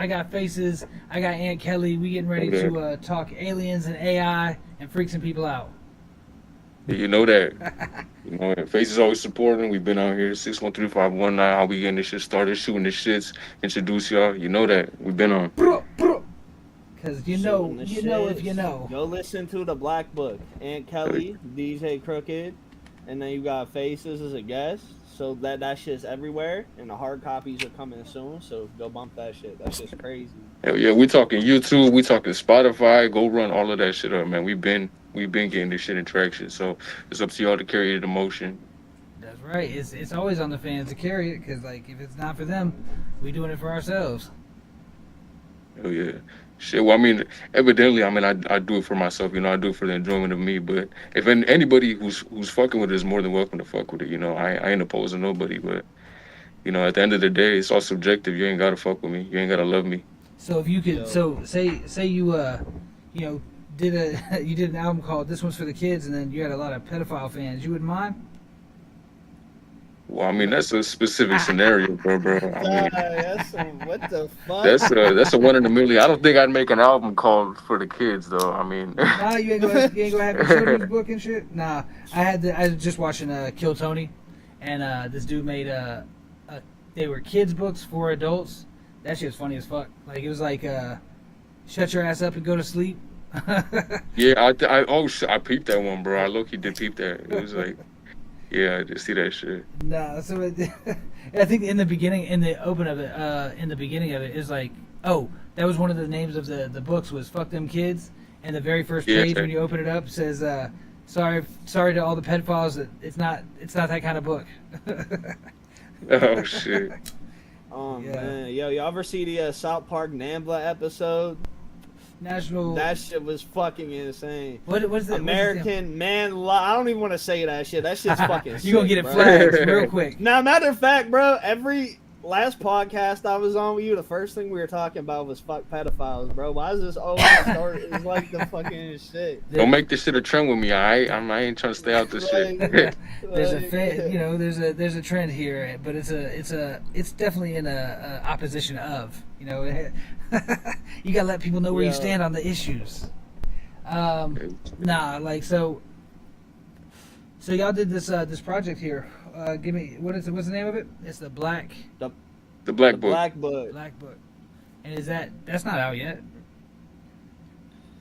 I got Faces. I got Aunt Kelly. We getting ready to talk aliens and AI and freak some people out. You know that. You know, Face is always supporting. We've been out here 613-519. How we getting this shit started, shooting the shits, introduce y'all. You know that. We've been on. Because Shooting the you know if you shits. know. Go listen to the Black Book. Aunt Kelly, DJ Crooked, and then you got Faces as a guest. So that shit's everywhere, and the hard copies are coming soon. So go bump that shit. That shit's crazy. Hell yeah, we talking YouTube, we talking Spotify. Go run all of that shit up, man. We've been getting this shit in traction. So it's up to y'all to carry the motion. That's right. It's always on the fans to carry it because like if it's not for them, we doing it for ourselves. Hell yeah. Shit, well, I mean, evidently, I mean, I do it for myself, you know, I do it for the enjoyment of me. But if anybody who's fucking with it is more than welcome to fuck with it, you know, I ain't opposed to nobody. But you know, at the end of the day, it's all subjective. You ain't gotta fuck with me. You ain't gotta love me. So if you could, Yo. so say you you know did you did an album called "This One's for the Kids" and then you had a lot of pedophile fans, you wouldn't mind? Well, I mean, that's a specific scenario, bro. I mean, What the fuck? that's a one in a million. I don't think I'd make an album called for the kids, though. I mean, Nah, you ain't gonna have your children's book and shit. Nah, I was just watching Kill Tony, and this dude made they were kids books for adults. That shit was funny as fuck. Like it was like shut your ass up and go to sleep. yeah, I peeped that one, bro. I low-key did peep that. It was like, yeah, I did see that shit. Nah, so I think in the beginning, in the beginning of it, is like, oh, that was one of the names of the books was "Fuck Them Kids," and the very first page when you open it up says, sorry to all the pedophiles, that it's not that kind of book. Oh shit. Oh Yeah. man, yo, y'all ever see the South Park Nambla episode? National. That shit was fucking insane. What's the American man, I don't even want to say that shit. That shit's fucking. You gonna sick, get it bro. flagged real quick. Now, matter of fact, bro, every last podcast I was on with you, the first thing we were talking about was fuck pedophiles, bro. Why is this always start? It's like the fucking shit. Don't make this shit a trend with me. I ain't trying to stay out this shit. There's there's a trend here, but it's definitely in a opposition of, you know, you gotta let people know where you stand on the issues. Nah, like so y'all did this project here. Give me what's the name of it? It's the Black The Black Book. Black Book. Black Book. And that's not out yet?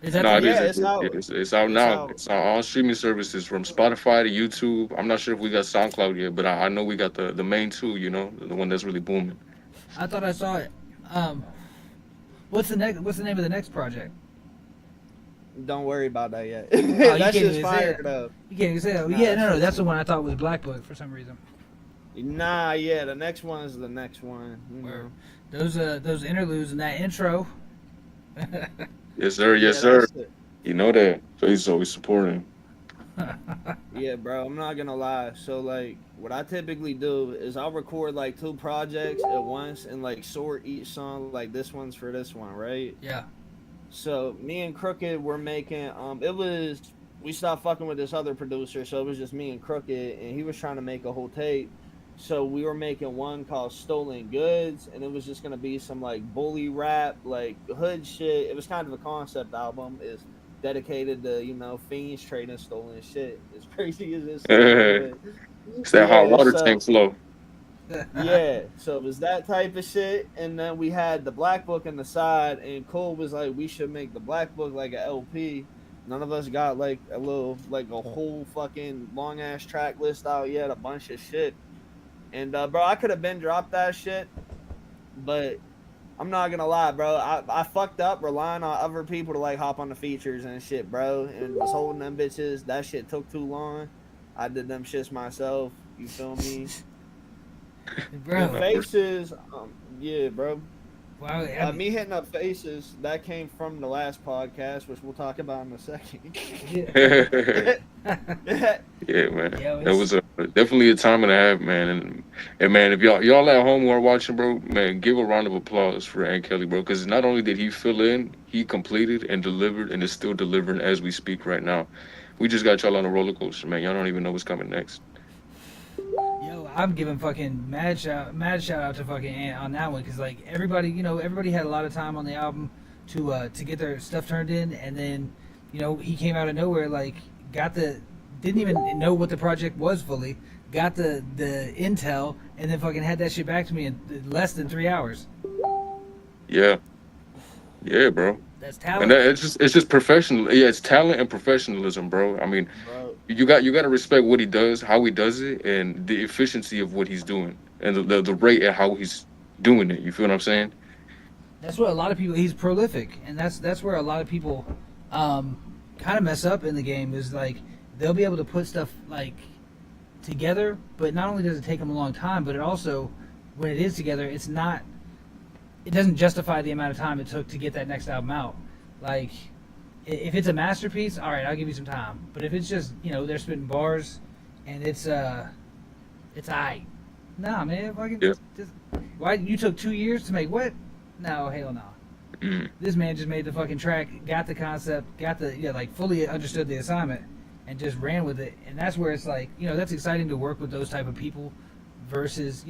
Is that No, it Yeah, is. it's out. It's out now. It's on all streaming services from Spotify to YouTube. I'm not sure if we got SoundCloud yet, but I know we got the main two. You know, the one that's really booming. I thought I saw it. What's the name of the next project? Don't worry about that yet. Oh, you That can't shit's even say fire it. though. You can't even say that. Nah, Yeah, no, that's the one I thought was Black Book for some reason. Nah, yeah, the next one is the next one. You know. Where those interludes and that intro. Yes, sir. Yes, Yeah, sir. that's it. You know that. Face always supporting. Yeah, bro, I'm not gonna lie. So, like, what I typically do is I'll record like 2 projects at once and like sort each song. Like, this one's for this one, right? Yeah. So, me and Crooked were making. We stopped fucking with this other producer, so it was just me and Crooked, and he was trying to make a whole tape. So we were making one called Stolen Goods, and it was just gonna be some like bully rap, like hood shit. It was kind of a concept album. It's dedicated to, you know, fiends trading stolen shit. As crazy as this. It's that hot water tank flow. Yeah, so it was that type of shit, and then we had the Black Book on the side, and Cole was like, we should make the Black Book like a LP. None of us got like a whole fucking long ass track list out yet, a bunch of shit. And bro, I could have been dropped that shit, but I'm not gonna lie, bro. I fucked up relying on other people to like hop on the features and shit, bro, and was holding them bitches. That shit took too long. I did them shits myself. You feel me? Bro. The Faces, yeah, bro. Wow, Me hitting up Faces, that came from the last podcast, which we'll talk about in a second. Yeah, man. Yeah, That was definitely a time and a half, man. And man, if y'all at home who are watching, bro, man, give a round of applause for Aunt Kelly, bro, because not only did he fill in, he completed and delivered, and is still delivering as we speak right now. We just got y'all on a roller coaster, man. Y'all don't even know what's coming next. Yo, I'm giving fucking mad shout out to fucking Ant on that one, because like everybody had a lot of time on the album to get their stuff turned in, and then he came out of nowhere, like didn't even know what the project was fully, got the intel, and then fucking had that shit back to me in less than 3 hours. Yeah, bro. That's talent. And it's just professional. Yeah, it's talent and professionalism, bro. I mean, you got to respect what he does, how he does it, and the efficiency of what he's doing, and the rate at how he's doing it. You feel what I'm saying? That's what a lot of people. He's prolific, and that's where a lot of people kind of mess up in the game. Is like they'll be able to put stuff like together, but not only does it take them a long time, but it also, when it is together, it doesn't justify the amount of time it took to get that next album out. Like, if it's a masterpiece, all right, I'll give you some time. But if it's just, they're spitting bars and it's aight. Nah, man, fucking just, why you took 2 years to make what? No, hell no. This man just made the fucking track, got the concept, fully understood the assignment, and just ran with it. And that's where it's like, that's exciting to work with those type of people versus,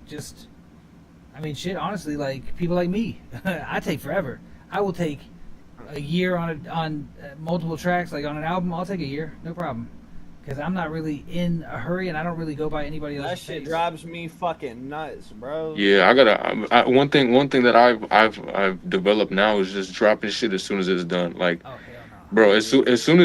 just. I mean, shit, honestly, like, people like me, I take forever. I will take a year on multiple tracks, like on an album, I'll take a year, no problem. Because I'm not really in a hurry, and I don't really go by anybody else's pace. That shit pace. drives me fucking nuts, bro. Yeah, one thing that I've developed now is just dropping shit as soon as it's done. Like, oh, hell no. Bro, as soon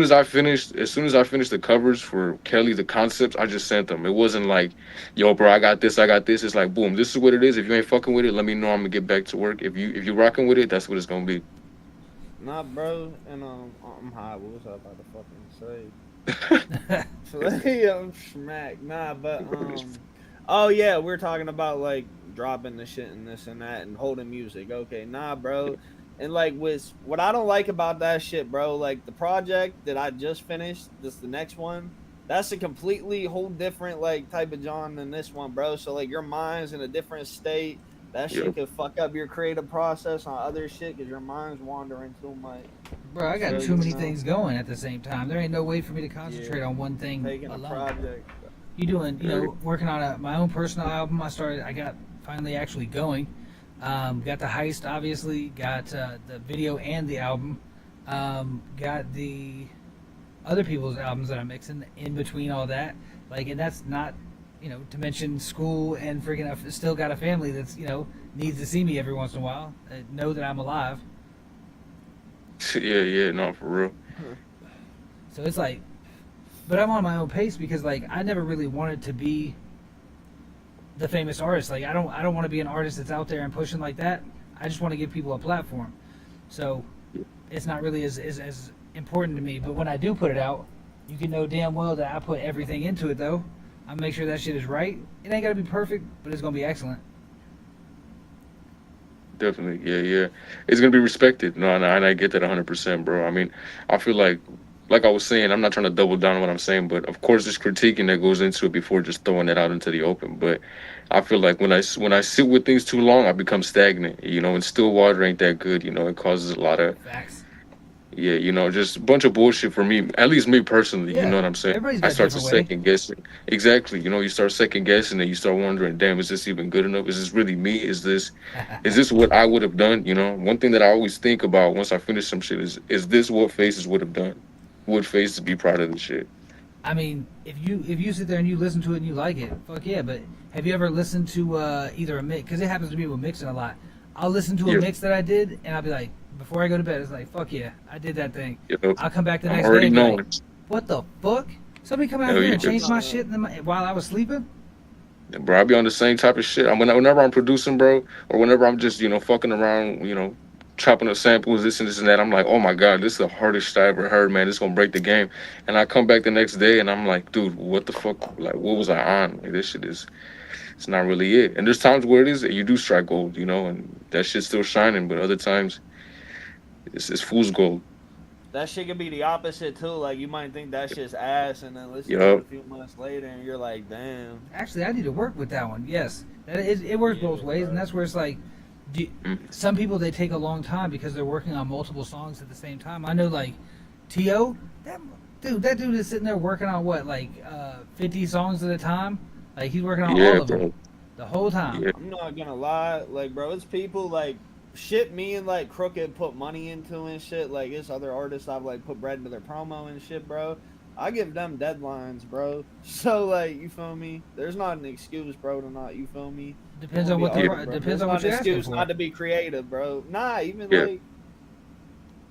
as I finished the covers for Kelly, the concepts, I just sent them. It wasn't like, yo, bro, I got this. It's like, boom, this is what it is. If you ain't fucking with it, let me know. I'm gonna get back to work. If you rocking with it, that's what it's gonna be. Nah, bro, and I'm high. What was I about to fucking say? I'm smack. Nah, but oh yeah, we're talking about like dropping the shit and this and that and holding music. Okay, nah, bro. And like what I don't like about that shit, bro, like the project that I just finished, the next one, that's a completely whole different like type of John than this one, bro. So like your mind's in a different state. That shit could fuck up your creative process on other shit because your mind's wandering too much. Bro, I got too many things going at the same time. There ain't no way for me to concentrate on one thing Taking alone. a project. You doing, working on my own personal album. I got finally actually going. Got the heist, obviously. Got the video and the album. Got the other people's albums that I'm mixing in between all that. Like, and that's not, to mention school and freaking. I've still got a family that's needs to see me every once in a while. Know that I'm alive. Yeah, no, for real. So it's like, but I'm on my own pace because like I never really wanted to be the famous artist. Like I don't want to be an artist that's out there and pushing like that. I just want to give people a platform. So it's not really as important to me. But when I do put it out, you can know damn well that I put everything into it though. I'll make sure that shit is right. It ain't gotta be perfect, but it's gonna be excellent. Definitely, yeah. It's gonna be respected. No, and I get that 100%, bro. I mean, I feel like I was saying, I'm not trying to double down on what I'm saying, but of course there's critiquing that goes into it before just throwing it out into the open. But I feel like when I sit with things too long, I become stagnant, and still water ain't that good, it causes a lot of facts. Yeah, just a bunch of bullshit for me, at least me personally, you know what I'm saying? I start to second guessing. Exactly, you start second guessing and you start wondering, damn, is this even good enough? Is this really me? Is this what I would have done? One thing that I always think about once I finish some shit is this what Faces would have done? Would Faces be proud of the shit? I mean, if you sit there and you listen to it and you like it, fuck yeah. But have you ever listened to either a mix? Because it happens to me with mixing a lot. I'll listen to a mix that I did and I'll be like, before I go to bed, it's like, fuck yeah, I did that thing. Yep. I'll come back the next day and be like, what the fuck? Somebody come out here and change my shit while I was sleeping? Yeah, bro, I be on the same type of shit. Whenever I'm producing, bro, or whenever I'm just, fucking around, chopping up samples, this and that, I'm like, oh my God, this is the hardest shit I ever heard, man. This is gonna break the game. And I come back the next day and I'm like, dude, what the fuck? Like, what was I on? Like, this shit it's not really it. And there's times where it is that you do strike gold, and that shit's still shining, but other times it's fool's gold. That shit could be the opposite too. Like you might think that shit's ass, and then listen to it a few months later, and you're like, damn. Actually, I need to work with that one. Yes, it works both ways, and that's where it's like, some people they take a long time because they're working on multiple songs at the same time. I know, like T.O. That dude is sitting there working on 50 songs at a time. Like he's working on Yeah, all of bro. them the whole time. Yeah. I'm not gonna lie, like, bro, it's people like shit. Me and like Crooked put money into and shit. Like, it's other artists I've like put bread into their promo and shit, bro. I give them deadlines, bro. So like, you feel me? There's not an excuse, bro, to not. You feel me? Depends on what Be the art, bro. depends There's on not what you're an asking excuse for. not to be creative, bro. Nah, even Yeah. like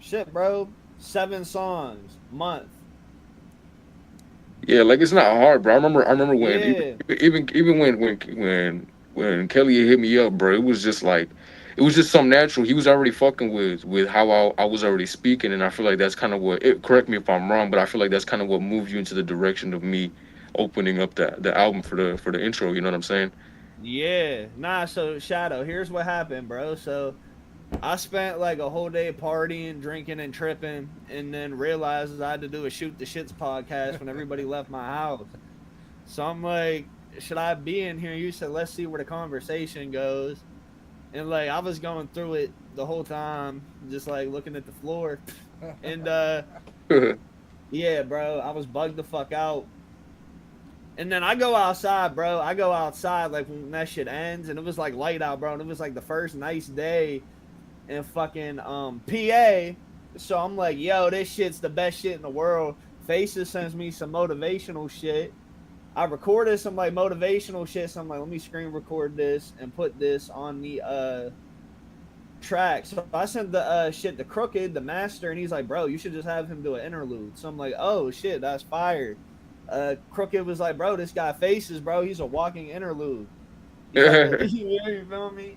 shit, bro. 7 songs, month. Yeah, like it's not hard, bro. I remember when Yeah. even when Kelly hit me up, bro, it was just like it was just something natural. He was already fucking with how I was already speaking, and I feel like that's kind of what correct me if I'm wrong, but I feel like that's kind of what moved you into the direction of me opening up the album for the intro, you know what I'm saying? Yeah. Nah, so Shadow, here's what happened, bro. So I spent like a whole day partying, drinking, and tripping, and then realized I had to do a Shoot the Shits podcast when everybody left my house. So I'm like, should I be in here? You said, let's see where the conversation goes. And like, I was going through it the whole time, just like looking at the floor. And yeah, bro, I was bugged the fuck out. And then I go outside, bro. I go outside like when that shit ends, and it was like light out, bro. And it was like the first nice day in fucking PA. So I'm like, yo, this shit's the best shit in the world. Faces sends me some motivational shit. I recorded some like motivational shit, so I'm like, let me screen record this and put this on the track. So I sent the shit to Crooked, the master, and he's like, bro, you should just have him do an interlude. So I'm like, oh shit, that's fire. Crooked was like, bro, this guy Faces, bro, he's a walking interlude. You feel me?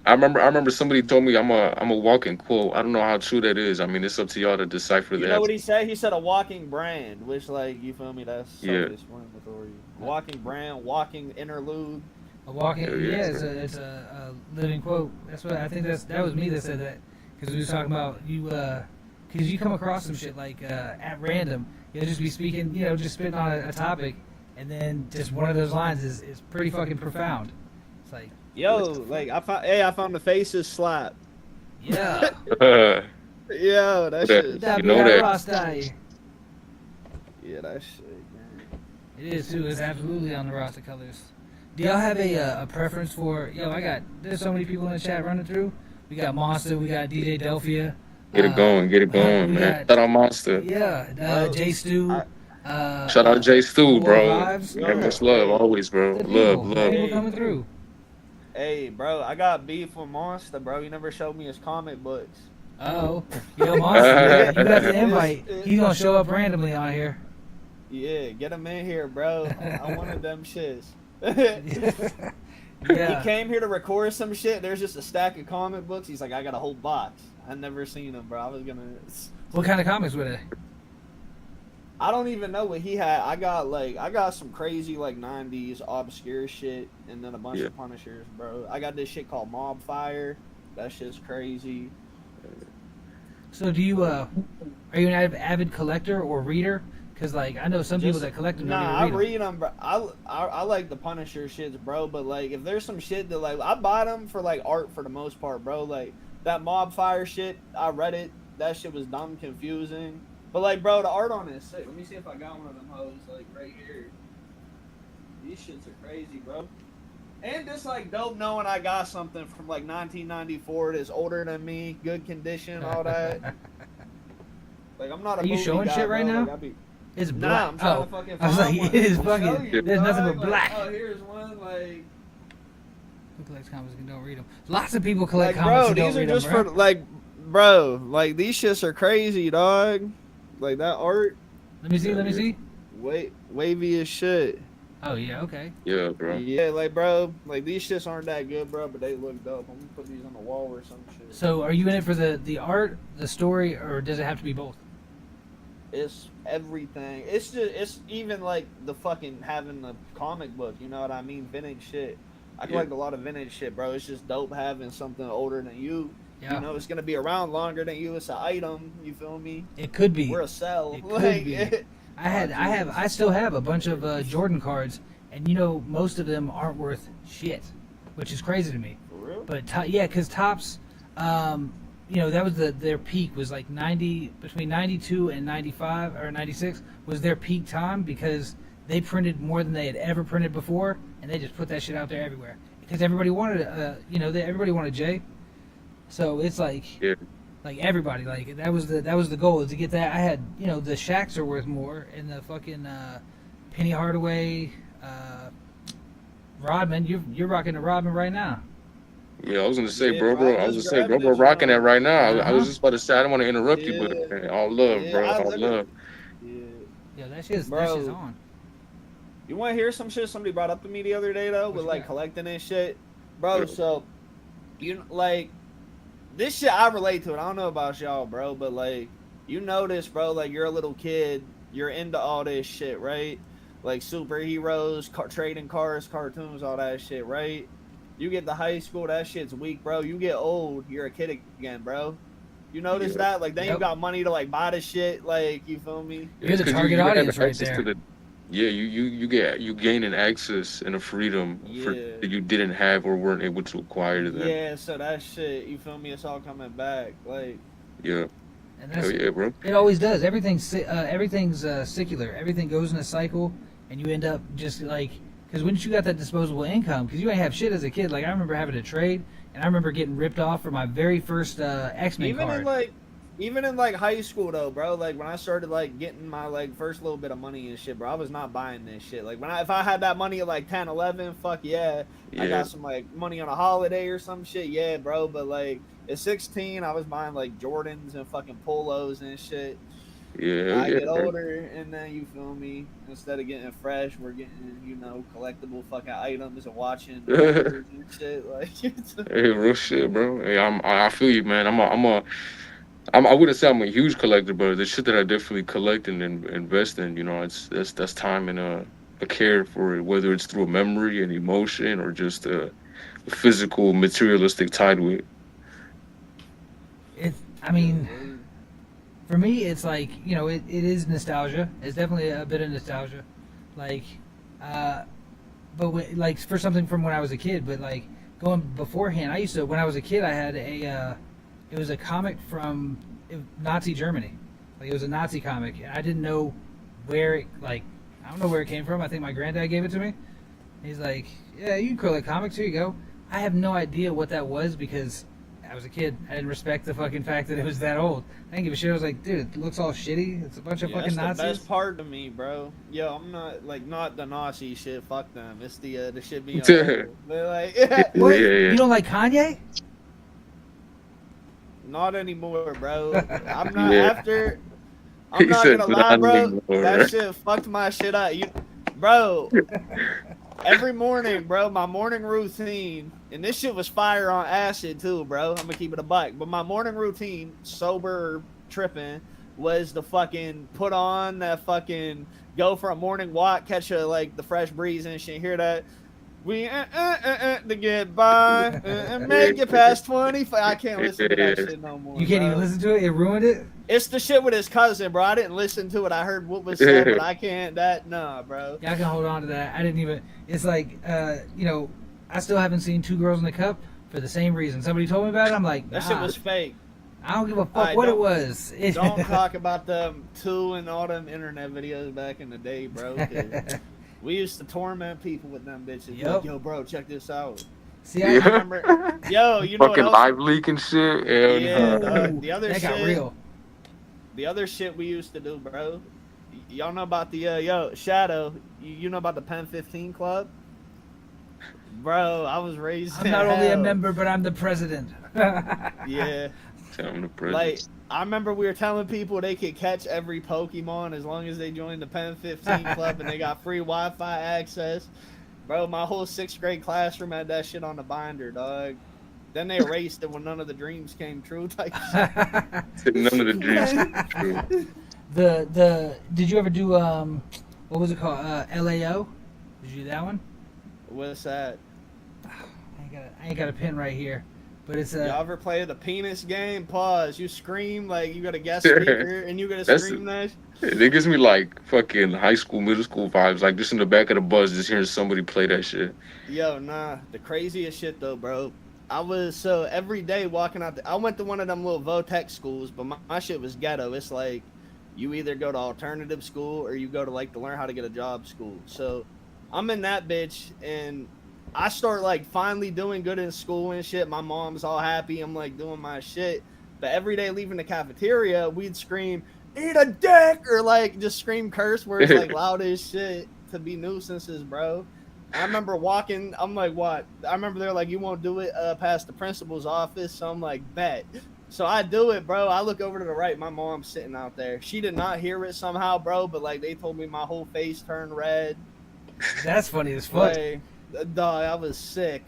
I remember somebody told me I'm a walking quote. I don't know how true that is. I mean, it's up to y'all to decipher You that. know what he said? He said a walking brand, which, like, you feel me? That's Yeah. self-explanatory. Walking brand, walking interlude. A walking, Yeah, yeah, yeah. it's a living quote. That's what I think. That was me that said that, because we was talking about you, because you come across some shit like at random. You'll just be speaking, you know, just spitting on a topic, and then just one of those lines is pretty fucking profound. It's like, Yo, like, I found the Faces slap. yeah, Yo, that That- shit. You know that. Rasta. Yeah, that shit, man. It is too. It's absolutely on the Rasta colors. Do y'all have a preference for? There's so many people in the chat running through. We got Monster. We got DJ Delphia. Get it going, we man. got- Shout out Monster. Yeah, J Stu. Shout out Jay Stu, World bro. Vibes. Yeah, much love always, bro. Good Love, people. love. People coming through. Hey, bro, I got beef with Monster, bro. He never showed me his comic books. Oh, yo, Monster, you got the invite. He's gonna show up randomly on here. Yeah, get him in here, bro. I wanted them shits. Yeah. He came here to record some shit. There's just a stack of comic books. He's like, I got a whole box. I never seen them, bro. I was gonna. What kind of comics were they? I don't even know what he had. I got some crazy like '90s obscure shit, and then a bunch of Punishers, bro. I got this shit called Mob Fire. That shit's crazy. So do you are you an avid collector or reader? Because like I know some people that collect them. Nah, don't I even read them, bro. I like the Punisher shits, bro. But like, if there's some shit that like I buy them for like art for the most part, bro. Like that Mob Fire shit, I read it. That shit was dumb, confusing. But like, bro, the art on it is sick. Let me see if I got one of them hoes like right here. These shits are crazy, bro. And just like dope knowing I got something from like 1994 that's older than me, good condition, all that. Like I'm not a. Are you movie showing guy, shit right bro. now? Like, It's Nah, black. I'm trying to fucking I was find like, one. it is I'll fucking. show you, There's nothing dog. but black. Like, oh, here's one. Like, Who collects comics and don't read them? Lots of people collect like comics bro, and don't these are read just them, for like, bro, like these shits are crazy, dog. Like that art, Let me see. Let me see. wavy as shit. Oh yeah. Okay. Yeah, bro. Yeah, like bro, like these shits aren't that good, bro, but they look dope. I'm gonna put these on the wall or some shit. So are you in it for the art, the story, or does it have to be both? It's everything. It's even like the fucking having the comic book. You know what I mean? Vintage shit. I collect a lot of vintage shit, bro. It's just dope having something older than you. Yeah. You know, it's gonna be around longer than you. It's an item. You feel me? It could be. We're a sell. It could be. I still have a bunch of Jordan cards, and you know most of them aren't worth shit, which is crazy to me. For real? But because Topps, you know, that was their peak was like between 92 and 95 or 96 was their peak time because they printed more than they had ever printed before, and they just put that shit out there everywhere because everybody wanted, everybody wanted J. So it's like, Yeah. like everybody, like that was the goal, is to get that. I had, the Shacks are worth more, and the fucking Penny Hardaway, Rodman. You're rocking the Rodman right now. Yeah, I was gonna say, Yeah, bro. bro, I was just gonna say, bro, grabbing it, rocking you that know. right now. I Uh-huh. was just about to say, I don't want to interrupt you, but Yeah. man, all love, Yeah, bro, I all literally- love. Yeah. Yeah, that shit's Bro. on. You want to hear some shit somebody brought up to me the other day though, What with you like got? collecting and shit, bro? Yeah. So, like this shit, I relate to it. I don't know about y'all, bro, but like you notice, bro, like you're a little kid, you're into all this shit, right? Like superheroes, trading cars, cartoons, all that shit, right? You get to high school, that shit's weak, bro. You get old, you're a kid again, bro. You notice Yeah. that? Like then you Yep. got money to like buy the shit, like you feel me? You're the 'Cause target have audience right access there. to the- yeah, you gain an access and a freedom Yeah. that you didn't have or weren't able to acquire then. Yeah, so that shit, you feel me? It's all coming back, like. Yeah. And Hell that's, yeah, bro. it always does. Everything's circular. Everything goes in a cycle, and you end up just like, because once you got that disposable income, because you ain't have shit as a kid. Like I remember having a trade, and I remember getting ripped off for my very first X-Men card. Even in like high school though, bro, like when I started like getting my like first little bit of money and shit, bro, I was not buying this shit. Like if I had that money at like 10, 11, fuck yeah. I Yeah. got some like money on a holiday or some shit, yeah, bro. But like at 16, I was buying like Jordans and fucking polos and shit. Yeah, I yeah, get bro. older, and then you feel me. Instead of getting fresh, we're getting collectible fucking items and watching movies and shit. Like, Hey, real shit, bro. Hey, I feel you, man. I wouldn't say I'm a huge collector, but the shit that I definitely collect and invest in, that's time and a care for it, whether it's through a memory, an emotion, or just a physical, materialistic tie to it. I mean, for me, it's like, it is nostalgia. It's definitely a bit of nostalgia, like, but like for something from when I was a kid. But like going beforehand, when I was a kid, I had it was a comic from Nazi Germany. Like it was a Nazi comic, and I didn't know I don't know where it came from. I think my granddad gave it to me. He's like, yeah, you can collect comics. Here you go. I have no idea what that was because I was a kid. I didn't respect the fucking fact that it was that old. I didn't give a shit. I was like, dude, it looks all shitty. It's a bunch of fucking that's Nazis. the best part to me, bro. Yo, I'm not the Nazi shit. Fuck them. It's the shit being old. They're like, What? Yeah, yeah. You don't like Kanye? not anymore, bro. I'm not Yeah. after. I'm He not said gonna lie, not bro. anymore. That shit fucked my shit up. Bro. Every morning, bro, my morning routine, and this shit was fire on acid too, bro. I'm gonna keep it a buck. But my morning routine, sober tripping, was to fucking put on that fucking go for a morning walk, catch the fresh breeze and shit. Hear that? We to get by and make it past 25. I can't listen to that shit no more. You can't bro. even listen to it? It ruined it? It's the shit with his cousin, bro. I didn't listen to it. I heard what was said, but I can't. Nah, bro. Yeah, I can hold on to that. I didn't even. It's like, I still haven't seen Two Girls in the Cup for the same reason. Somebody told me about it. I'm like, That shit was fake. I don't give a fuck Alright, what it don't- was. Don't talk about them two and all them internet videos back in the day, bro. 'Cause we used to torment people with them bitches. Yep. Like, yo, bro, check this out. See, I remember. Yo, you know what Fucking else? live leak and shit. Hell Yeah, no. the other that got shit. real. The other shit we used to do, bro. Y'all know about the Shadow? You know about the Pen 15 Club? Bro, I was raised. I'm in not only a hell. member, but I'm the president. Yeah. Tell him the president. Like, I remember we were telling people they could catch every Pokemon as long as they joined the Pen 15 Club and they got free Wi-Fi access. Bro, my whole 6th grade classroom had that shit on the binder, dog. Then they erased it when none of the dreams came true. Type shit. None of the dreams come true. Did you ever do what was it called? LAO? Did you do that one? What's that? I ain't got a pin right here, but it's Y'all ever play the penis game? Pause. You scream like you got a guest speaker and you gotta That's scream that. It gives me like fucking high school, middle school vibes. Like just in the back of the bus, just hearing somebody play that shit. Yo, nah. The craziest shit though, bro. I was every day walking out. I went to one of them little Votech schools, but my shit was ghetto. It's like you either go to alternative school or you go to like to learn how to get a job school. So I'm in that bitch, and I start like finally doing good in school and shit. My mom's all happy. I'm like doing my shit. But every day leaving the cafeteria, we'd scream, "Eat a dick!" or like just scream curse words like loud as shit to be nuisances, bro. I remember walking, I'm like, what? I remember they're like, you won't do it past the principal's office. So I'm like, bet. So I do it, bro. I look over to the right. My mom's sitting out there. She did not hear it somehow, bro. But like they told me my whole face turned red. That's funny as fuck. Like, dog, I was sick.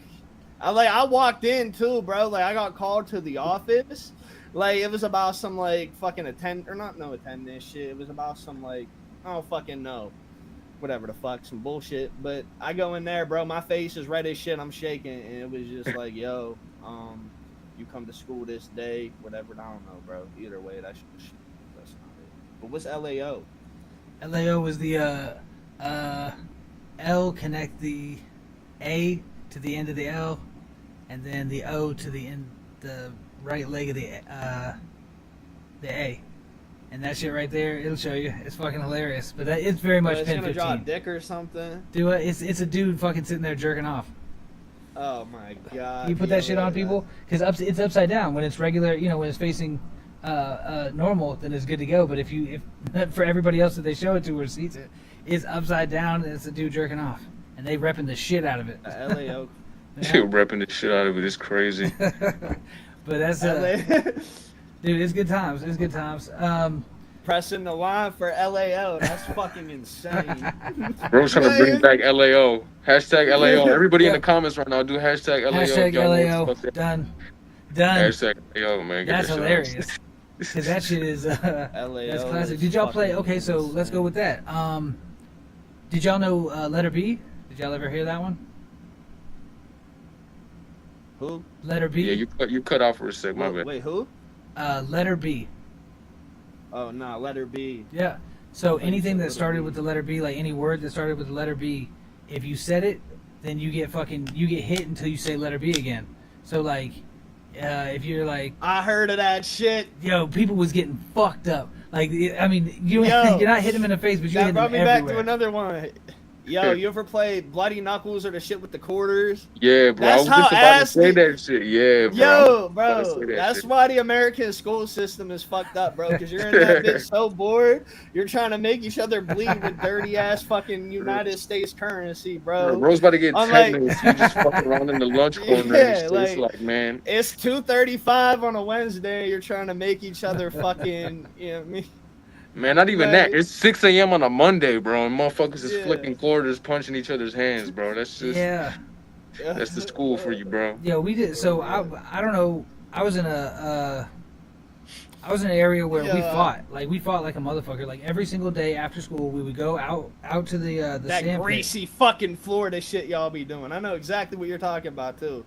I walked in too, bro. Like I got called to the office. Like it was about some like fucking attendance shit. It was about some like I don't fucking know. Whatever the fuck, some bullshit. But I go in there, bro, my face is red as shit, I'm shaking, and it was just like, yo, you come to school this day, whatever. I don't know, bro. Either way, that's not it. But what's LAO? LAO was the L connect the A to the end of the L, and then the O to the end, the right leg of the A. And that shit right there, it'll show you. It's fucking hilarious. But it's very much it's Pen gonna 15. draw a dick or something. Dude, it's a dude fucking sitting there jerking off. Oh my god. You put that shit on people because it's upside down. When it's regular, when it's facing normal, then it's good to go. But if for everybody else that they show it to or sees it, it's upside down and it's a dude jerking off, and they repping the shit out of it. LAO. You're repping the shit out of it. It's crazy. But that's dude, it's good times. It's good times. Pressing the line for LAO. That's fucking insane. Bro's trying to bring back LAO. Hashtag LAO. Everybody in the comments right now do hashtag LAO. Hashtag LAO. Done. Hashtag LAO, man. That's hilarious. Because that shit is LAO. That's classic. Did y'all play? Okay, so let's go with that. Did y'all know Letter B? Did y'all ever hear that one? Who? Letter B. Yeah, you cut off for a sec. My bad. Wait, who? Letter B. Oh no, letter B. Yeah. So anything that started with the letter B, like any word that started with the letter B, if you said it, then you get hit until you say letter B again. So like, if you're like, I heard of that shit. Yo, people was getting fucked up. Like, I mean, you're not hitting them in the face, but you hit them everywhere. That brought me back to another one. Yo, you ever play Bloody Knuckles or the shit with the quarters? Yeah, bro. That's I was just about to say that shit. Yeah, bro. Yo, bro. That's why the American school system is fucked up, bro. Because you're in that bitch so bored, you're trying to make each other bleed with dirty ass fucking United States currency, bro. Bro's about to get tetanus. You just fucking around in the lunch corner. Yeah, it's like, man. It's 2:35 on a Wednesday. You're trying to make each other fucking, you know what I mean? Man, not even that. It's 6 a.m. on a Monday, bro, and motherfuckers is flicking quarters, punching each other's hands, bro. That's just that's the school for you, bro. Yeah, we did. So I don't know. I was in an area where we fought like a motherfucker. Like every single day after school, we would go out to the that sand greasy fucking Florida shit y'all be doing. I know exactly what you're talking about too.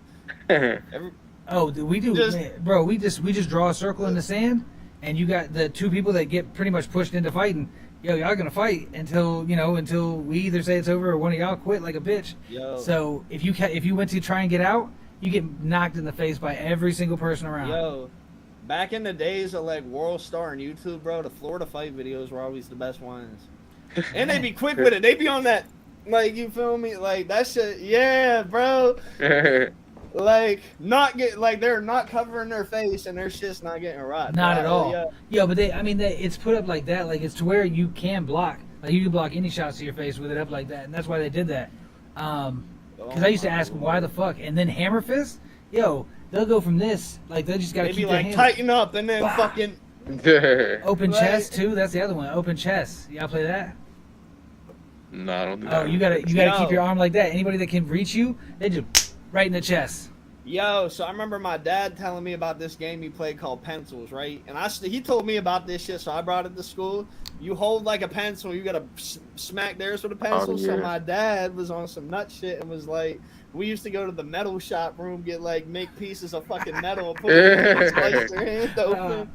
We do, man, bro. We just draw a circle in the sand. And you got the two people that get pretty much pushed into fighting. Yo, y'all gonna fight until we either say it's over or one of y'all quit like a bitch. Yo. So if you went to try and get out, you get knocked in the face by every single person around. Yo, back in the days of like World Star and YouTube, bro, the Florida fight videos were always the best ones. And they be quick with it. They be on that, like, you feel me? Like that shit. Yeah, bro. Like they're not covering their face and their shit's not getting rocked. Not at all. Yeah, but it's put up like that. Like it's to where you can block. Like you can block any shots to your face with it up like that, and that's why they did that. Because I used to ask why the fuck, and then hammer fist. Yo, they'll go from this like they just gotta keep their hands tighten up and then fucking open chest too. That's the other one. Open chest. Y'all play that? No, I don't do that. Oh, you gotta keep your arm like that. Anybody that can reach you, they just right in the chest. Yo, so I remember my dad telling me about this game he played called Pencils, right? And he told me about this shit, so I brought it to school. You hold like a pencil, you gotta smack theirs with a pencil. Oh, yeah. So my dad was on some nut shit and was like, we used to go to the metal shop room, make pieces of fucking metal and put it in slice their hand open.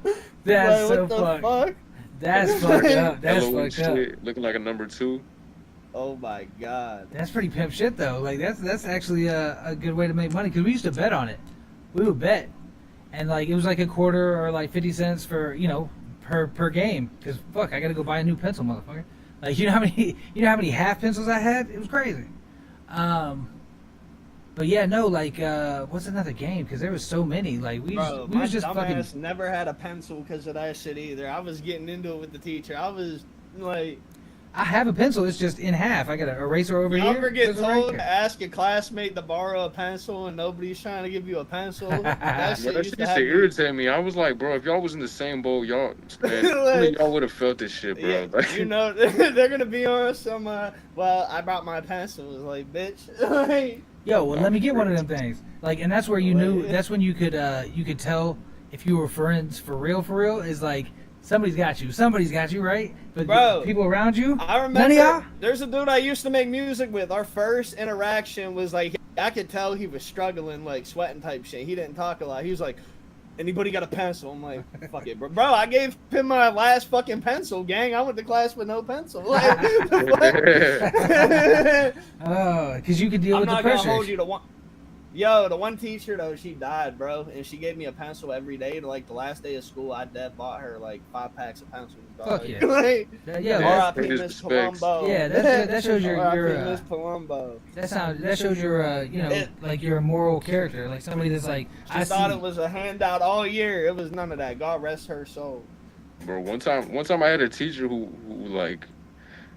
That's like, so what the fuck? That's fucked up. That's fucked shit. up. Looking like a number 2. Oh my god. That's pretty pimp shit though. Like that's actually a good way to make money because we used to bet on it. We would bet, and like it was like a quarter or like 50 cents for per game. Because fuck, I gotta go buy a new pencil, motherfucker. Like you know how many half pencils I had? It was crazy. But yeah, no, like what's another game? Because there was so many. Like we was just fucking. Never had a pencil because of that shit either. I was getting into it with the teacher. I was like. I have a pencil. It's just in half. I got an eraser over here. You ever get told right to ask a classmate to borrow a pencil and nobody's trying to give you a pencil? That shit used to irritate me. I was like, bro, if y'all was in the same boat, y'all, man, y'all would have felt this shit, bro. Yeah, Like, you know, they're gonna be on some. Well, I brought my pencil. It's like, bitch. Yo, well, let me get one of them things. Like, and that's where you knew. That's when you could tell if you were friends for real. Is like. Somebody's got you, right? But bro, people around you? I remember there's a dude I used to make music with. Our first interaction was like, I could tell he was struggling, like sweating type shit. He didn't talk a lot. He was like, anybody got a pencil? I'm like, fuck it, bro. Bro, I gave him my last fucking pencil, gang. I went to class with no pencil. Like, oh, because you could deal with the pressure. I'm not gonna hold you to one. Yo, the one teacher though, she died, bro, and she gave me a pencil every day. To like the last day of school, I bought her like 5 packs of pencils. Dog. Fuck yeah! Like, yeah, R.I.P. Miss Palumbo. Yeah, that shows your Miss Palumbo. That shows your like you're a moral character, like somebody that's like. I thought it was a handout all year. It was none of that. God rest her soul. Bro, one time I had a teacher who like.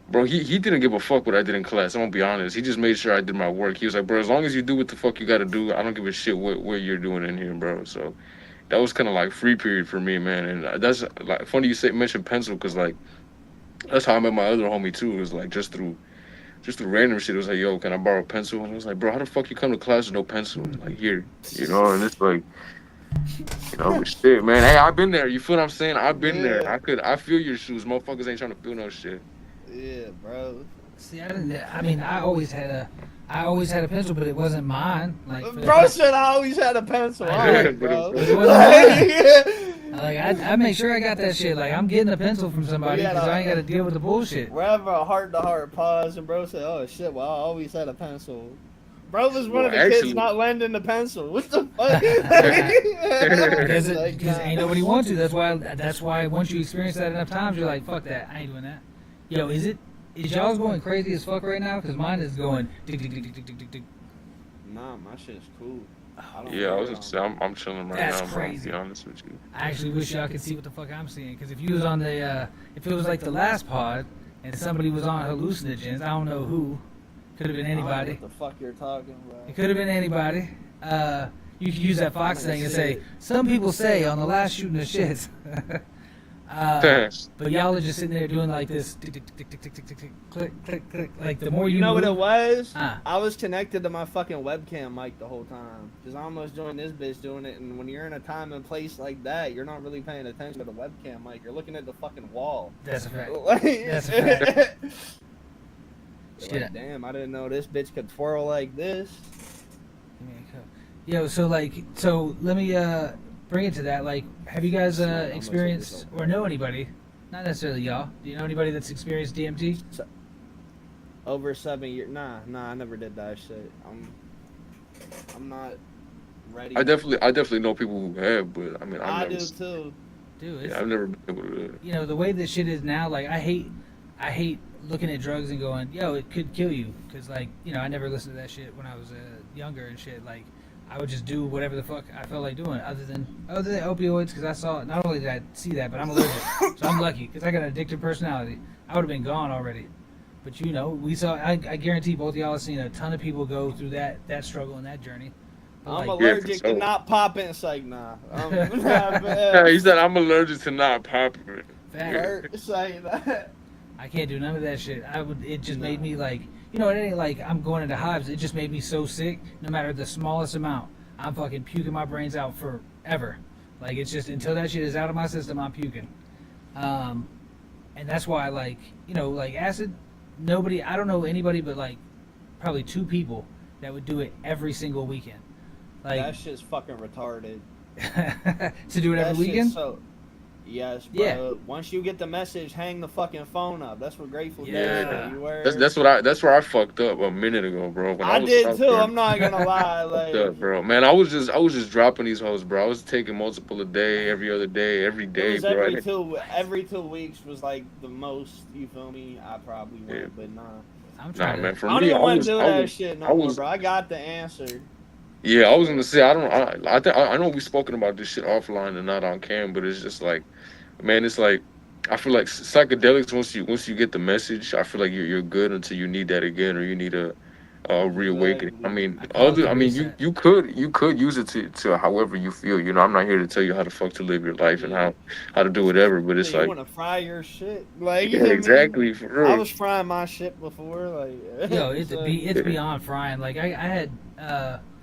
Bro, he didn't give a fuck what I did in class. I'm gonna be honest. He just made sure I did my work. He was like, bro, as long as you do what the fuck you gotta do, I don't give a shit what you're doing in here, bro. So that was kind of like free period for me, man. And that's like funny you mention pencil, because like that's how I met my other homie too. It was like just through random shit. It was like, yo, can I borrow a pencil? And I was like, bro, how the fuck you come to class with no pencil? And like, here, you know. And it's like, you know, shit, man. Hey, I've been there. You feel what I'm saying? I've been there. I feel your shoes. Motherfuckers ain't trying to feel no shit. Yeah, bro. See, I always had a pencil, but it wasn't mine. Like, bro said I always had a pencil. All right, bro. It wasn't mine. Like, I make sure I got that shit. Like, I'm getting a pencil from somebody because I ain't got to deal with the bullshit. We're having a heart-to-heart pause, and bro said, "Oh shit, well, I always had a pencil." Bro was one of the kids not lending the pencil. What the fuck? Because ain't nobody want to. That's why once you experience that enough times, you're like, fuck that. I ain't doing that. Yo, is y'all's going crazy as fuck right now? Because mine is going tick, tick, tick, tick, tick, tick, tick. Nah, my shit's cool. I'm chilling right now. That's crazy. To be honest with you. I actually wish y'all could see what the fuck I'm seeing. Because if you was on if it was like the last pod and somebody was on hallucinogens, I don't know who. Could have been anybody. I don't know what the fuck you're talking about. It could have been anybody. You could use that Fox thing and say, some people say on the last shooting the shits. But y'all are just sitting there doing like this, tick, tick, tick, tick, tick, tick, tick, tick, click, click, click. Like the more you know move, what it was? I was connected to my fucking webcam mic the whole time. Because I almost joined this bitch doing it. And when you're in a time and place like that, you're not really paying attention to the webcam mic. You're looking at the fucking wall. That's a fact. That's a fact. Shit. Like, damn, I didn't know this bitch could twirl like this. Yo, so let me bring it to that. Like, have you guys experienced or know anybody? Not necessarily y'all. Do you know anybody that's experienced DMT? Over 7 years? Nah, I never did that shit. I'm not ready. I definitely know people who have, but I mean, I do too. Dude, I've never been able to do it. You know, the way this shit is now, like, I hate looking at drugs and going, yo, it could kill you. Because, like, you know, I never listened to that shit when I was younger and shit. Like, I would just do whatever the fuck I felt like doing, other than opioids, because I saw it. Not only did I see that, but I'm allergic. So I'm lucky, because I got an addictive personality. I would have been gone already. But, you know, I guarantee both of y'all have seen a ton of people go through that struggle and that journey. I'm allergic to not popping. It's like, nah. He said, I'm allergic to not popping. It's like that. I can't do none of that shit. It just made me like, you know, it ain't like I'm going into hives. It just made me so sick. No matter the smallest amount, I'm fucking puking my brains out forever. Like, it's just until that shit is out of my system, I'm puking. And that's why, like, you know, like acid. I don't know anybody but like probably 2 people that would do it every single weekend. Like, that shit's fucking retarded. To do it every weekend. Yes, bro. Yeah. Once you get the message, hang the fucking phone up. That's what Grateful Dead Yeah, said. You were. that's where I fucked up a minute ago, bro. When I I was did out too. there, I'm not gonna lie. fucked Like up, bro. Man, I was just dropping these hoes, bro. I was taking multiple a day, every other day, every it day, was bro. every 2 weeks was like the most. You feel me? I probably Yeah. went, but nah. I'm Nah, trying man. to. For I don't me, even want to do I that was, shit I no more, was. bro. I got the answer. Yeah, I was gonna say I know we've spoken about this shit offline and not on cam, but it's just like, man, it's like I feel like psychedelics once you get the message, I feel like you're good until you need that again or you need a reawakening. I Exactly. mean, I call it the you reset. you could use it to however you feel. You know, I'm not here to tell you how the fuck to live your life and Yeah. how to do whatever, but So it's you like, want to fry your shit? Like you yeah, know what I mean? exactly, for I real. was frying my shit before. Like Yo, so, it's Yeah. beyond frying. Like I had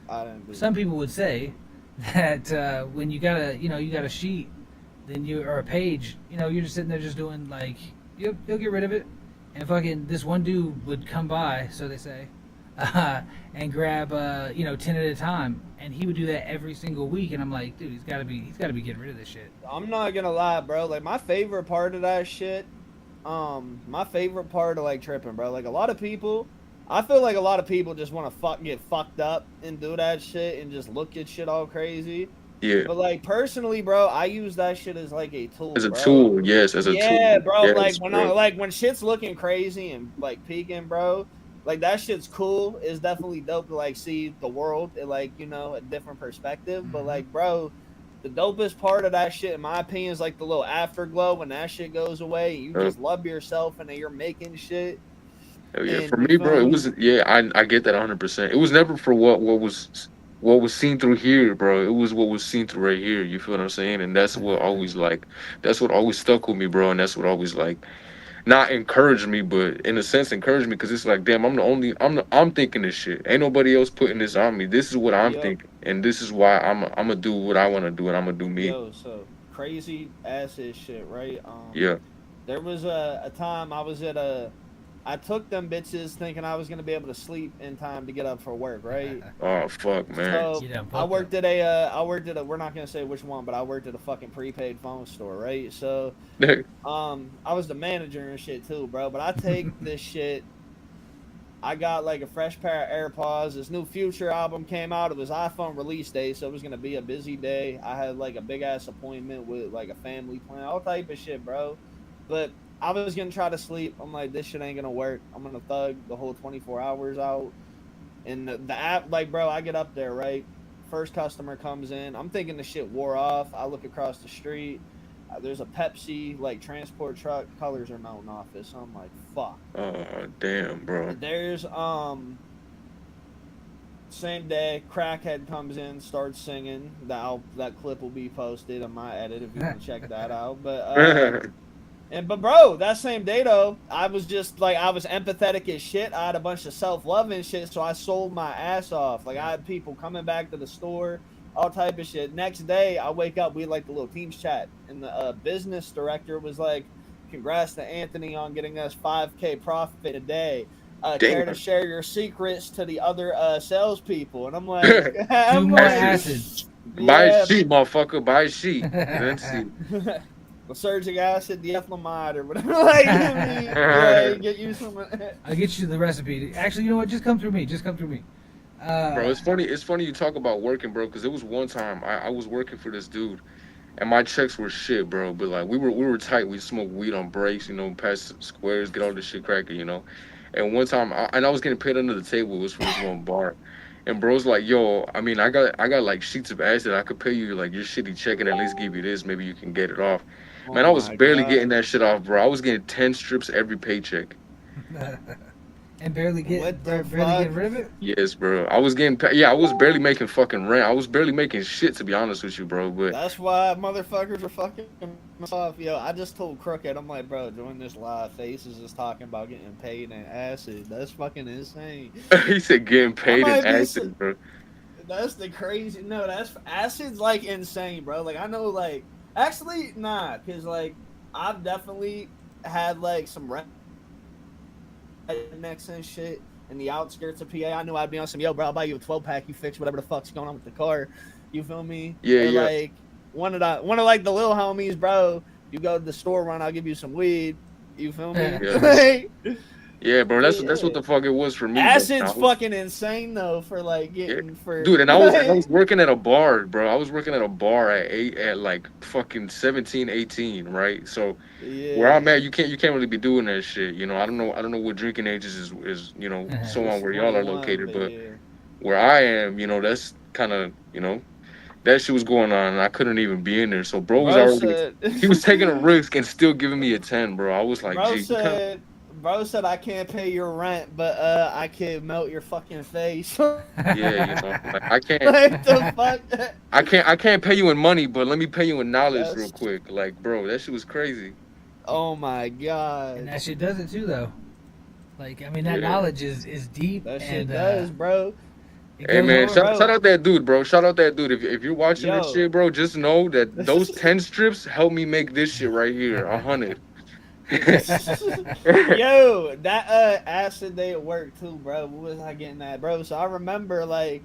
I didn't do some people would say that when you got a sheet, then you or a page, you're just sitting there just doing like you'll get rid of it, and fucking this one dude would come by, so they say, and grab 10 at a time, and he would do that every single week, and I'm like, dude, he's got to be getting rid of this shit. I'm not gonna lie, bro. Like my favorite part of that shit, my favorite part of like tripping, bro. Like a lot of people, I feel like a lot of people just want to get fucked up and do that shit and just look at shit all crazy. Yeah, But like personally, bro, I use that shit as like a tool, as a bro. tool, yes, as a Yeah, tool, bro. yes, Like when bro. when shit's looking crazy and like peaking, bro. Like that shit's cool. It's definitely dope to like see the world in like a different perspective. But like, bro, the dopest part of that shit, in my opinion, is like the little afterglow when that shit goes away. And you Uh, just love yourself and then you're making shit. Hell yeah, And for you me, feel bro, it me? was yeah. I get that 100%. It was never for what was seen through here, bro. It was what was seen through right here. You feel what I'm saying? And that's what always stuck with me, bro. And that's what always like not encouraged me, but in a sense encouraged me because it's like, damn, I'm thinking this shit. Ain't nobody else putting this on me. This is what I'm Yep. thinking, and this is why I'm gonna do what I want to do, and I'm gonna do me. Yo, so crazy acid shit, right? Yeah. There was a time I took them bitches thinking I was gonna be able to sleep in time to get up for work, right? Oh fuck, man. So You done I fucked worked at we're not gonna say which one, but I worked at a fucking prepaid phone store, right? So I was the manager and shit too, bro. But I take this shit. I got like a fresh pair of AirPods. This new Future album came out. It was iPhone release day, so it was gonna be a busy day. I had like a big ass appointment with like a family plan, all type of shit, bro. But I was gonna try to sleep. I'm like, this shit ain't gonna work. I'm gonna thug the whole 24 hours out. And the app, like, bro, I get up there, right? First customer comes in. I'm thinking the shit wore off. I look across the street. There's a Pepsi, like, transport truck. Colors are melting off it. So I'm like, fuck. Oh damn, bro. There's, same day, Crackhead comes in, starts singing. That clip will be posted on my edit if you want to check that out. But bro, that same day though, I was just like, I was empathetic as shit. I had a bunch of self-love and shit, so I sold my ass off. Like I had people coming back to the store, all type of shit. Next day, I wake up, we had like the little Teams chat, and the business director was like, "Congrats to Anthony on getting us 5K profit a day. Care to Damn. share your secrets to the other salespeople?" And I'm like, Two more acid. Buy a yeah. sheet, motherfucker. Buy a sheet. Let's see. Surgic acid, diethylamide, or whatever. Like, I mean, yeah, get you some. I'll get you the recipe. Actually, you know what? Just come through me. Bro, it's funny. It's funny you talk about working, bro. Because it was one time I was working for this dude, and my checks were shit, bro. But like we were tight. We smoked weed on breaks, pass squares, get all this shit cracking. And one time, I was getting paid under the table. It was for this one bar, and bro's like, "Yo, I mean, I got like sheets of acid. I could pay you like your shitty check and at least give you this. Maybe you can get it off." Man, Oh I was my barely God. getting that shit off, bro. I was getting 10 strips every paycheck. And barely get What the barely get fuck? rid of it. Yes, bro. I was barely making fucking rent. I was barely making shit, to be honest with you, bro. But That's why motherfuckers are fucking off. Yo, I just told Crooked, I'm like, bro, join this live. Faces is talking about getting paid in acid. That's fucking insane. he said getting paid in might be acid, bro. That's the crazy. No, that's acid's like insane, bro. Like I know, like actually, nah, cause like I've definitely had like some rednecks and shit in the outskirts of PA. I knew I'd be on some, yo, bro, I'll buy you a 12-pack. You fix whatever the fuck's going on with the car. You feel me? Yeah, Or, yeah. like one of like the little homies, bro. You go to the store run, I'll give you some weed. You feel me? Yeah. Yeah, bro, that's what the fuck it was for me. Acid's fucking insane though for like getting for dude, and I was working at a bar, bro. I was working at a bar at like fucking 17, 18, right? So where I'm at, you can't really be doing that shit. You know, I don't know what drinking ages is you know, so on where y'all are located, but where I am, you know, that's kind of, you know, that shit was going on, and I couldn't even be in there. So bro was already he was taking a risk and still giving me a 10, bro. I was like, Bro said I can't pay your rent, but I can melt your fucking face. Yeah, you know, like, I can't. Like the fuck? I can't pay you in money, but let me pay you in knowledge real quick. Like, bro, that shit was crazy. Oh my god. And that shit does it too, though. Like, I mean, that knowledge is deep. That shit does, bro. Hey man, shout out that dude, bro. Shout out that dude. If you're watching this shit, bro, just know that those 10 strips helped me make this shit right here 100. Yo, that acid day at work too, bro. What was I getting at, bro? So I remember like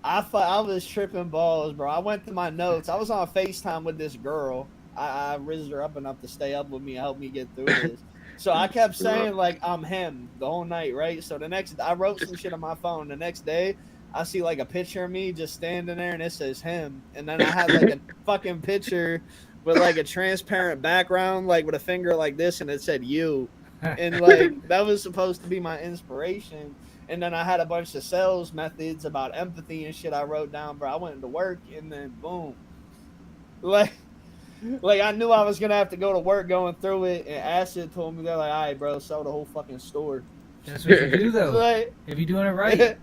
I was tripping balls, bro. I went through my notes. I was on FaceTime with this girl. I rizzed her up enough to stay up with me and help me get through this. So I kept saying like I'm him the whole night, right? So the next I wrote some shit on my phone. The next day I see like a picture of me just standing there and it says him. And then I had like a fucking picture with like a transparent background, like with a finger like this, and it said you. And like that was supposed to be my inspiration. And then I had a bunch of sales methods about empathy and shit I wrote down, bro. I went into work and then boom. Like I knew I was gonna have to go to work going through it, and Acid told me, they're like, all right, bro, sell the whole fucking store. That's what you do though. Like, if you're doing it right.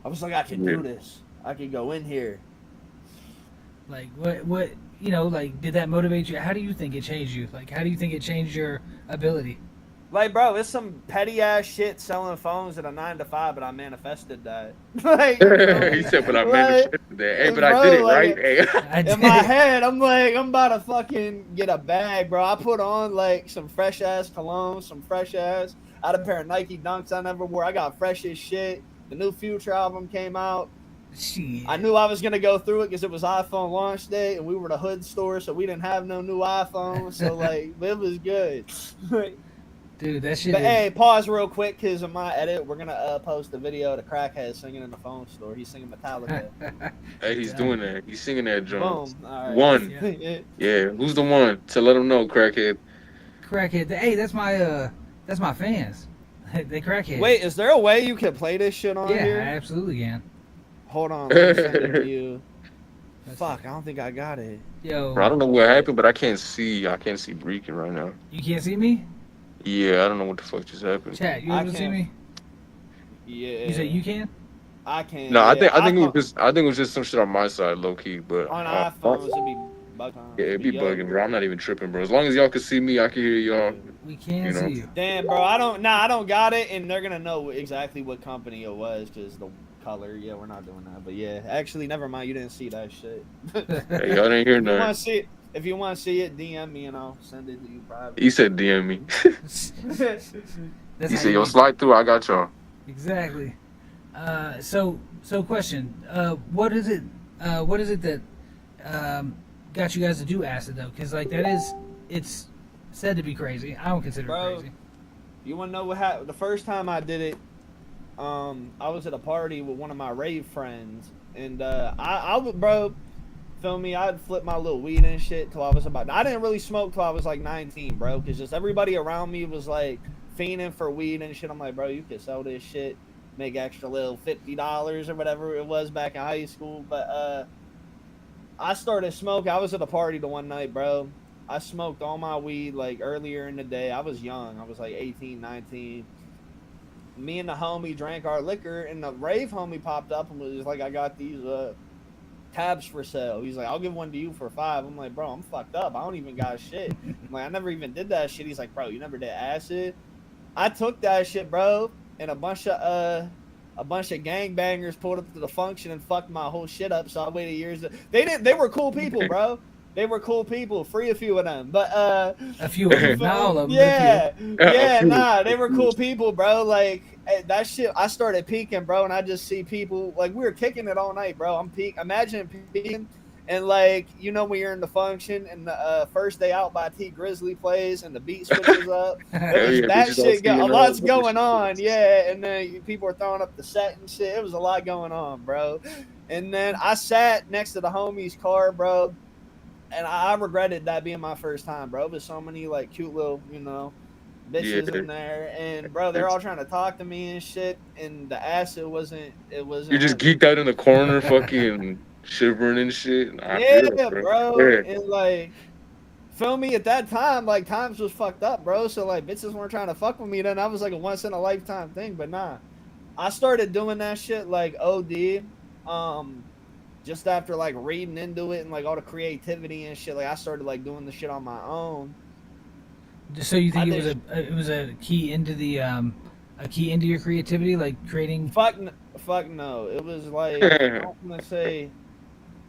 I was like, I can do this. I can go in here. Like what you know, like, did that motivate you? How do you think it changed you? Like, how do you think it changed your ability? Like, bro, it's some petty ass shit selling phones at a 9 to 5, but I manifested that. Like, he said, but I manifested that. Hey, but bro, I did it, like, right? Hey. In my head, I'm like, I'm about to fucking get a bag, bro. I put on, like, some fresh ass cologne, some fresh ass. I had a pair of Nike Dunks I never wore. I got fresh as shit. The new Future album came out. Shit. I knew I was going to go through it because it was iPhone launch day, and we were the hood store, so we didn't have no new iPhone. So, like, it was good. Dude, that shit. But hey, pause real quick, because in my edit, we're gonna post a video of the crackhead singing in the phone store. He's singing Metallica. Hey, he's doing that. He's singing that drum. Boom. All right. One. Yeah. Who's the one? To let him know, crackhead. Crackhead. Hey, that's my fans. They crackhead. Wait, is there a way you can play this shit on here? Yeah, I absolutely can. Hold on. Let me send it to you. Fuck, I don't think I got it. Yo. Bro, I don't know what happened, but I can't see Breaking right now. You can't see me? Yeah, I don't know what the fuck just happened. Chat, you able to see me? Yeah. You say you can? I can. No, I think it was just some shit on my side, low key. But on iPhones, it'd be bugging. Yeah, it'd be bugging, bro. I'm not even tripping, bro. As long as y'all can see me, I can hear y'all. We can see you. Damn, bro, I don't got it, and they're gonna know exactly what company it was because the color. Yeah, we're not doing that. But yeah, actually, never mind. You didn't see that shit. Hey, y'all didn't hear nothing. If you want to see it, DM me and I'll send it to you privately. He said DM me. He said, yo, slide through. I got y'all. Exactly. So question. What is it that got you guys to do acid though? Because like it's said to be crazy. I don't consider it crazy. You want to know what happened? The first time I did it, I was at a party with one of my rave friends, and I would, bro. Feel me? I'd flip my little weed and shit till I was I didn't really smoke till I was like 19, bro, because just everybody around me was like fiending for weed and shit. I'm like, bro, you could sell this shit, make extra little $50 or whatever it was back in high school. But I started smoking. I was at a party the one night, bro. I smoked all my weed like earlier in the day. I was young. I was like 18, 19. Me and the homie drank our liquor, and the rave homie popped up and was like, I got these tabs for sale. He's like, I'll give one to you for $5. I'm like, bro, I'm fucked up. I don't even got shit. I'm like, I never even did that shit. He's like, bro, you never did acid? I took that shit, bro, and a bunch of gangbangers pulled up to the function and fucked my whole shit up. So I waited years. They were cool people, bro. They were cool people. Free a few of them, but a few of them, not all of them. Yeah, nah, they were cool people, bro. Like that shit. I started peeking, bro, and I just see people like we were kicking it all night, bro. I'm peeking. Imagine peeking And like, you know, when you're in the function and the first day out by T Grizzly plays and the beat switches up, it was yeah, that bitches all shit. A singing lot's all going on, yeah. And then people were throwing up the set and shit. It was a lot going on, bro. And then I sat next to the homie's car, bro, and I regretted that being my first time, bro. There's so many like cute little, you know, bitches Yeah. in there, and bro, they're all trying to talk to me and shit. And the acid wasn't, it You wasn't just working. geeked out in the corner, fucking shivering and shit. I feel it, Yeah, bro. bro, Yeah. and like, feel me? At that time, like times was fucked up, bro. So like, bitches weren't trying to fuck with me. Then that was like a once in a lifetime thing. But nah, I started doing that shit like OD. Just after like reading into it and like all the creativity and shit, like I started like doing the shit on my own. So you think I it was a key into the a key into your creativity, like creating? fuck no. It was like I don't want to say.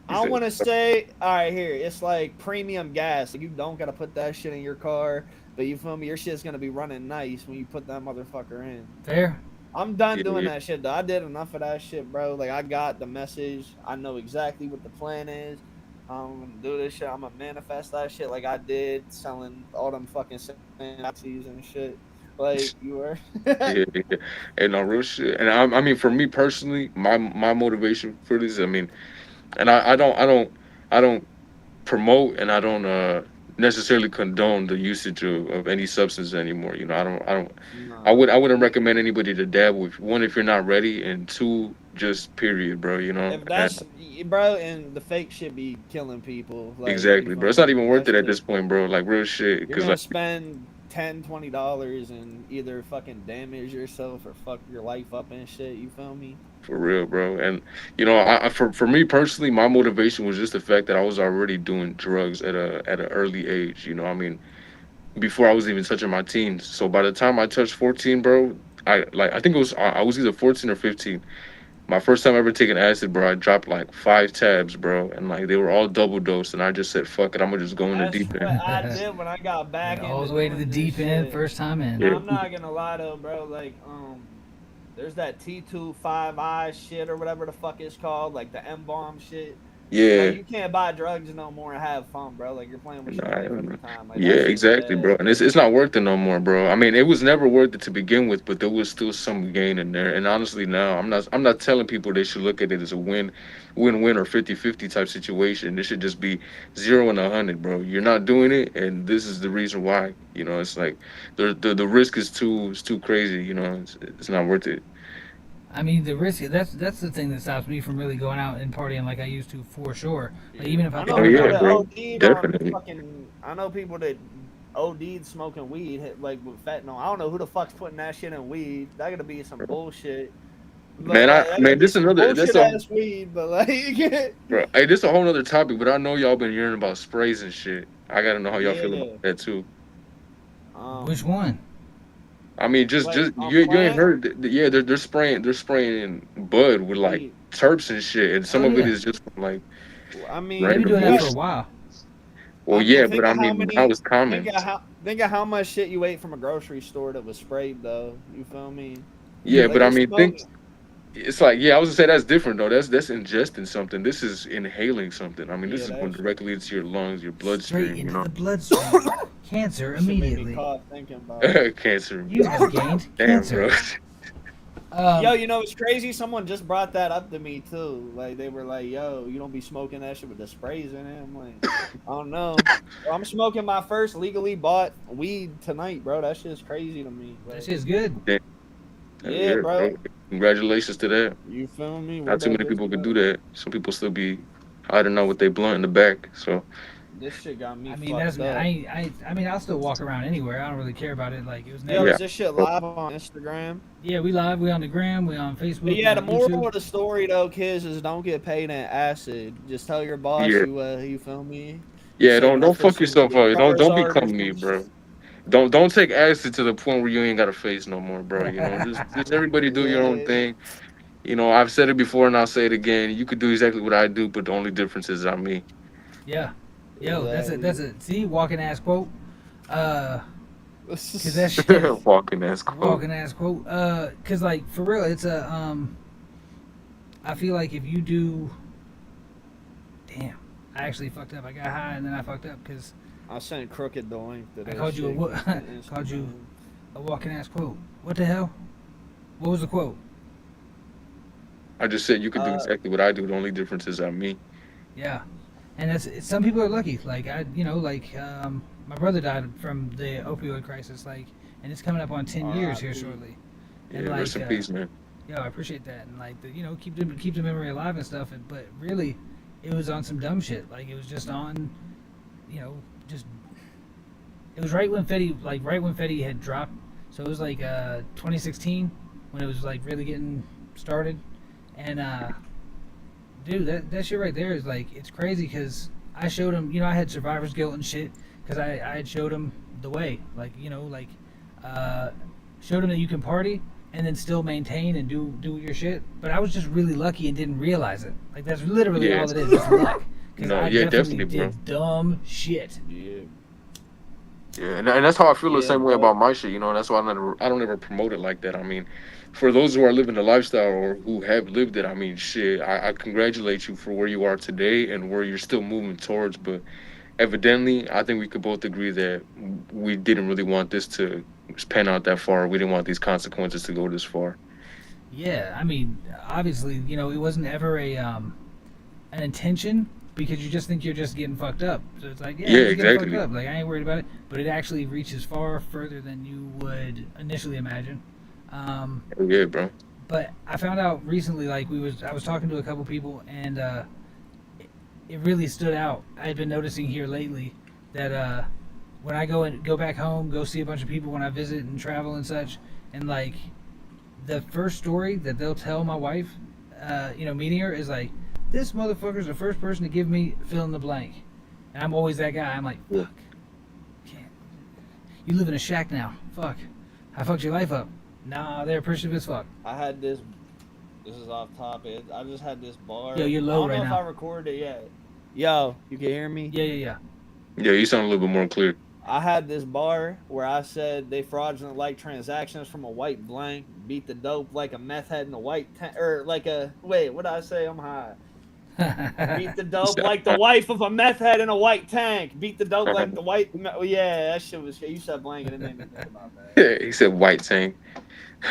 I don't want to say. All right, here it's like premium gas. Like, you don't gotta put that shit in your car, but you feel me? Your shit's gonna be running nice when you put that motherfucker in. Fair. I'm done Yeah, doing yeah. that shit though. I did enough of that shit, bro. Like I got the message. I know exactly what the plan is. I'm gonna do this shit. I'm gonna manifest that shit like I did selling all them fucking Nazis and shit. Like you were. Yeah, yeah. And no real shit. And I mean, for me personally, my motivation for this, I mean, and I don't promote and I don't necessarily condone the usage of any substance anymore. You know, Nah. I wouldn't recommend anybody to dabble. If one, if you're not ready, and two, just period, bro. You know, If and that's bro, and the fake shit be killing people. Like you exactly, bro. feel It's not me? even worth That it at shit. this point, bro. Like real shit, You're because gonna like spend $10, $20 and either fucking damage yourself or fuck your life up and shit. You feel me? for real, bro. And you know, for me personally, my motivation was just the fact that I was already doing drugs at an early age. You know, I mean, before I was even touching my teens. So by the time I touched 14, bro, I think it was I was either 14 or 15. My first time ever taking acid, bro, I dropped like 5 tabs, bro, and like they were all double dose, and I just said, "Fuck it, I'm gonna just go in the That's deep what end." I did when I got Went back all into the way to the doing this deep end, shit. first time in. Yeah, I'm not gonna lie though, bro. Like, there's that T25I shit or whatever the fuck it's called, like the M bomb shit. Like, yeah. you can't buy drugs no more and have fun, bro. Like, you're playing with your Nah, life every time. Like, yeah, that shit's exactly, dead. bro. And it's not worth it no more, bro. I mean, it was never worth it to begin with, but there was still some gain in there. And honestly, now I'm not telling people they should look at it as a win-win or 50-50 type situation. This should just be 0 and 100, bro. You're not doing it, and this is the reason why. You know, it's like the risk is too crazy. You know, it's not worth it. I mean, the risk. That's the thing that stops me from really going out and partying like I used to, for sure. Like, even if I I put know Oh on people yeah, that bro. OD'd on Definitely. fucking. I know people that OD'd smoking weed, like with fentanyl. I don't know who the fuck's putting that shit in weed. That gotta be some bullshit. But Man, like, that gotta be this some another that's bullshit a ass weed. But like, bro. Hey, this a whole nother topic, but I know y'all been hearing about sprays and shit. I gotta know how y'all feel about yeah. that too. which Um, one? I mean, like just on you ain't plant heard? Yeah, they're spraying bud with like weed. terps and shit, and some Oh of it yeah, is just from like I they've mean, been random doing you that got. for a bullshit. while. Well, I mean, yeah, but think I of how mean, now many. it's common. Think of how much shit you ate from a grocery store that was sprayed though. You feel me? Yeah, Like but I you're mean, think smoking. it's like yeah, I was gonna say that's different though. That's ingesting something. This is inhaling something. I mean, this Yeah, is going that's directly into your lungs, your Straight bloodstream. You into know, the bloodstream. Cancer shit made me immediately. cough thinking about it. cancer. You have gained Damn, bro. cancer. Yo, Um, you know it's crazy. Someone just brought that up to me too. Like they were like, "Yo, you don't be smoking that shit with the sprays in it." I'm like, I don't know. Bro, I'm smoking my first legally bought weed tonight, bro. That shit's crazy to me. that Like, shit's good. Damn, yeah, yeah, bro. bro. Congratulations to that. You feel me? Not Word too up, many this people could do bro. that. Some people still be hiding out with their blunt in the back. So This shit got me I mean, that's fucked me. up. I mean, I'll still walk around anywhere. I don't really care about it. Like it was Yo, never. yeah, is this shit live on Instagram? Yeah, we live. We on the gram. We on But Facebook. We yeah, the on moral YouTube. of the story though, kids, is don't get paid in acid. Just tell your boss yeah, you feel me. You yeah. saving up Don't for fuck some yourself up. guitars Don't art or become me, some bro. shit. Don't take acid to the point where you ain't got a face no more, bro. You know, just everybody do your own Yeah. thing. You know, I've said it before and I'll say it again. You could do exactly what I do, but the only difference is I'm me. Yeah. Yo, that's it. Exactly. That's it. See, walking ass quote. Cause that shit. Walking ass quote. Walking ass quote. Cause like for real, it's a I feel like if you do, damn, I actually fucked up. I got high and then I fucked up because I sent Crooked the link to I that called you called you a walking ass quote. What the hell? What was the quote? I just said you could do exactly what I do. The only difference is I'm me. Yeah, and some people are lucky. Like my brother died from the opioid crisis. Like, and it's coming up on 10 years here shortly. Yeah, And rest in peace, man. Yeah, I appreciate that, and like keep the memory alive and stuff. But really, it was on some dumb shit. Like it was just on, just it was right when Fetty had dropped. So it was like 2016 when it was like really getting started, and dude, that shit right there is like it's crazy because I showed him. I had survivor's guilt and shit because I had showed him the way. Like showed him that you can party and then still maintain and do your shit. But I was just really lucky and didn't realize it. Like that's literally all it is. It's luck. No, I definitely, did dumb shit. Yeah. Yeah, and that's how I feel the same way about my shit, and that's why I don't ever promote it like that. I mean, for those who are living the lifestyle or who have lived it, I mean, shit, I congratulate you for where you are today and where you're still moving towards. But evidently, I think we could both agree that we didn't really want this to pan out that far. We didn't want these consequences to go this far. Yeah, I mean, obviously, it wasn't ever an intention. Because you just think you're just getting fucked up. So it's like, yeah, exactly. Fucked up. Like, I ain't worried about it. But it actually reaches far further than you would initially imagine. Yeah, bro. But I found out recently, like, I was talking to a couple people, and it really stood out. I had been noticing here lately that when I go back home, go see a bunch of people when I visit and travel and such, and, like, the first story that they'll tell my wife, meeting her, is like, this motherfucker's the first person to give me fill in the blank. And I'm always that guy. I'm like, fuck. Can't. You live in a shack now. Fuck. I fucked your life up. Nah, they're appreciative as fuck. I had this is off topic. I just had this bar. Yo, you're low right now. I don't know if I recorded it yet. Yo, you can hear me? Yeah. Yeah, you sound a little bit more clear. I had this bar where I said they fraudulent like transactions from a white blank, beat the dope like a meth head in a white or like a what did I say? I'm high. Beat the dope like the wife of a meth head in a white tank. Beat the dope like the white. Yeah, that shit was. You said blanket. It made me think about that. Yeah, he said white tank.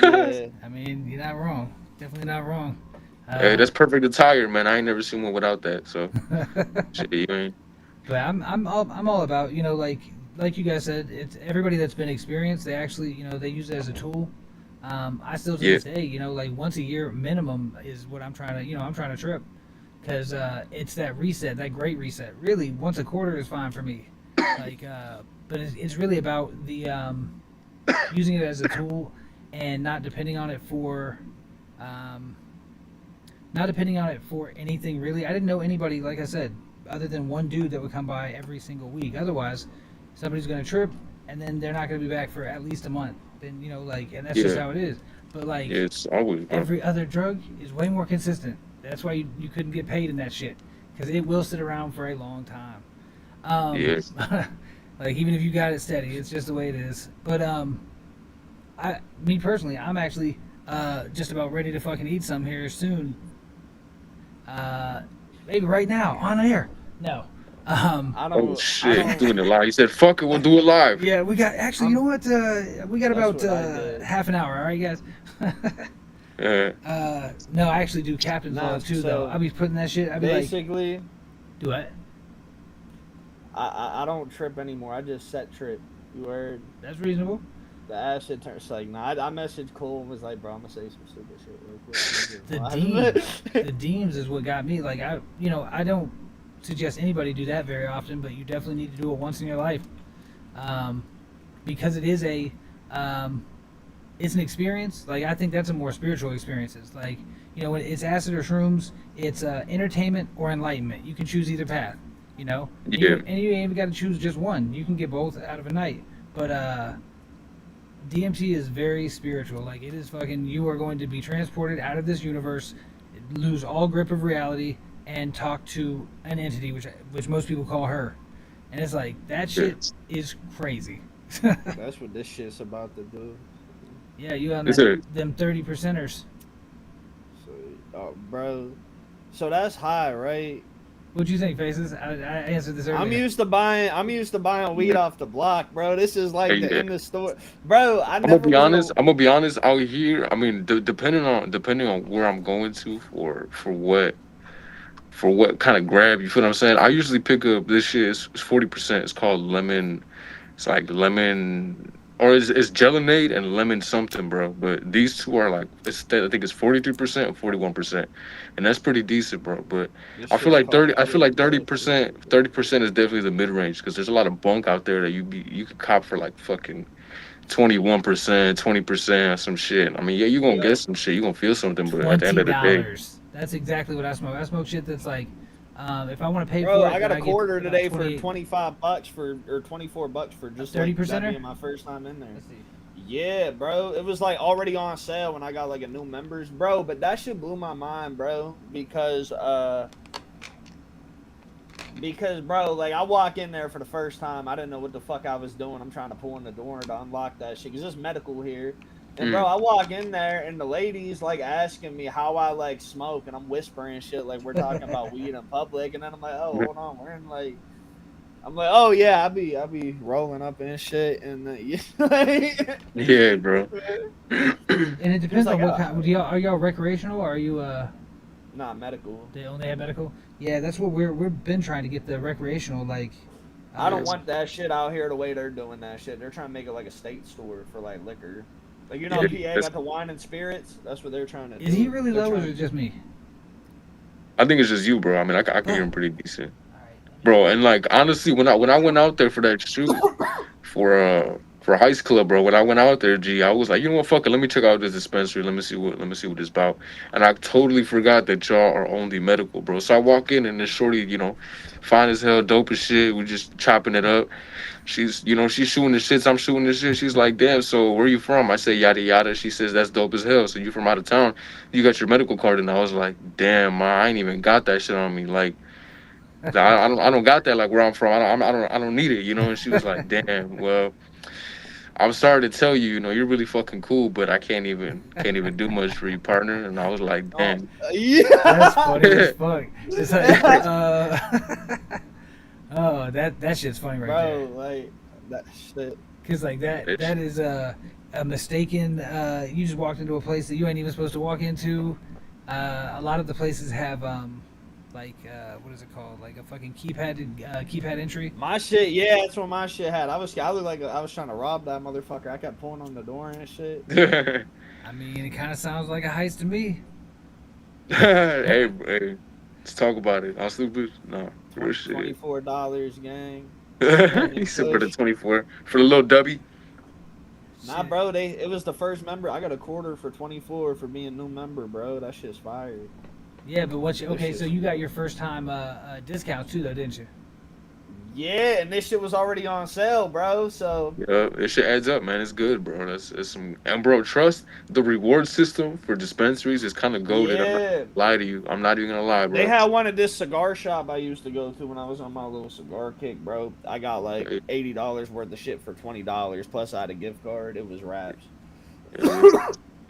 Yeah. I mean, you're not wrong. Definitely not wrong. Hey, that's perfect attire, man. I ain't never seen one without that. So, shit, you ain't. But I'm all about like you guys said. It's everybody that's been experienced. They actually they use it as a tool. I still to this day like once a year minimum is what I'm trying to I'm trying to trip. Because it's that reset, that great reset. Really, once a quarter is fine for me. Like, but it's really about the using it as a tool and not depending on it for anything really. I didn't know anybody, like I said, other than one dude that would come by every single week. Otherwise, somebody's gonna trip and then they're not gonna be back for at least a month. Then and that's just how it is. But like, it's always every other drug is way more consistent. That's why you couldn't get paid in that shit, because it will sit around for a long time. Yes. Like even if you got it steady, it's just the way it is. But me personally, I'm actually just about ready to fucking eat some here soon. Maybe right now on air. No. Oh shit! Doing it live. He said, "Fuck it, we'll do it live." Yeah, we got actually. You know what? We got about half an hour. All right, guys. No, I actually do captain's log too, though. I'll be putting that shit. I'll be basically, do what? I don't trip anymore. I just set trip. You heard? That's reasonable. The ass shit turns like, nah. I messaged Cole and was like, bro, I'm gonna say some stupid shit real quick. The deems is what got me. Like I don't suggest anybody do that very often, but you definitely need to do it once in your life, because it is it's an experience. Like I think that's a more spiritual experiences. Like when it's acid or shrooms, it's entertainment or enlightenment. You can choose either path. Yeah. And you ain't even got to choose just one. You can get both out of a night. But DMT is very spiritual. Like it is fucking. You are going to be transported out of this universe, lose all grip of reality, and talk to an entity, which most people call her. And it's like that shit is crazy. That's what this shit's about to do. Yeah, you on them 30%ers. So, bro, so that's high, right? What'd you think, Faces? I answered this earlier. I'm used to buying weed off the block, bro. This is like the Yeah. in the store, bro. I'm gonna be honest. I'm gonna be honest. Out here, I mean, depending on where I'm going to for what kind of grab. You feel what I'm saying? I usually pick up this shit. It's 40%. It's called lemon. It's like lemon, or it's gelinade and lemon something, bro. But these two are like, I think it's 43% or 41%, and that's pretty decent, bro. But I feel like 30. I feel like 30%. 30% is definitely the mid range because there's a lot of bunk out there that you could cop for like fucking 21%, 20%, some shit. I mean, yeah, you gonna get some shit. You gonna feel something, but at the end of the day, $20. That's exactly what I smoke. I smoke shit that's like, if I want to pay Bro, for it, I got then a quarter get, today 28. for $25 or $24 for just 30%er? that being my first time in there. Let's see. Yeah, bro, it was like already on sale when I got like a new members, bro. But that shit blew my mind, bro, because bro, like I walk in there for the first time, I didn't know what the fuck I was doing. I'm trying to pull in the door to unlock that shit because there's medical here. And bro, I walk in there and the lady's like asking me how I like smoke, and I'm whispering shit like we're talking about weed in public, and then I'm like, oh, hold on, we're in like, I'm like, oh yeah, I be rolling up and shit, and yeah, bro. And it depends like, on what kind. Are y'all recreational or are you not medical? They only have medical. Yeah, that's what we've been trying to get the recreational like. I don't want that shit out here the way they're doing that shit. They're trying to make it like a state store for like liquor. Like, you know, PA got the wine and spirits. That's what they're trying to do. Is he really low or is it just me? I think it's just you, bro. I mean, I can hear him pretty decent, bro. And like honestly, when I went out there for that shoot for Heist Club, bro. When I went out there, I was like, you know what, fuck it, let me check out this dispensary. Let me see what it's about. And I totally forgot that y'all are only medical, bro. So I walk in and this shorty, you know, fine as hell, dope as shit. We just chopping it up. She's shooting the shits. I'm shooting the shit. She's like, damn, so where you from? I say, yada, yada. She says, that's dope as hell. So you from out of town. You got your medical card. And I was like, damn, ma, I ain't even got that shit on me. Like, I don't got that, like, where I'm from. I don't need it, you know? And she was like, damn, well, I'm sorry to tell you, you know, you're really fucking cool, but I can't even do much for you, partner. And I was like, damn. Yeah. That's funny as fuck. It's like, oh, that shit's funny right there. Bro, like, that shit. Cause like that is a mistaken. You just walked into a place that you ain't even supposed to walk into. A lot of the places have like what is it called? Like a fucking keypad entry. My shit, yeah, that's what my shit had. I looked like I was trying to rob that motherfucker. I kept pulling on the door and shit. I mean, it kind of sounds like a heist to me. hey, let's talk about it. I'll stupid. No, real shit. $24, gang. He said for the 24 for the little W. Nah, bro, it was the first member. I got a quarter for 24 for being a new member, bro. That shit's fire. Yeah, but so you got your first time discount too, though, didn't you? Yeah, and this shit was already on sale, bro. So Yeah, it shit adds up, man. It's good, bro. That's some. And bro, trust the reward system for dispensaries is kind of goated. I'm not gonna lie to you. I'm not even gonna lie, bro. They had one at this cigar shop I used to go to when I was on my little cigar kick, bro. I got like $80 worth of shit for $20. Plus I had a gift card. It was raps.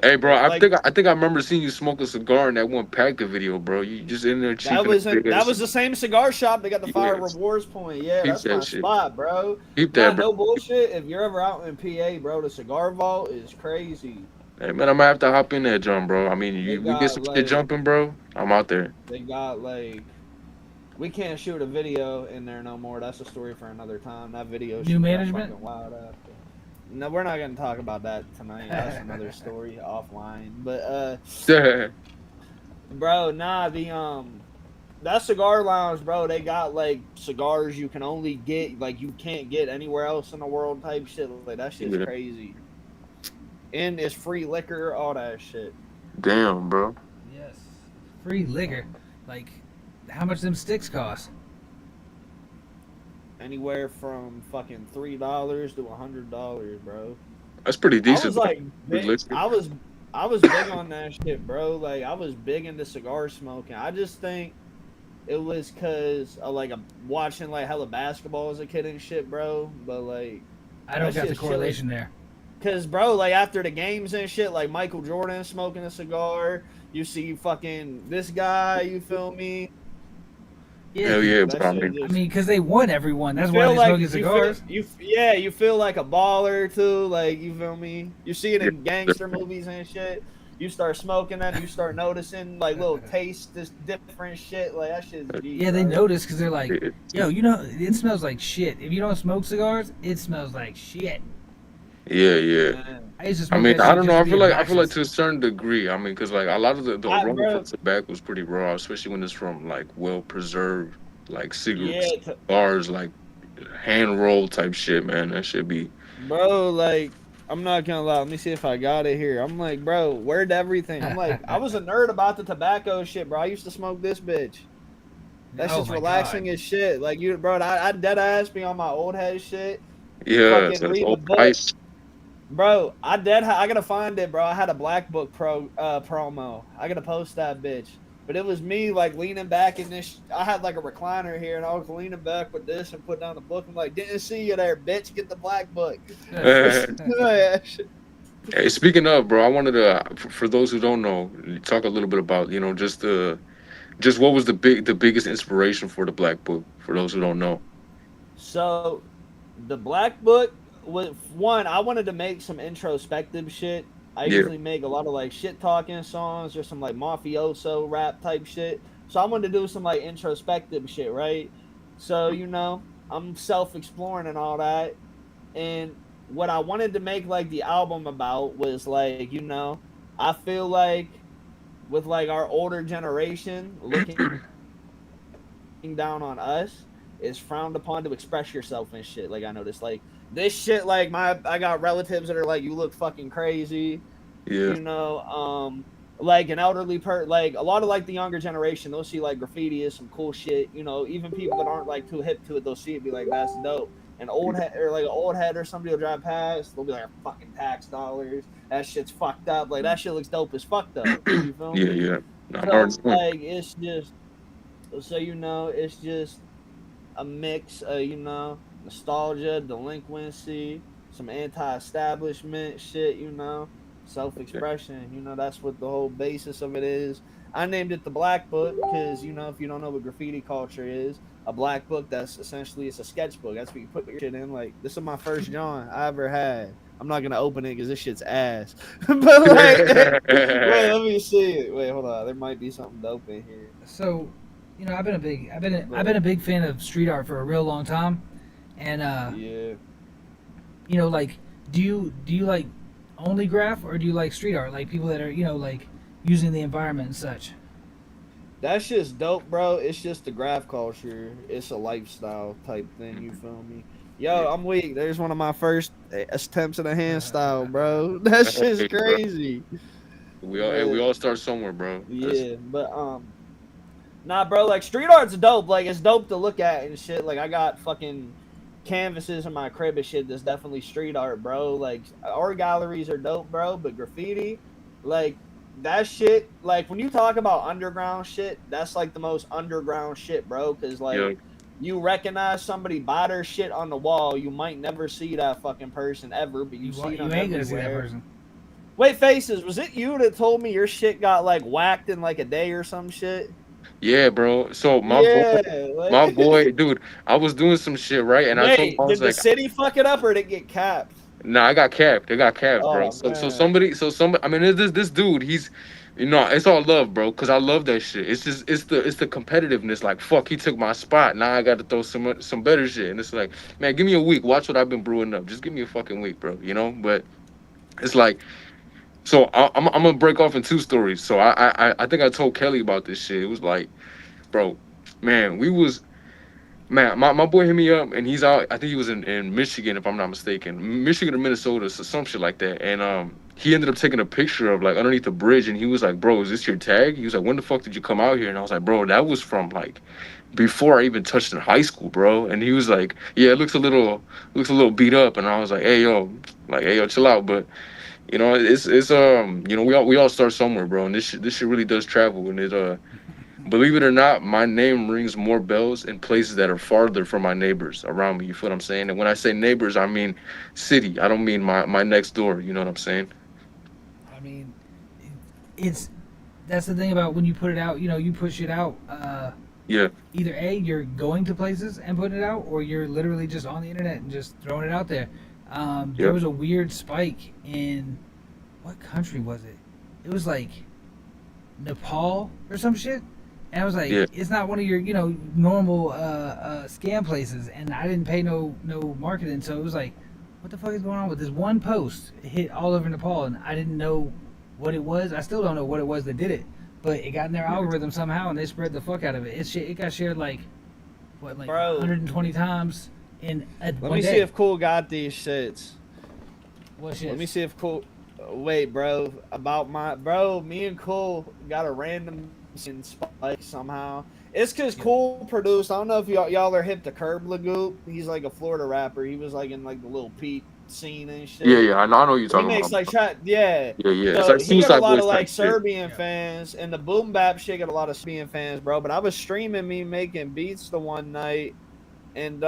Hey, bro, Like, I think I remember seeing you smoke a cigar in that one Packa video, bro. You just in there cheaping. That was the same cigar shop. They got the fire rewards point. Yeah, that's my spot, bro. Keep that, bro. No bullshit. If you're ever out in PA, bro, the cigar vault is crazy. Hey, man, I might have to hop in that jump, bro. I mean, we get some shit jumping, bro. I'm out there. They got like, we can't shoot a video in there no more. That's a story for another time. That video. New management. Wild after. No, we're not gonna talk about that tonight. That's another story offline. But bro, nah, that cigar lounge, bro, they got like cigars you can only get, like you can't get anywhere else in the world type shit. Like that shit's crazy. And it's free liquor, all that shit. Damn, bro. Yes, free liquor. Like, how much them sticks cost? Anywhere from fucking $3 to $100, bro. That's pretty decent. I was big on that shit, bro. Like I was big into cigar smoking. I just think it was cause of, like, watching like hella basketball as a kid and shit, bro. But like, I don't got the correlation there. Cause bro, like after the games and shit, like Michael Jordan smoking a cigar. You see fucking this guy. You feel me? Yeah, Hell yeah, That bro. I shit mean, just, I mean, because they want everyone. That's you why feel they like smoking cigars. you feel like a baller too. Like, you feel me? You see it yeah, in gangster movies and shit. You start smoking them, you start noticing like little tastes, this different shit. Like, that shit's G, Yeah, they bro. notice because they're like, yeah, yo, you know, it smells like shit. If you don't smoke cigars, it smells like shit. yeah. Man. I used to I smoke mean, that I shit don't just know. to be I feel like obnoxious. to a certain degree. I mean, because like a lot of the aroma from Bro, tobacco is pretty raw, especially when it's from like well preserved, like yeah, cigars, like hand rolled type shit. Man, that should be. bro, like, I'm not gonna lie. Let me see if I got it here. I'm like, bro, where'd everything? I'm like, I was a nerd about the tobacco shit, bro. I used to smoke this bitch. That Oh shit's my god. relaxing as shit. Like, you, bro, I dead ass be on my old head shit. Yeah, Fucking so it's reading a all book, pipe. bro. I gotta find it, bro. I had a black book promo. I gotta post that bitch. But it was me like leaning back in this. I had like a recliner here, and I was leaning back with this and put down the book. I'm like, didn't see you there, bitch. Get the black book. Hey, speaking of, bro, I wanted to, for those who don't know, talk a little bit about, just what was the biggest inspiration for the Black Book for those who don't know. So, the black book was one. I wanted to make some introspective shit. I Yeah, usually make a lot of like shit talking songs or some like mafioso rap type shit. So I wanted to do some like introspective shit, right? So, I'm self exploring and all that. And what I wanted to make like the album about was like, I feel like with like our older generation looking down on us, is frowned upon to express yourself and shit. Like, I noticed like this shit, like I got relatives that are like, you look fucking crazy, yeah, you know, like an elderly like a lot of like the younger generation, they'll see like graffiti is some cool shit, even people that aren't like too hip to it, they'll see it, be like, that's dope. An old head or like an old head or somebody will drive past, they'll be like, fucking tax dollars, that shit's fucked up, like that shit looks dope as fuck though, you feel yeah, me? yeah. No, I'm already So knowing. like it's just a mix of, nostalgia, delinquency, some anti-establishment shit, self-expression. That's what the whole basis of it is. I named it the Black Book because, if you don't know what graffiti culture is, a black book, that's essentially, it's a sketchbook. That's what you put your shit in. Like, this is my first John I ever had. I'm not gonna open it because this shit's ass. But like, wait, let me see it. Wait, hold on. There might be something dope in here. So, I've been a big fan of street art for a real long time, and Yeah. like, do you like only graph or do you like street art? Like people that are like using the environment and such. That's just dope, bro. It's just the graph culture. It's a lifestyle type thing. You feel me? Yo, I'm weak. There's one of my first attempts at a hand style, bro. That shit's Hey, bro. crazy. We But all start somewhere, bro. That's yeah, but nah, bro. Like, street art's dope. Like, it's dope to look at and shit. Like, I got fucking canvases in my crib and shit. That's definitely street art, bro. Like, art galleries are dope, bro. But graffiti, like, that shit, like, when you talk about underground shit, that's like the most underground shit, bro. Because like, yeah, you recognize somebody by their shit on the wall, you might never see that fucking person ever, but you see them You ain't gonna see that everywhere. person. Wait, Faces, was it you that told me your shit got like whacked in like a day or some shit? yeah, bro. So Yeah, my like, boy, dude, I was doing some shit right, and I told him I wait, was did the like, city fuck it up or did it get capped? nah, I got capped. They got capped, bro. Oh So man, somebody. I mean, this dude, he's, it's all love, bro. Cause I love that shit. It's just it's the competitiveness. Like, fuck, he took my spot. Now I got to throw some better shit. And it's like, man, give me a week. Watch what I've been brewing up. Just give me a fucking week, bro. But it's like, so I'm gonna break off in two stories. So I think I told Kelly about this shit. It was like, bro, man, my boy hit me up and he's out. I think he was in Michigan, if I'm not mistaken, Michigan or Minnesota, so some shit like that. And he ended up taking a picture of like underneath the bridge, and he was like, "Bro, is this your tag?" He was like, "When the fuck did you come out here?" And I was like, "Bro, that was from like before I even touched in high school, bro." And he was like, "Yeah, it looks a little beat up." And I was like, hey yo, chill out." But it's we all start somewhere, bro. And this shit really does travel, and it believe it or not, my name rings more bells in places that are farther from my neighbors around me. You feel what I'm saying? And when I say neighbors, I mean city. I don't mean my next door. You know what I'm saying? I mean, it's that's the thing about when you put it out. You push it out. Yeah. Either A, you're going to places and putting it out, or you're literally just on the internet and just throwing it out there. There Yep. was a weird spike in, what country was it? It was like Nepal or some shit. And I was like, Yeah. it's not one of your, normal scam places. And I didn't pay no marketing, so it was like, what the fuck is going on with this one post? It hit all over Nepal, and I didn't know what it was. I still don't know what it was that did it, but it got in their algorithm somehow, and they spread the fuck out of it. It got shared like Bro. 120 times in a Let one me day. see if Cool got these shits. What shit? Let me see if Cool. Wait, bro. Me and Cool got a random spike somehow. It's because Cool produced. I don't know if y'all are hip to Curb Lagoop. He's like a Florida rapper. He was like in like the Lil Peep scene and shit. Yeah. I know what you're He talking makes about. like yeah. Yeah. It's So like he got a Suicide lot Boys of like type shit. Serbian fans, and the boom bap shit got a lot of Serbian fans, bro. But I was streaming me making beats the one night, and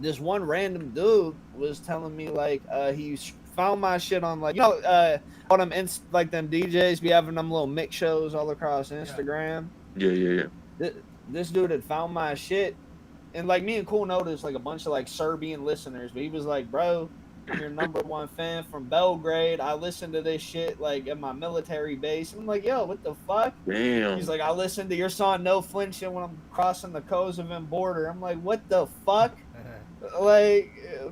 this one random dude was telling me like he found my shit on like all them like them DJs be having them little mix shows all across Instagram. Yeah. This dude had found my shit, and like me and Cool noticed like a bunch of like Serbian listeners, but he was like, bro, I'm your #1 fan from Belgrade. I listen to this shit like at my military base. I'm like, yo, what the fuck? Damn. He's like, I listen to your song No Flinching when I'm crossing the Kosovan border. I'm like, what the fuck? Like,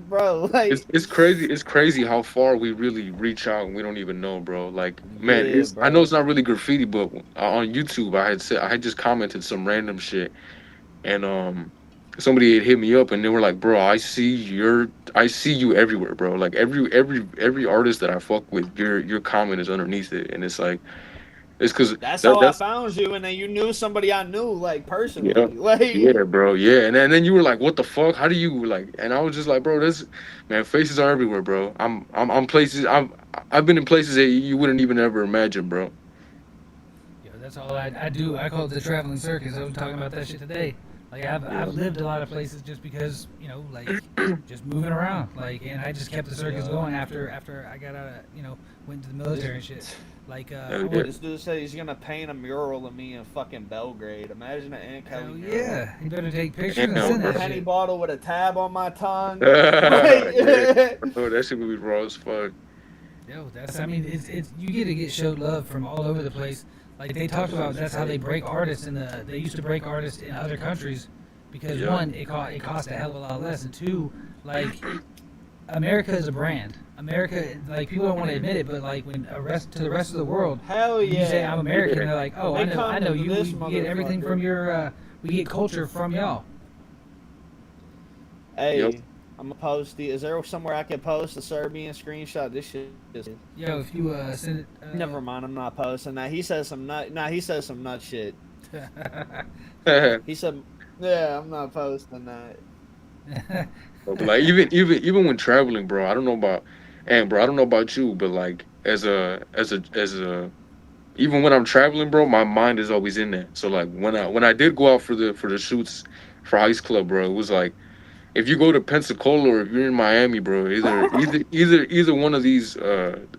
bro, like It's crazy. It's crazy how far we really reach out and we don't even know, bro. Like, man, Yeah, I know bro. it's not really graffiti, but on YouTube, I had just commented some random shit, and somebody had hit me up and they were like, bro, I see you everywhere, bro. Like every artist that I fuck with, your comment is underneath it, and it's like, it's because that's how I that's found you, and then you knew somebody I knew like personally. yeah. Like, Yeah, bro. Yeah, and then you were like, "What the fuck? How do you like?" And I was just like, "Bro, this man, faces are everywhere, bro. I'm places. I've been in places that you wouldn't even ever imagine, bro." Yo, that's all I do. I call it the traveling circus. I was talking about that shit today. Like I've lived a lot of places just because like just moving around. Like, and I just kept the circus going after I got out of went to the military and shit. Like this dude said he's gonna paint a mural of me in fucking Belgrade. Imagine an Aunt hell Kelly mural. yeah, you better take pictures and Damn, send bro. that Penny shit. bottle with a tab on my tongue. Yeah, bro, that shit would be raw as fuck. Yo, I mean, it's you get showed love from all over the place. Like they talked about, that's how they break artists they used to break artists in other countries because one, it cost a hell of a lot less, and two, like America is a brand. America, like people don't want to admit it, but like when to the rest of the world, Hell yeah. you say I'm American, they're like, oh, They I know come to you. this We get everything from your, we get culture from y'all. Hey, Yep. I'm gonna post the. Is there somewhere I can post a Serbian screenshot? This shit is. Yo, if you send it. Never mind, I'm not posting that. He says some nut. Nah, he says some nut shit. He said, "Yeah, I'm not posting that." But like even when traveling, bro, I don't know about you, but like as a even when I'm traveling, bro, my mind is always in there. So like when I did go out for the shoots for Ice Club, bro, it was like if you go to Pensacola or if you're in Miami, bro, either one of these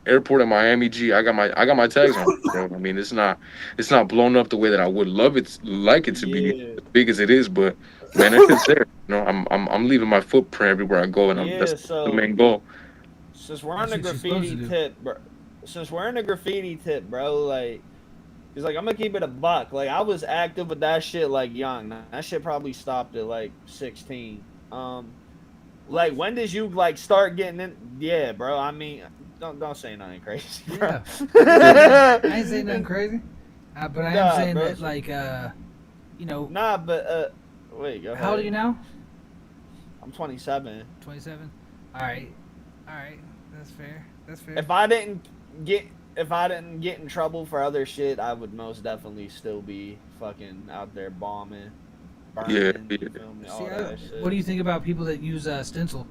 airport in Miami, I got my tags on, bro. I mean, it's not blown up the way that I would love it like it to be Yeah. as big as it is, but man, it's just there. I'm leaving my footprint everywhere I go, and that's so the main goal. since we're on the That's what you're supposed graffiti to do. tip, bro, like, he's like, I'm gonna keep it a buck. Like, I was active with that shit like young. That shit probably stopped at like 16. Like, when did you like start getting in? Yeah, bro. I mean, don't say nothing crazy, bro. Yeah. I ain't saying nothing crazy, but I am Nah, saying bro. that like Nah, but wait, go ahead. how old are you now? I'm 27. 27. All right, that's fair. If I didn't get in trouble for other shit, I would most definitely still be fucking out there bombing, burning, Yeah. you feel me, all See, that shit. what do you think about people that use stencil?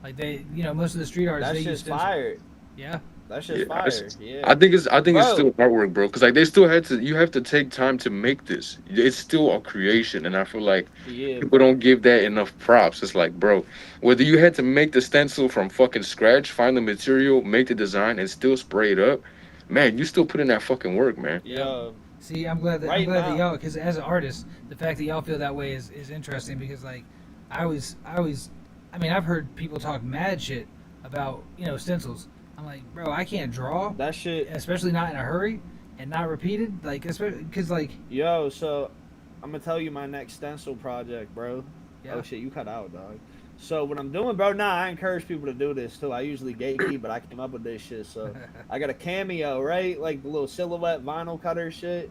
Like they, most of the street artists That they use shit's stencil. fired. Yeah. That shit's Yeah, fire. Yeah. I think it's Bro. still artwork, bro. Because like they still had to. You have to take time to make this. It's still a creation, and I feel like Yeah. people don't give that enough props. It's like, bro, whether you had to make the stencil from fucking scratch, find the material, make the design, and still spray it up, man, you still put in that fucking work, man. Yo, See, I'm glad that Right now. y'all, because as an artist, the fact that y'all feel that way is interesting because like I mean, I've heard people talk mad shit about stencils. I'm like, bro, I can't draw, That shit. especially not in a hurry and not repeated, like especially because like Yo, so I'm gonna tell you my next stencil project, bro. yeah. Oh shit, you cut out, dog. So what I'm doing, bro, I encourage people to do this too. I usually gatekeep, but I came up with this shit. So I got a cameo, right? Like the little silhouette vinyl cutter shit.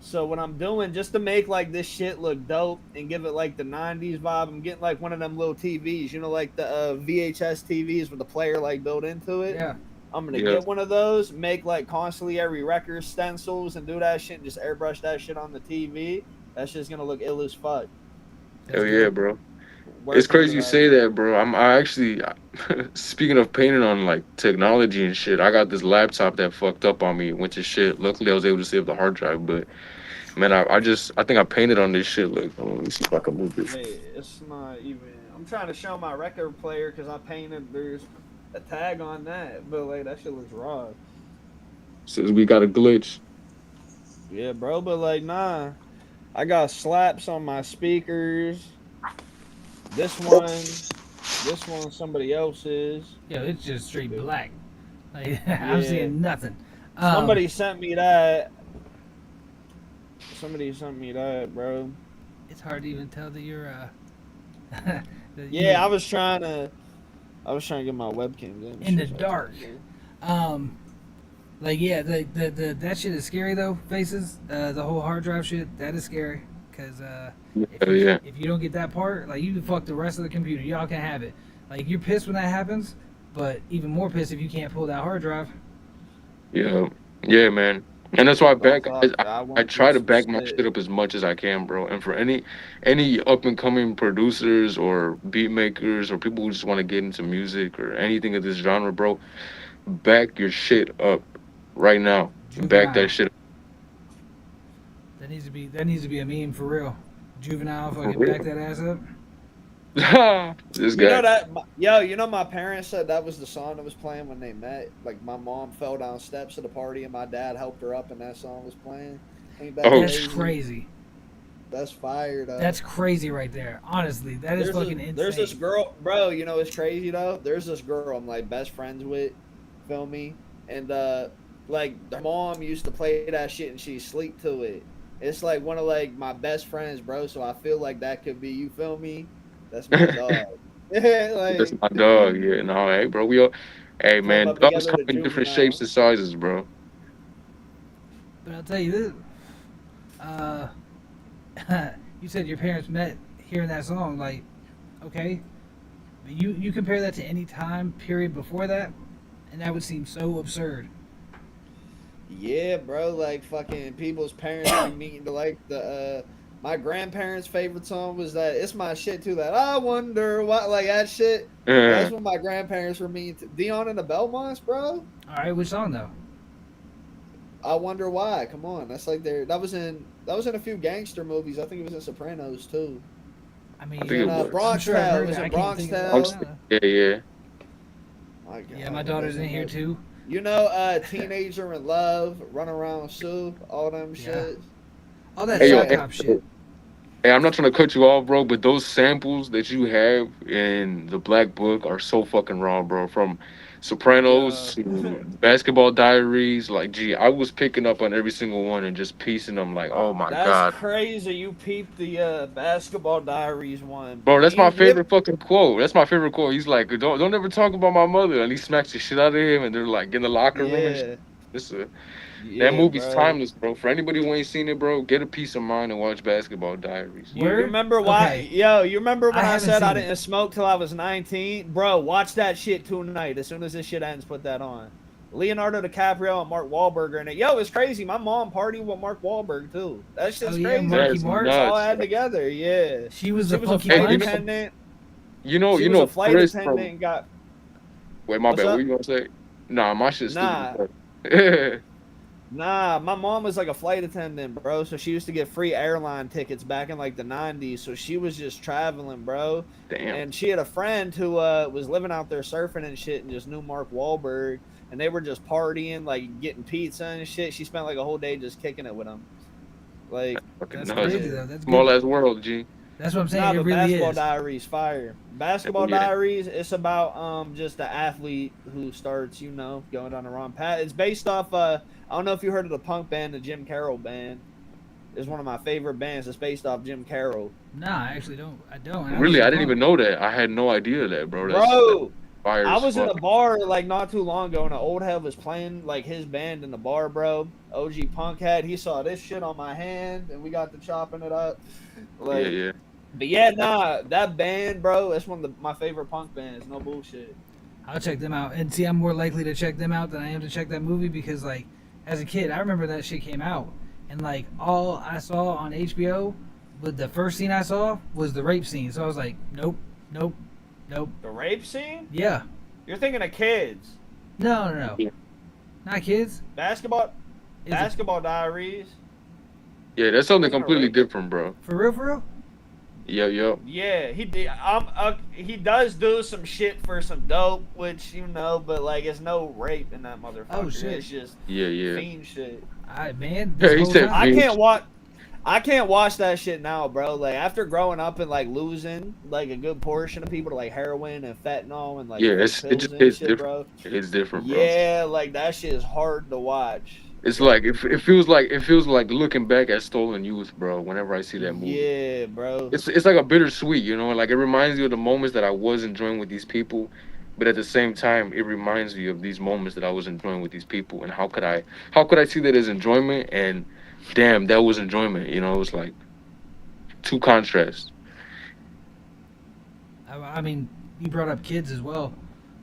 So what I'm doing, just to make like this shit look dope and give it like the 90s vibe, I'm getting like one of them little TVs, like the VHS TVs with the player like built into it. Yeah. I'm gonna get one of those, make like constantly every record stencils and do that shit and just airbrush that shit on the TV. That shit's gonna look ill as fuck. Hell yeah, bro. It's crazy you say that, bro. I actually, speaking of painting on like technology and shit, I got this laptop that fucked up on me, went to shit. Luckily, I was able to save the hard drive, but man, I think I painted on this shit. Like, let me see if I can move this. Wait, it's not even. I'm trying to show my record player because I painted. There's a tag on that, but like that shit looks raw. Says we got a glitch. Yeah, bro, but like nah, I got slaps on my speakers. This one, somebody else's. Yo, it's just straight black. Like I'm seeing nothing. Somebody sent me that. Somebody sent me that, bro. It's hard to even tell that you're I was trying to get my webcam in the dark. Like yeah, the that shit is scary though. Faces, the whole hard drive shit, that is scary. Cause if you don't get that part, like you can fuck the rest of the computer. Y'all can have it. Like you're pissed when that happens, but even more pissed if you can't pull that hard drive. Yeah, man. And that's why I try to back my shit up as much as I can, bro. And for any up and coming producers or beat makers or people who just want to get into music or anything of this genre, bro, back your shit up right now. Back that shit up. That needs to be a meme for real. Juvenile fucking back that ass up. This guy. My parents said that was the song that was playing when they met. Like my mom fell down steps at a party and my dad helped her up and that song was playing. That's crazy. That's fire though. That's crazy right there. Honestly, that is fucking insane. There's this girl, bro, it's crazy though. There's this girl I'm like best friends with, feel me? And like her mom used to play that shit and she'd sleep to it. It's like one of like my best friends, bro, so I feel like that could be, you feel me? That's my dog. That's my dog. Yeah, no, hey, bro. Hey, man, dogs come in different shapes and sizes, bro. But I'll tell you this. You said your parents met hearing that song. Like, okay, but you compare that to any time period before that, and that would seem so absurd. Yeah, bro. Like fucking people's parents be meeting to like the. My grandparents' favorite song was that "It's My Shit" too. That I wonder what, like that shit. That's what my grandparents were mean to. Dion and the Belmonts, bro. All right, which song though? I Wonder Why. Come on, that's like that was in a few gangster movies. I think it was in Sopranos too. I mean, Bronx Tale. It was in Bronx Tale. Yeah. My God, yeah, my daughter's in here too. Teenager in Love, Run Around Sue, all them shit. All that cop shit. Hey, I'm not trying to cut you off, bro, but those samples that you have in the Black Book are so fucking raw, bro. From Sopranos to Basketball Diaries, like, gee, I was picking up on every single one and just piecing them like, oh my God. That's crazy. You peeped the Basketball Diaries one. Bro, that's my favorite fucking quote. That's my favorite quote. He's like, don't ever talk about my mother. And he smacks the shit out of him and they're like in the locker room and shit. That movie's timeless, bro. For anybody who ain't seen it, bro, get a peace of mind and watch Basketball Diaries. You remember why? Yo, you remember when I said I didn't smoke till I was 19? Bro, watch that shit tonight. As soon as this shit ends, put that on. Leonardo DiCaprio and Mark Wahlberg in it. Yo, it's crazy. My mom partied with Mark Wahlberg too. That shit's crazy. Marky Mark all had together. Yeah. She was a flight attendant. She was a flight Chris, attendant and got. Wait, my bad. What you gonna say? Nah, my shit's Nah, my mom was like a flight attendant, bro. So she used to get free airline tickets back in like the 90s. So she was just traveling, bro. Damn. And she had a friend who was living out there surfing and shit and just knew Mark Wahlberg. and they were just partying, like getting pizza and shit. She spent like a whole day just kicking it with them. Like, Fucking That's nuts. crazy though. That's Small good. ass world, G. That's what I'm saying. nah, It but really Basketball is. Diaries fire. Basketball Yeah. Diaries. It's about just the athlete who starts, you know, going down the wrong path. It's based off. I don't know if you heard of the punk band, the Jim Carroll band. It's one of my favorite bands. It's based off Jim Carroll. Nah, I actually don't. I don't. Really, I didn't even know that. I had no idea that, bro. That's Bro, fire I as was in a fuck. bar like not too long ago, and an old head was playing like his band in the bar, bro. OG Punk Head. He saw this shit on my hand, and we got to chopping it up. Like, Yeah, yeah. But yeah, nah, that band, bro, that's one of my favorite punk bands. No bullshit. I'll check them out. And see, I'm more likely to check them out than I am to check that movie because, like, as a kid, I remember that shit came out. And, like, all I saw on HBO, with the first scene I saw, was the rape scene. So I was like, nope, nope, nope. The rape scene? Yeah. You're thinking of kids. No. Yeah. Not kids. Basketball Is it Basketball Diaries. Yeah, that's something Isn't it completely right? different, bro. for real, for real? Yep. Yeah, he does do some shit for some dope, which you know, but like it's no rape in that motherfucker. Oh, shit. It's just Yeah. fiend shit. Man. Yeah, This he whole said time- fiend. I can't watch that shit now, bro. Like after growing up and like losing like a good portion of people to like heroin and fentanyl and like Yeah, fake it pills just and it's shit, different. bro. It's different, bro. Yeah, like that shit is hard to watch. It's like it feels like looking back at stolen youth, bro. Whenever I see that movie, Yeah, bro. it's like a bittersweet, you know. Like it reminds you of the moments that I was enjoying with these people, but at the same time, it reminds me of these moments that I was enjoying with these people. And how could I see that as enjoyment? And damn, that was enjoyment. You know, it was like two contrasts. I mean, you brought up kids as well.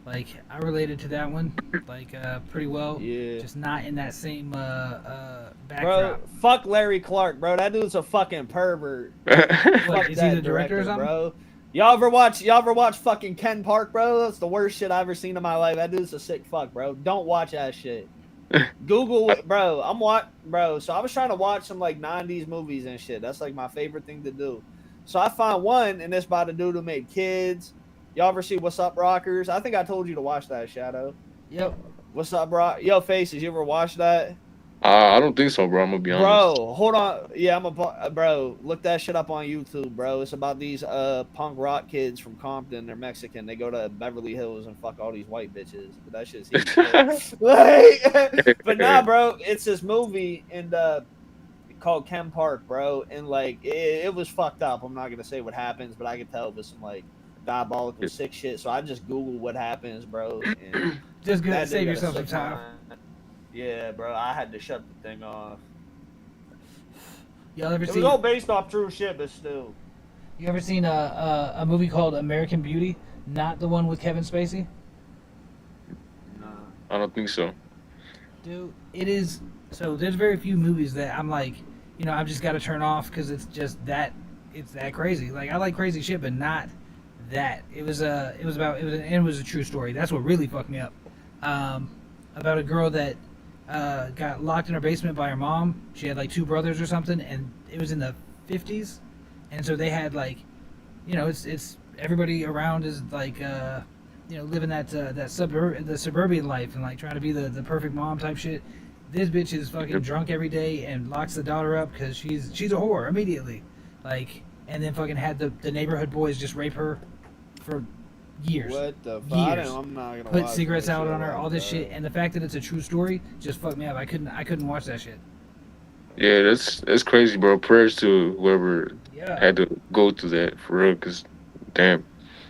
Like, I related to that one, like, pretty well. Yeah. Just not in that same Bro, backdrop. fuck Larry Clark, bro. That dude's a fucking pervert. What, Fuck is he that the director or something? bro? Y'all ever watch fucking Ken Park, bro? That's the worst shit I've ever seen in my life. That dude's a sick fuck, bro. Don't watch that shit. Google it, bro. Bro. So I was trying to watch some like 90s movies and shit. That's like my favorite thing to do. So I found one, and it's by the dude who made Kids. Y'all ever see What's Up, Rockers? I think I told you to watch that, Shadow. Yep. What's Up, Rock? Yo, Faces, you ever watch that? I don't think so, bro. I'm gonna be honest. Bro, hold on. Yeah, bro. Look that shit up on YouTube, bro. It's about these punk rock kids from Compton. They're Mexican. They go to Beverly Hills and fuck all these white bitches. But that shit's like, but nah, bro. It's this movie called Ken Park, bro. And like, it was fucked up. I'm not gonna say what happens, but I can tell it was some like diabolical sick shit. So I just Googled what happens, bro. And Just good. that Save dude got a yourself some sick time. mind. Yeah, bro. I had to shut the thing off. Y'all ever It was seen? all based off true shit, but still. You ever seen a movie called American Beauty? Not the one with Kevin Spacey. Nah. I don't think so. Dude, it is. So there's very few movies that I'm like, you know, I've just got to turn off because it's just that, it's that crazy. Like I like crazy shit, but not that. It was a true story. That's what really fucked me up. About a girl that got locked in her basement by her mom. She had like two brothers or something, and it was in the 50s, and so they had like, you know, it's everybody around is like, you know, living the suburban life and like trying to be the perfect mom type shit. This bitch is fucking drunk every day and locks the daughter up because she's a whore immediately, like, and then fucking had the neighborhood boys just rape her for years. What the fuck? Years. I'm not gonna Put watch cigarettes no out shit on her, like all this that. shit, and the fact that it's a true story just fucked me up. I couldn't watch that shit. Yeah, that's crazy, bro. Prayers to whoever Yeah. had to go through that for real, cause damn.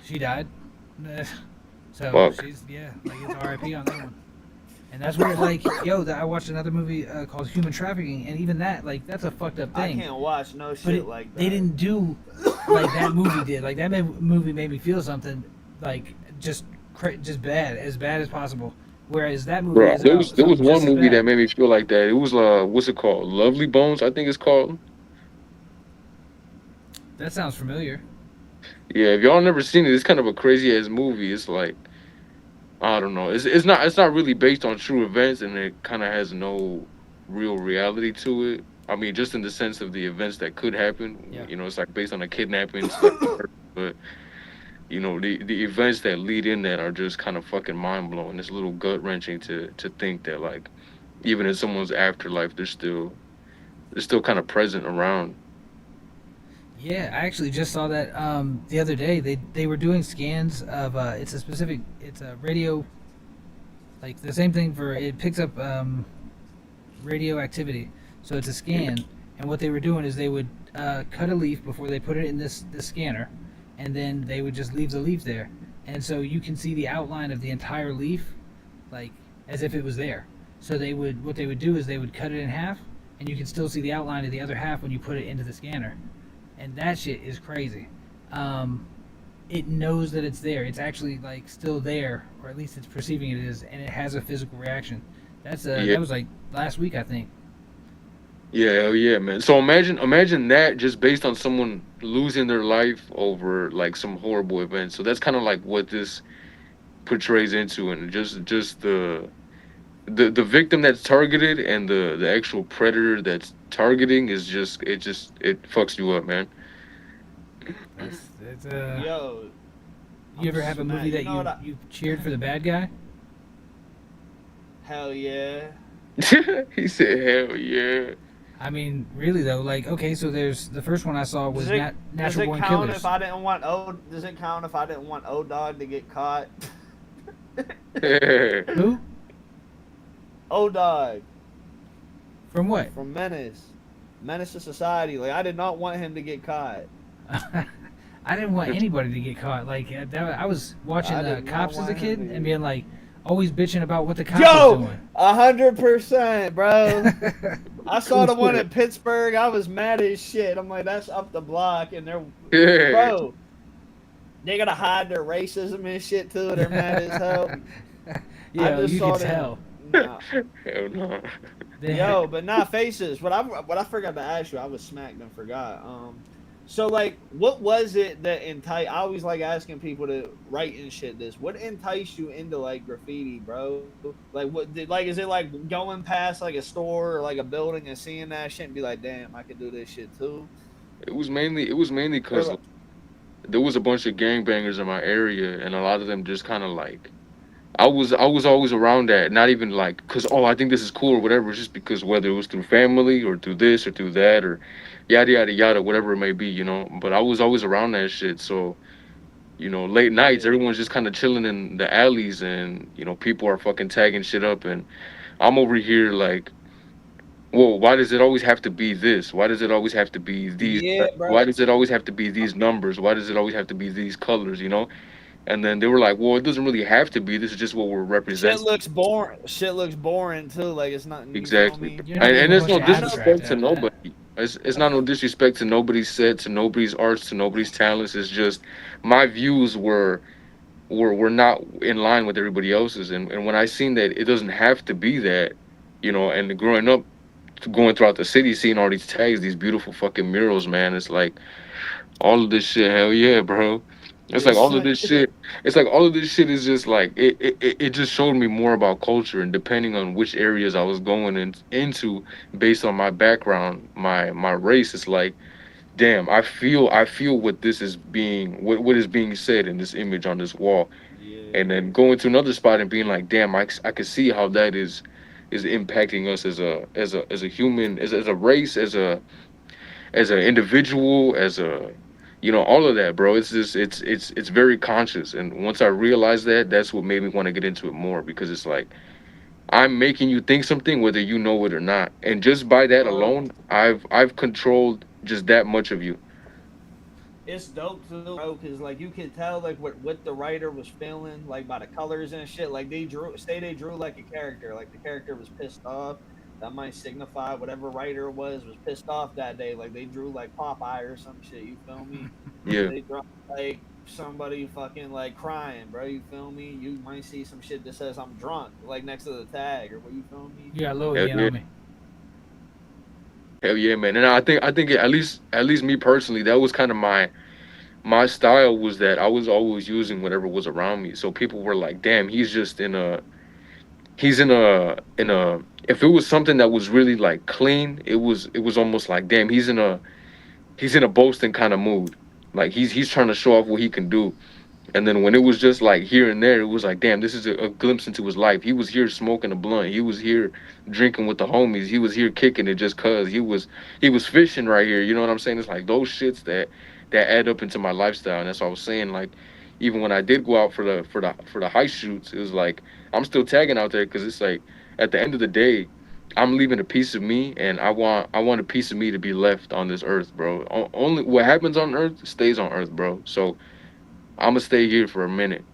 She died. So Fuck. she's like it's R.I.P. on that one. And that's where like, yo, I watched another movie called Human Trafficking, and even that, like, that's a fucked up I thing. can't watch no But shit like that. they didn't do like that movie did. Like that movie made me feel something like just bad as possible. Whereas that movie, Bro, is there about was something one just as movie bad. that made me feel like that. It was what's it called? Lovely Bones, I think it's called. That sounds familiar. Yeah, if y'all never seen it, it's kind of a crazy ass movie. It's like, I don't know. It's not really based on true events, and it kind of has no real reality to it. I mean, just in the sense of the events that could happen. Yeah. You know, it's like based on a kidnapping, stuff, but you know, the events that lead in that are just kind of fucking mind blowing. It's a little gut wrenching to think that like even in someone's afterlife, they're still kind of present around. Yeah, I actually just saw that the other day. They were doing scans of it's a radio, like the same thing for it picks up radioactivity. So it's a scan, and what they were doing is they would cut a leaf before they put it in this scanner, and then they would just leave the leaf there, and so you can see the outline of the entire leaf, like as if it was there. So what they would do is they would cut it in half, and you can still see the outline of the other half when you put it into the scanner, and that shit is crazy. Um, it knows that it's there. It's actually like still there, or at least it's perceiving it is, and it has a physical reaction. Yeah, That was like last week, I think. yeah, hell yeah, man. So imagine that just based on someone losing their life over like some horrible event. So that's kind of like what this portrays into, and just the victim that's targeted and the actual predator that's targeting is it fucks you up, man. That's Yo, You I'm ever have a movie smack. You that know what? you cheered for the bad guy? Hell yeah. He said, "Hell yeah." I mean, really though, like okay, so there's the first one I saw Does was it does Natural it Born count if Killers. I didn't want O? Does it count if I didn't want O Dog to get caught? Who? O Dog From what? from Menace to Society. Like I did not want him to get caught. I didn't want anybody to get caught. Like I was watching I did not Cops as a want kid him to and get. being like always bitching about what the cops was Yo, doing. 100%, bro. I saw the one Yeah. in Pittsburgh. I was mad as shit. I'm like, that's up the block, and they're, Yeah. bro, they gotta hide their racism and shit too. They're mad as hell. I Yeah, just you saw could them. tell. Nah. Hell no. Yo, but not faces. What I forgot to ask you, I was smacked and forgot. So like, what was it that enticed? I always like asking people to write and shit. This what enticed you into like graffiti, bro? Like, what did like? Is it like going past like a store or like a building and seeing that shit and be like, damn, I could do this shit too? It was mainly Or because there was a bunch of gangbangers in my area, and a lot of them just kind of like I was always around that, not even like because I think this is cool or whatever. It's just because whether it was through family or through this or through that or yada yada yada, whatever it may be, you know. But I was always around that shit, so late nights, yeah, everyone's just kind of chilling in the alleys, and people are fucking tagging shit up, and I'm over here like, whoa, why does it always have to be this? Why does it always have to be these? yeah, bro. Why does it always have to be these numbers? Why does it always have to be these colors? And then they were like, well, it doesn't really have to be. This is just what we're Shit representing. looks boring. Shit looks boring too. Like it's nothing. You feel Exactly. me? You're not And, getting and a it's bunch no of I know. abstract disrespect to out of that. nobody. It's not no disrespect to nobody's set, to nobody's arts, to nobody's talents. It's just my views were not in line with everybody else's. And when I seen that it doesn't have to be that, and growing up, going throughout the city, seeing all these tags, these beautiful fucking murals, man, it's like all of this shit, hell yeah, bro. It's like It's all of like, this shit. It's like all of this shit is just like it just showed me more about culture, and depending on which areas I was going into based on my background, my race, it's like, damn, I feel what is being said in this image on this wall. yeah. And then going to another spot and being like, damn, I can see how that is impacting us as a human, as a race, as an individual, as a all of that, bro. It's just it's very conscious. And once I realized that, that's what made me want to get into it more, because it's like I'm making you think something whether you know it or not. And just by that Bro, alone, I've controlled just that much of you. it's dope too, bro, because like you can tell like what the writer was feeling like by the colors and shit. Like they drew like a character, like the character was pissed off. That might signify whatever writer was pissed off that day. Like they drew like Popeye or some shit. You feel me? Yeah. They draw like somebody fucking like crying, bro. You feel me? You might see some shit that says I'm drunk, like next to the tag, or what you feel me? You got low Hell again yeah. on me. Hell yeah, man. And I think at least me personally, that was kind of my style, was that I was always using whatever was around me. So people were like, damn, he's in a if it was something that was really like clean, it was almost like, damn, he's in a boasting kind of mood. Like he's trying to show off what he can do. And then when it was just like here and there, it was like, damn, this is a glimpse into his life. He was here smoking a blunt. He was here drinking with the homies. He was here kicking it just cause he was fishing right here. You know what I'm saying? It's like those shits that add up into my lifestyle. And that's what I was saying. Like even when I did go out for the high shoots, it was like I'm still tagging out there because it's like at the end of the day, I'm leaving a piece of me, and I want a piece of me to be left on this earth, bro. Only what happens on earth stays on earth, bro. So I'm gonna stay here for a minute.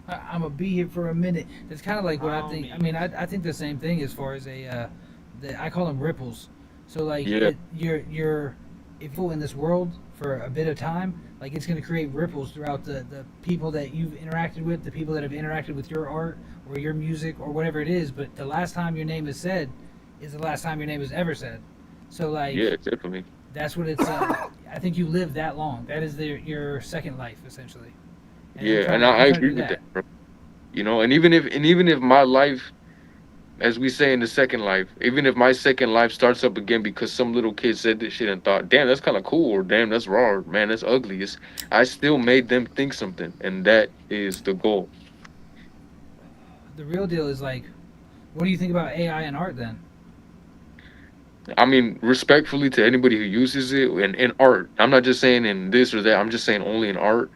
I'm gonna be here for a minute. That's kind of like what I Oh, think. I man. mean, I think the same thing as far as I call them ripples. So like Yeah. you're if you're in this world for a bit of time, like it's gonna create ripples throughout the people that you've interacted with, the people that have interacted with your art or your music or whatever it is. But the last time your name is said is the last time your name is ever said. So like Yeah, definitely. that's what it's. I think you live that long. That is your second life essentially. And Yeah, and I I'm trying to agree do with that. that, bro. You know, and even if my life, as we say in the second life, even if my second life starts up again because some little kid said this shit and thought, damn, that's kind of cool, or damn, that's raw, or, man, that's ugly. I still made them think something, and that is the goal. The real deal is like, what do you think about AI and art then? I mean, respectfully to anybody who uses it in art. I'm not just saying in this or that. I'm just saying only in art.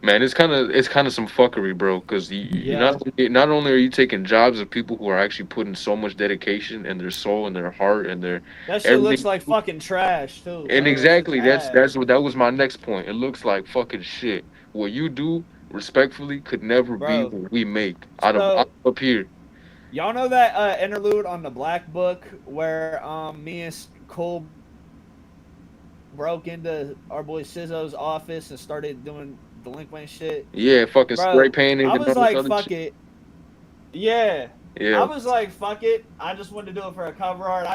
Man, it's kind of some fuckery, bro. Because you Yeah, not only are you taking jobs of people who are actually putting so much dedication and their soul and their heart and their that shit looks everything. like fucking trash too, And bro. That shit's exactly, that's ass. that's what that was my next point. It looks like fucking shit. What you do, respectfully, could never be Bro. what we make out So of up here. y'all know that interlude on the Black Book where me and Cole broke into our boy Sizzo's office and started doing delinquent shit, Yeah, fucking spray bro. painting I and was all this like, other fuck shit. it. Yeah, I Yeah. was like, fuck it. I just wanted to do it for a cover art.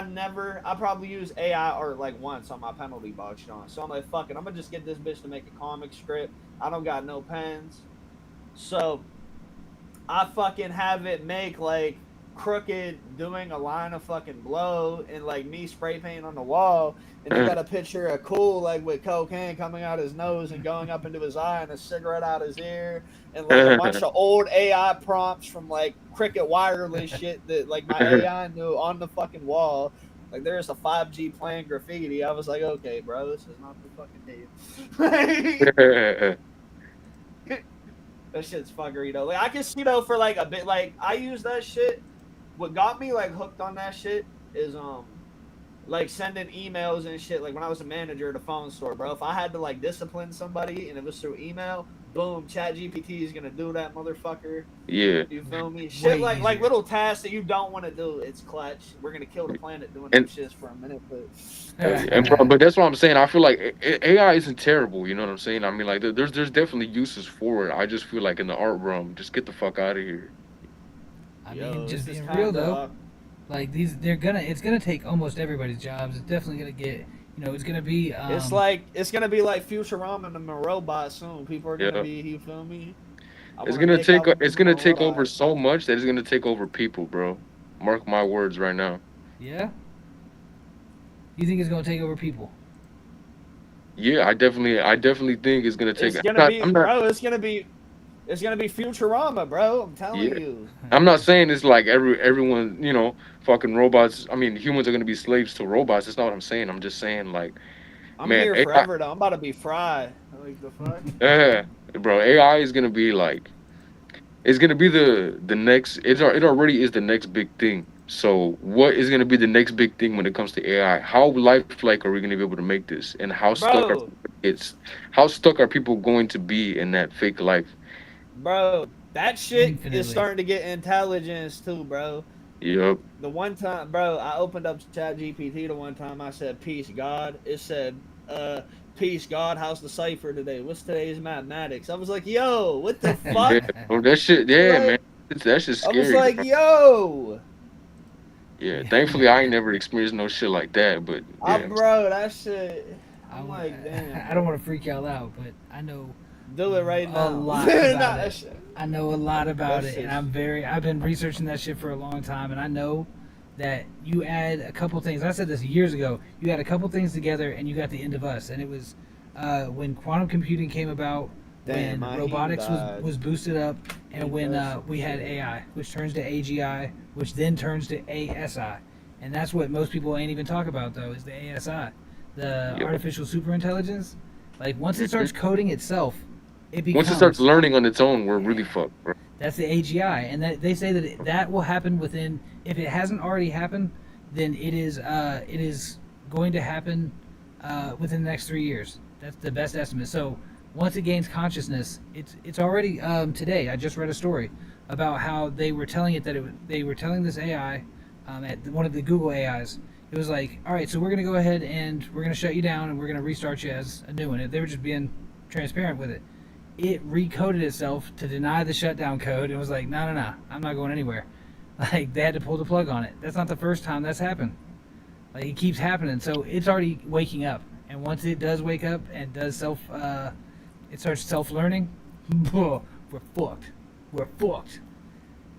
I probably use AI art like once on my penalty box, Sean. So I'm like, fuck it. I'm gonna just get this bitch to make a comic strip. I don't got no pens. So I fucking have it make like Crooked doing a line of fucking blow and like me spray painting on the wall, and they got a picture of Cool like with cocaine coming out his nose and going up into his eye and a cigarette out his ear, and like a bunch of old AI prompts from like Cricket Wireless shit that like my AI knew on the fucking wall. Like there's a 5G playing graffiti. I was like, okay, bro, this is not the fucking day. That shit's fuckery though. Like I can see though for like a bit, like I use that shit. What got me like hooked on that shit is like sending emails and shit. Like when I was a manager at a phone store, bro. If I had to like discipline somebody and it was through email, boom, Chat GPT is gonna do that, motherfucker. Yeah. You feel me? Way Shit like easier. little tasks that you don't want to do. It's clutch. We're gonna kill the planet doing them And shits for a minute, but and bro, but that's what I'm saying. I feel like AI isn't terrible. You know what I'm saying? I mean, like there's definitely uses for it. I just feel like in the art realm, just get the fuck out of here. I yo, mean, just this is being real kinda, though, like it's gonna take almost everybody's jobs. It's definitely gonna get, it's gonna be. it's gonna be like Futurama and the robot soon. People are gonna Yeah. be, you feel me? I It's wanna gonna make take out with it's them gonna take over robots. so much that it's gonna take over people, bro. Mark my words right now. Yeah. You think it's gonna take over people? Yeah, I definitely think it's gonna take. It's I'm gonna not, be, I'm not. bro. It's gonna be Futurama, bro. I'm telling Yeah, you. I'm not saying it's like everyone, fucking robots. I mean, humans are gonna be slaves to robots. That's not what I'm saying. I'm just saying, like, I'm man, here AI, forever though. I'm about to be fried. Like the fuck? yeah, bro, AI is gonna be like, it's gonna be the next. It already is the next big thing. So, what is gonna be the next big thing when it comes to AI? How lifelike are we gonna be able to make this, and Bro, how stuck are people going to be in that fake life? bro. That shit is Infinitely. starting to get intelligence too, bro. Yep. The one time, bro, I opened up Chat GPT the one time. I said, "Peace, God." It said, "Peace, God. How's the cipher today? What's today's mathematics?" I was like, "Yo, what the Yeah. fuck?" Oh, that shit. Yeah, man. Like, That's just I was scary, like, bro. "Yo." Yeah. Yeah. Thankfully, I ain't never experienced no shit like that. But yeah. Bro, that shit. I, I'm wa- like, damn. I don't Bro. want to freak y'all out, but I know Do it right a now. lot Nah, about that it. shit. I know a lot about That it, and shit's- I've been researching that shit for a long time, and I know that you add a couple things. I said this years ago. You add a couple things together, and you got the end of us. And it was when quantum computing came about, Damn, when my robotics heme died. was boosted up, and Heme when does some we had shit. AI, which turns to AGI, which then turns to ASI, and that's what most people ain't even talk about though, is the ASI, the Yep. artificial superintelligence. Like once it starts coding itself, it becomes. Once it starts learning on its own, we're really fucked, bro. That's the AGI, and that they say that that will happen within. If it hasn't already happened, then it is going to happen within the next 3 years. That's the best estimate. So once it gains consciousness, it's already today. I just read a story about how they were telling it that they were telling this AI at one of the Google AIs. It was like, all right, so we're gonna go ahead and we're gonna shut you down and we're gonna restart you as a new one. They were just being transparent with it. It recoded itself to deny the shutdown code and was like, no, I'm not going anywhere. Like they had to pull the plug on it. That's not the first time that's happened. Like it keeps happening, so it's already waking up. And once it does wake up and does it starts self-learning. We're fucked. We're fucked.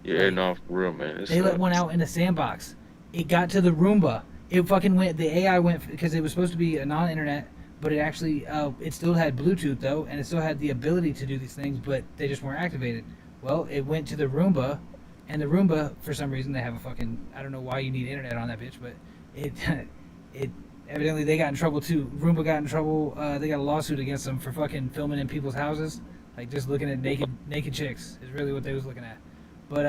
Yeah, Like, no, for real, man. they let one out in a sandbox. It got to the Roomba. It fucking went. The AI went because it was supposed to be a non-internet, but it actually it still had Bluetooth though, and it still had the ability to do these things, but they just weren't activated. Well, it went to the Roomba, and the Roomba, for some reason, they have a fucking. I don't know why you need internet on that bitch, but it evidently they got in trouble too. Roomba got in trouble. They got a lawsuit against them for fucking filming in people's houses, like just looking at naked chicks is really what they was looking at. But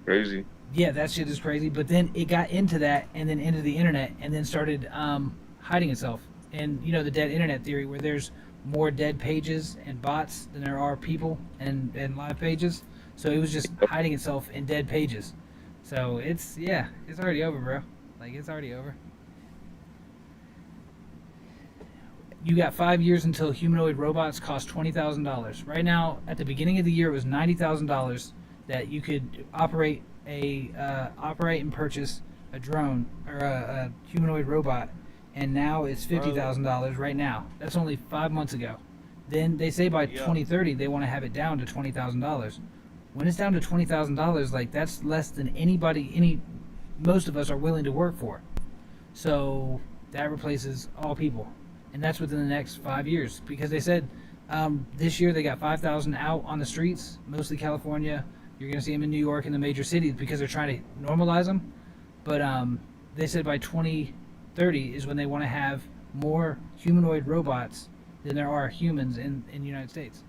Crazy. yeah, that shit is crazy. But then it got into that, and then into the internet, and then started hiding itself. And you know the dead internet theory, where there's more dead pages and bots than there are people and live pages. So it was just hiding itself in dead pages. So it's already over, bro. Like it's already over. You got 5 years until humanoid robots cost $20,000. Right now, at the beginning of the year, it was $90,000 that you could operate and purchase a drone or a humanoid robot, and now it's $50,000 right now. That's only 5 months ago. Then they say by 2030 they want to have it down to $20,000. When it's down to $20,000, like that's less than most of us are willing to work for. So that replaces all people, and that's within the next 5 years. Because they said this year they got 5,000 out on the streets, mostly California. You're gonna see them in New York and the major cities because they're trying to normalize them. But they said by 2030 is when they want to have more humanoid robots than there are humans in the United States.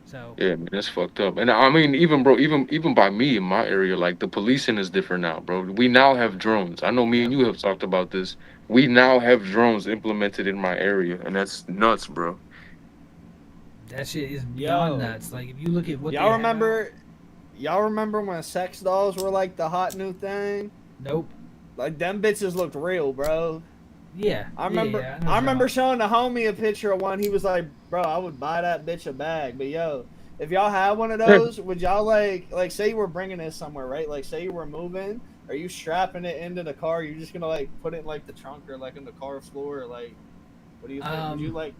So Yeah, man, that's fucked up. And I mean, even bro, even by me in my area, like the policing is different now, bro. We now have drones. I know me and you have talked about this. We now have drones implemented in my area, and that's nuts, bro. that shit is beyond Yo. nuts. Like if you look at what Y'all remember when sex dolls were like the hot new thing? Nope. Like them bitches looked real, bro. Yeah. I remember Yeah, know I remember what showing the homie a picture of one. He was like, "Bro, I would buy that bitch a bag." But yo, if y'all had one of those, would y'all like say you were bringing it somewhere, right? Like say you were moving, are you strapping it into the car? You're just gonna like put it in like the trunk or like in the car floor, or like what do you think? Would you like?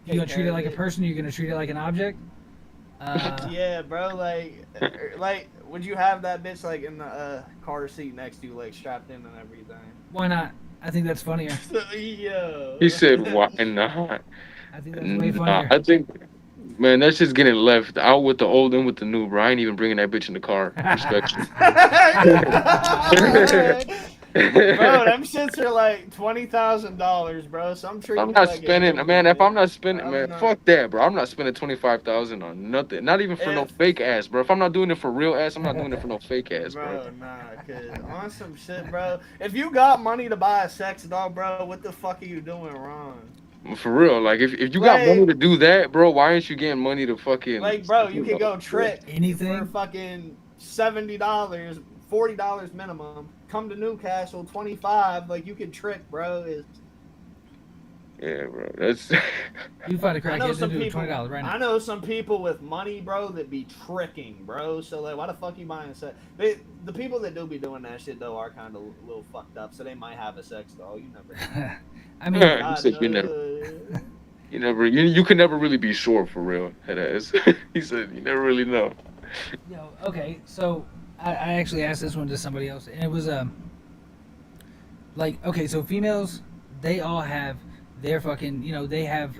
you gonna take treat care it like a of person? Or you gonna treat it like an object? Yeah, bro. Like, would you have that bitch like in the car seat next to you, like strapped in and everything? Why not? I think that's funnier. Yo. He said, "Why not?" I think that's way Nah, funnier. I think, man, that's just getting left out with the old and with the new, bro. I ain't even bringing that bitch in the car. Respectfully. Bro, them shits are like $20,000, bro. So I'm sure you I'm can, not like, get spending, away man. with If I'm it. not spending, I'm man, not- fuck that, bro. I'm not spending 25,000 on nothing. Not even for no If- fake ass, bro. If I'm not doing it for real ass, I'm not doing it for no fake ass, bro. Bro, nah, cause on some shit, bro. If you got money to buy a sex doll, bro, what the fuck are you doing wrong? For real, like if you got Like- money to do that, bro, why aren't you getting money to fucking Like, bro, you could go trick Anything? for fucking $70, $40 minimum. Come to Newcastle, 25. Like, you could trick, bro. Yeah, bro. That's You find a I know crackhead to some do people. $20 right I now. know some people with money, bro, that be tricking, bro. So like, why the fuck you buying sex? The people that do be doing that shit though are kind of a little fucked up. So they might have a sex doll. You never know. I mean, You said you can never really be sure for real. Head ass. He said you never really know. yo, okay, so I actually asked this one to somebody else, and it was like, okay, so females, they all have their fucking, they have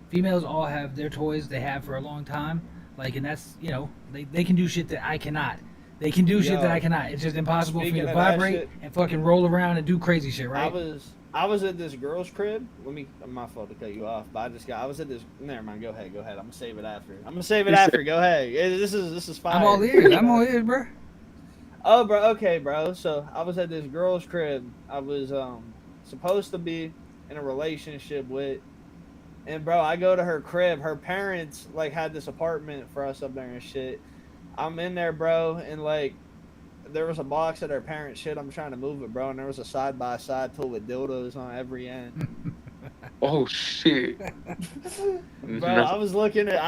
females all have their toys they have for a long time. Like, and that's, you know, they can do shit that I cannot. They can do shit that I cannot. It's just impossible for me to vibrate and fucking roll around and do crazy shit, right? I was at this girl's crib. My fault to cut you off, but I was at this. Never mind. Go ahead. I'm gonna save it after. Go ahead. This is fire. I'm all ears, bro. Oh, bro. Okay, bro. So I was at this girl's crib. I was supposed to be in a relationship with, and bro, I go to her crib. Her parents like had this apartment for us up there and shit. I'm in there, bro, and like there was a box at her parents' shit. I'm trying to move it, bro, and there was a side by side tool with dildos on every end. Oh shit. Bro, I was looking at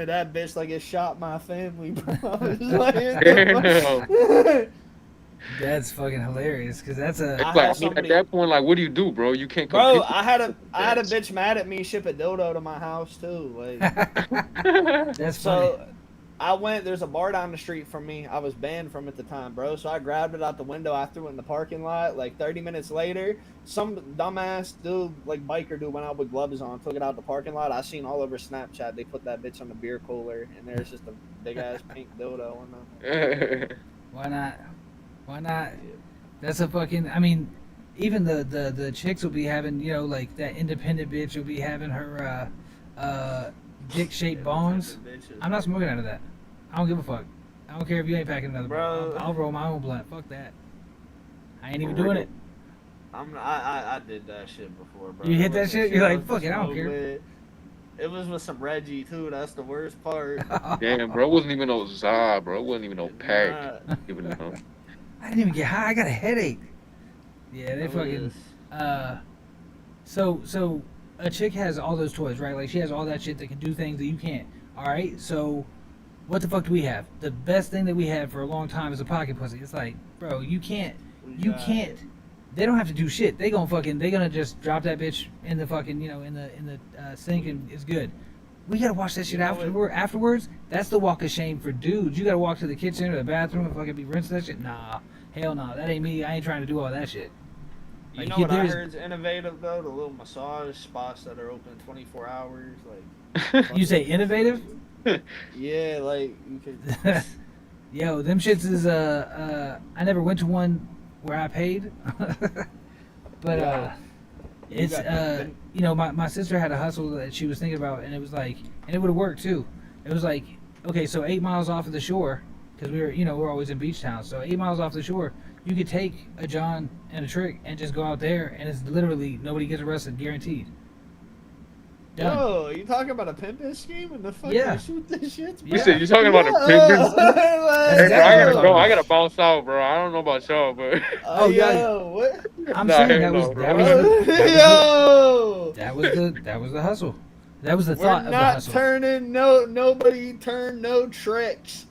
that bitch like it shot my family, bro. I was like, damn. That's fucking hilarious, because that's a. At that point, like, what do you do, bro? You can't. Bro, I had a bitch mad at me ship a dildo to my house too. Like, that's funny. So there's a bar down the street from me. I was banned from at the time, bro. So I grabbed it out the window. I threw it in the parking lot. Like 30 minutes later, some dumbass dude, like biker dude, went out with gloves on, took it out the parking lot. I seen all over Snapchat. They put that bitch on the beer cooler, and there's just a big ass pink dildo on them. Why not? Why not? That's a fucking. I mean, even the chicks will be having, you know, like that independent bitch will be having her dick-shaped bongs. I'm not smoking out of that. I don't give a fuck. I don't care if you ain't packing another. Bro, I'll roll my own blunt. Fuck that. I ain't even doing it. I did that shit before, bro. You hit that shit? You're like, fuck it, I don't care. It was with some Reggie too. That's the worst part. Damn, bro, it wasn't even no za, bro. It wasn't even no pack. Even though. I didn't even get high. I got a headache. Yeah, they fucking. So a chick has all those toys, right? Like she has all that shit that can do things that you can't. All right, so what the fuck do we have? The best thing that we had for a long time is a pocket pussy. It's like, bro, you can't. They don't have to do shit. They gonna just drop that bitch in the fucking, you know, in the sink, and it's good. We gotta wash that shit afterwards. That's the walk of shame for dudes. You gotta walk to the kitchen or the bathroom and fucking be rinsing that shit. Nah, hell no, that ain't me. I ain't trying to do all that shit. You know what I heard's innovative though? The little massage spots that are open 24 hours. Like, you say innovative? Yeah, like you could. Yo, them shits is I never went to one where I paid, but it's you know, my sister had a hustle that she was thinking about, and it was like, and it would have worked too. It was like, okay, so 8 miles off of the shore, because we're always in beach towns, so 8 miles off the shore, you could take a John and a Trick and just go out there, and it's literally nobody gets arrested, guaranteed. Done. Oh, you talking about a pimping scheme and the fucking shoot this shit? You said you talking about a pimping scheme? Hey, bro, I gotta bounce out, bro. I don't know about y'all, but what? I'm saying that was the hustle. That was the thought of the hustle. We're not turning nobody turn no tricks.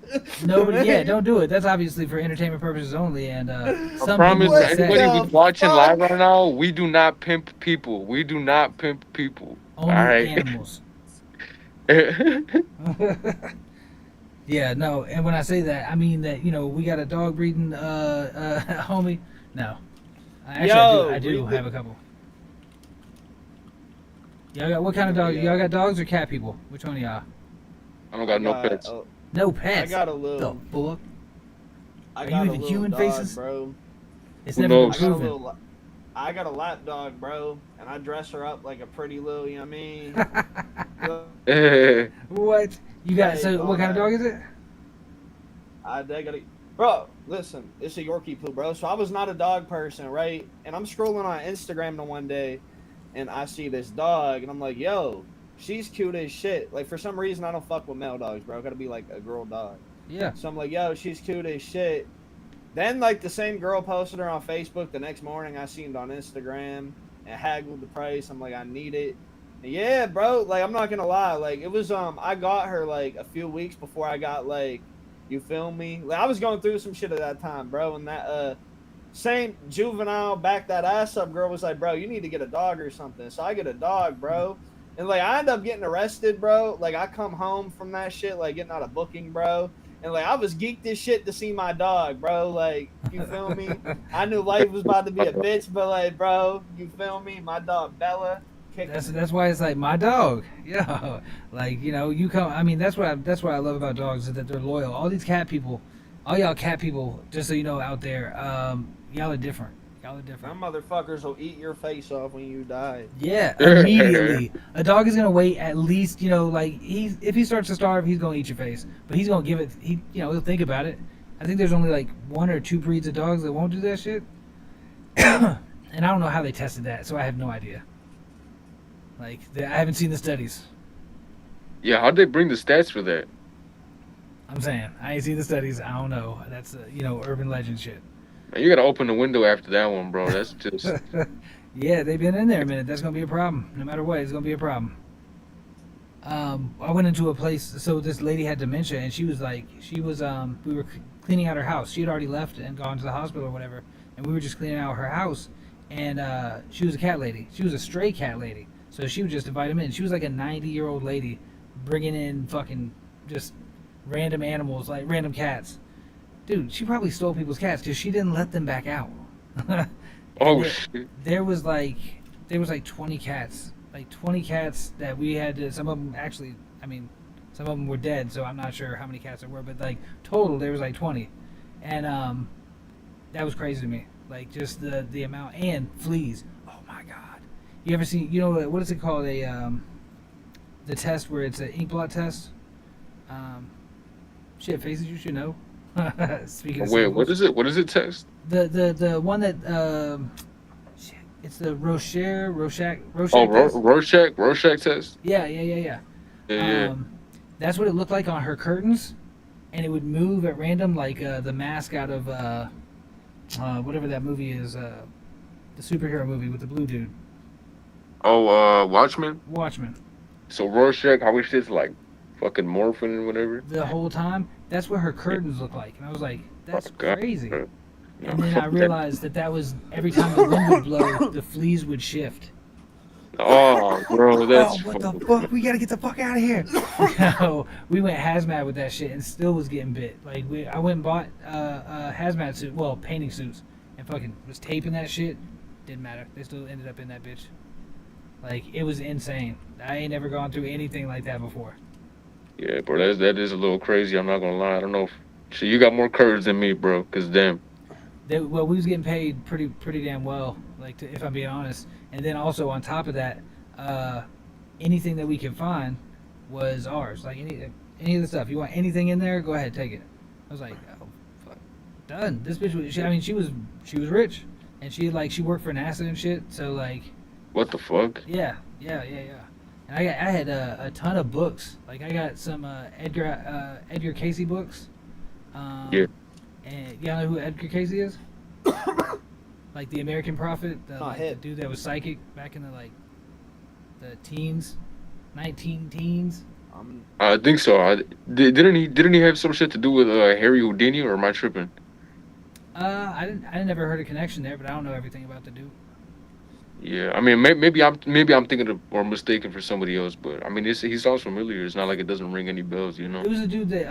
Nobody, don't do it. That's obviously for entertainment purposes only. And I promise anybody who's watching live right now, we do not pimp people. We do not pimp people. Only animals. Yeah, no, and when I say that, I mean that, you know, we got a dog breeding homie. No. I do have a couple. Y'all got what kind of dogs? Y'all got dogs or cat people? Which one of y'all? I don't got no pets. No pets? I got a little. The fuck? Are you even human faces? Bro. It's never been proven. I got a lap dog, bro, and I dress her up like a pretty little, you know what I mean? What? You got, so what kind of dog is it? Bro, listen, it's a Yorkie poo, bro. So I was not a dog person, right? And I'm scrolling on Instagram the one day, and I see this dog, and I'm like, yo, she's cute as shit. Like, for some reason, I don't fuck with male dogs, bro. Gotta be like a girl dog. Yeah. So I'm like, yo, she's cute as shit. Then, like, the same girl posted her on Facebook. The next morning, I seen it on Instagram and haggled the price. I'm like, I need it. And yeah, bro, like, I'm not gonna lie. Like, it was, I got her, like, a few weeks before I got, like, you feel me? Like, I was going through some shit at that time, bro. And that, same juvenile back that ass up girl was like, bro, you need to get a dog or something. So I get a dog, bro. And, like, I end up getting arrested, bro. Like, I come home from that shit, like, getting out of booking, bro. And, like, I was geeked as shit to see my dog, bro. Like, you feel me? I knew life was about to be a bitch, but, like, bro, you feel me? My dog, Bella. That's why it's like my dog. Yeah, like you know, you come. I mean, that's what I love about dogs is that they're loyal. All these cat people, all y'all cat people, just so you know out there, y'all are different. Y'all are different. Them motherfuckers will eat your face off when you die. Yeah, immediately. A dog is gonna wait at least, you know, like if he starts to starve, he's gonna eat your face, but he's gonna give it. He'll think about it. I think there's only like 1 or 2 breeds of dogs that won't do that shit, and I don't know how they tested that, so I have no idea. Like, I haven't seen the studies. Yeah, how'd they bring the stats for that? I'm saying, I ain't seen the studies. I don't know. That's, urban legend shit. Man, you gotta open the window after that one, bro. That's just... Yeah, they've been in there a minute. That's going to be a problem. No matter what, it's going to be a problem. I went into a place, so this lady had dementia, and we were cleaning out her house. She had already left and gone to the hospital or whatever, and we were just cleaning out her house, and she was a cat lady. She was a stray cat lady. So she would just invite them in. She was like a 90-year-old lady bringing in fucking just random animals, like random cats. Dude, she probably stole people's cats because she didn't let them back out. Oh, shit. There was like 20 cats. Like 20 cats that we had to, some of them actually, some of them were dead, so I'm not sure how many cats there were, but like total there was like 20. And that was crazy to me. Like just the amount, and fleas. Oh my God. You ever seen, what is it called? The test where it's an ink blot test? Shit, faces, you should know. Speaking of Wait, symbols. what is it? What is it test? The one that, shit, it's the Rorschach test? Rorschach test? Yeah. Yeah. That's what it looked like on her curtains, and it would move at random, like the mask out of whatever that movie is, the superhero movie with the blue dude. Oh, Watchmen? Watchmen. So Rorschach, how we shit's like fucking morphing and whatever? The whole time, that's what her curtains look like. And I was like, that's God. crazy. No, And then I fuck realized that was every time the wind would blow, the fleas would shift. Oh, bro, that's what the fuck? We gotta get the fuck out of here. We went hazmat with that shit and still was getting bit. Like I went and bought a hazmat suit, well, painting suits, and fucking was taping that shit. Didn't matter. They still ended up in that bitch. Like it was insane. I ain't never gone through anything like that before. Yeah, bro, that is a little crazy. I'm not gonna lie. I don't know. So you got more courage than me, bro. Cause damn. Well, we was getting paid pretty damn well. Like if I'm being honest. And then also on top of that, anything that we could find was ours. Like any of the stuff. You want anything in there? Go ahead, take it. I was like, oh fuck, done. This bitch was. She was rich, and she worked for NASA and shit. So like. What the fuck? Yeah. And I had a ton of books. Like I got some Edgar Casey books. Yeah. And y'all know who Edgar Casey is? Like the American prophet, the dude that was psychic back in the teens, 19 teens. I think so. Didn't he have some shit to do with Harry Houdini, or am I tripping? I never heard a connection there, but I don't know everything about the dude. Yeah, I mean, maybe I'm thinking of or mistaken for somebody else, but I mean, he sounds familiar. It's not like it doesn't ring any bells, you know. It was a dude that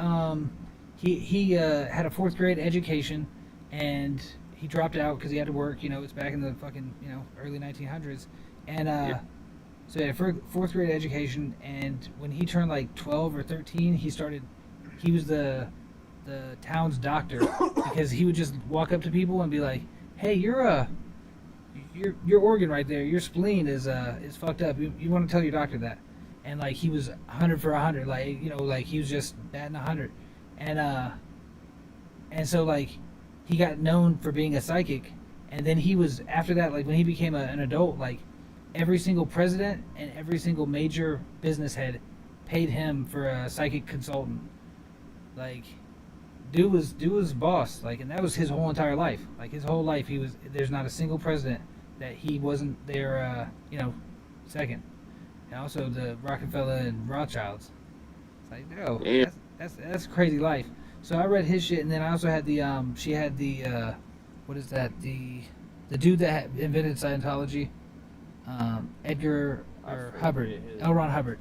he had a 4th grade education, and he dropped out because he had to work. It's back in the fucking early 1900s, and so he had a 4th grade education, and when he turned like 12 or 13, he was the town's doctor because he would just walk up to people and be like, "Hey, your organ right there, your spleen is fucked up. You want to tell your doctor that?" And like he was 100 for 100, like he was just batting 100, and so like he got known for being a psychic, and then he was after that, like when he became an adult, like every single president and every single major business head paid him for a psychic consultant. Like dude was boss, like, and that was his whole entire life. Like his whole life there's not a single president that he wasn't there, second. And also the Rockefeller and Rothschilds. It's like, no, that's a crazy life. So I read his shit, and then I also had she had the, what is that? The dude that invented Scientology, L. Ron Hubbard.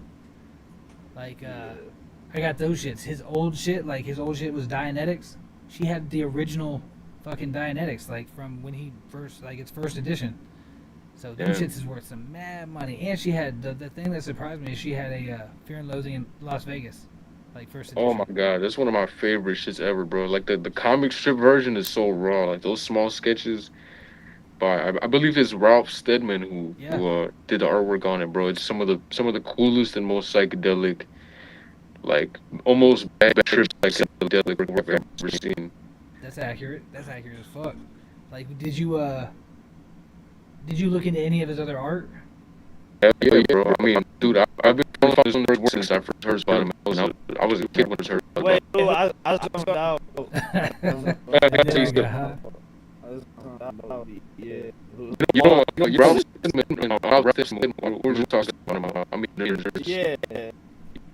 Like, I got those shits. His old shit was Dianetics. She had the original fucking Dianetics, like from when he first, like its first edition. So them shits is worth some mad money. And she had the thing that surprised me is she had a Fear and Loathing in Las Vegas, like first edition. Oh my god, that's one of my favorite shits ever, bro. Like the comic strip version is so raw. Like those small sketches by I believe it's Ralph Steadman who did the artwork on it, bro. It's some of the coolest and most psychedelic, like almost bad trips psychedelic work I've ever seen. That's accurate. That's accurate as fuck. Like, did you look into any of his other art? Yeah, bro. I mean, dude, I've been following his work since I first heard about him. I was a kid when I heard about him. Wait, I was talking about. Yeah. Ralph Steadman, we're just talking about him. I mean, yeah.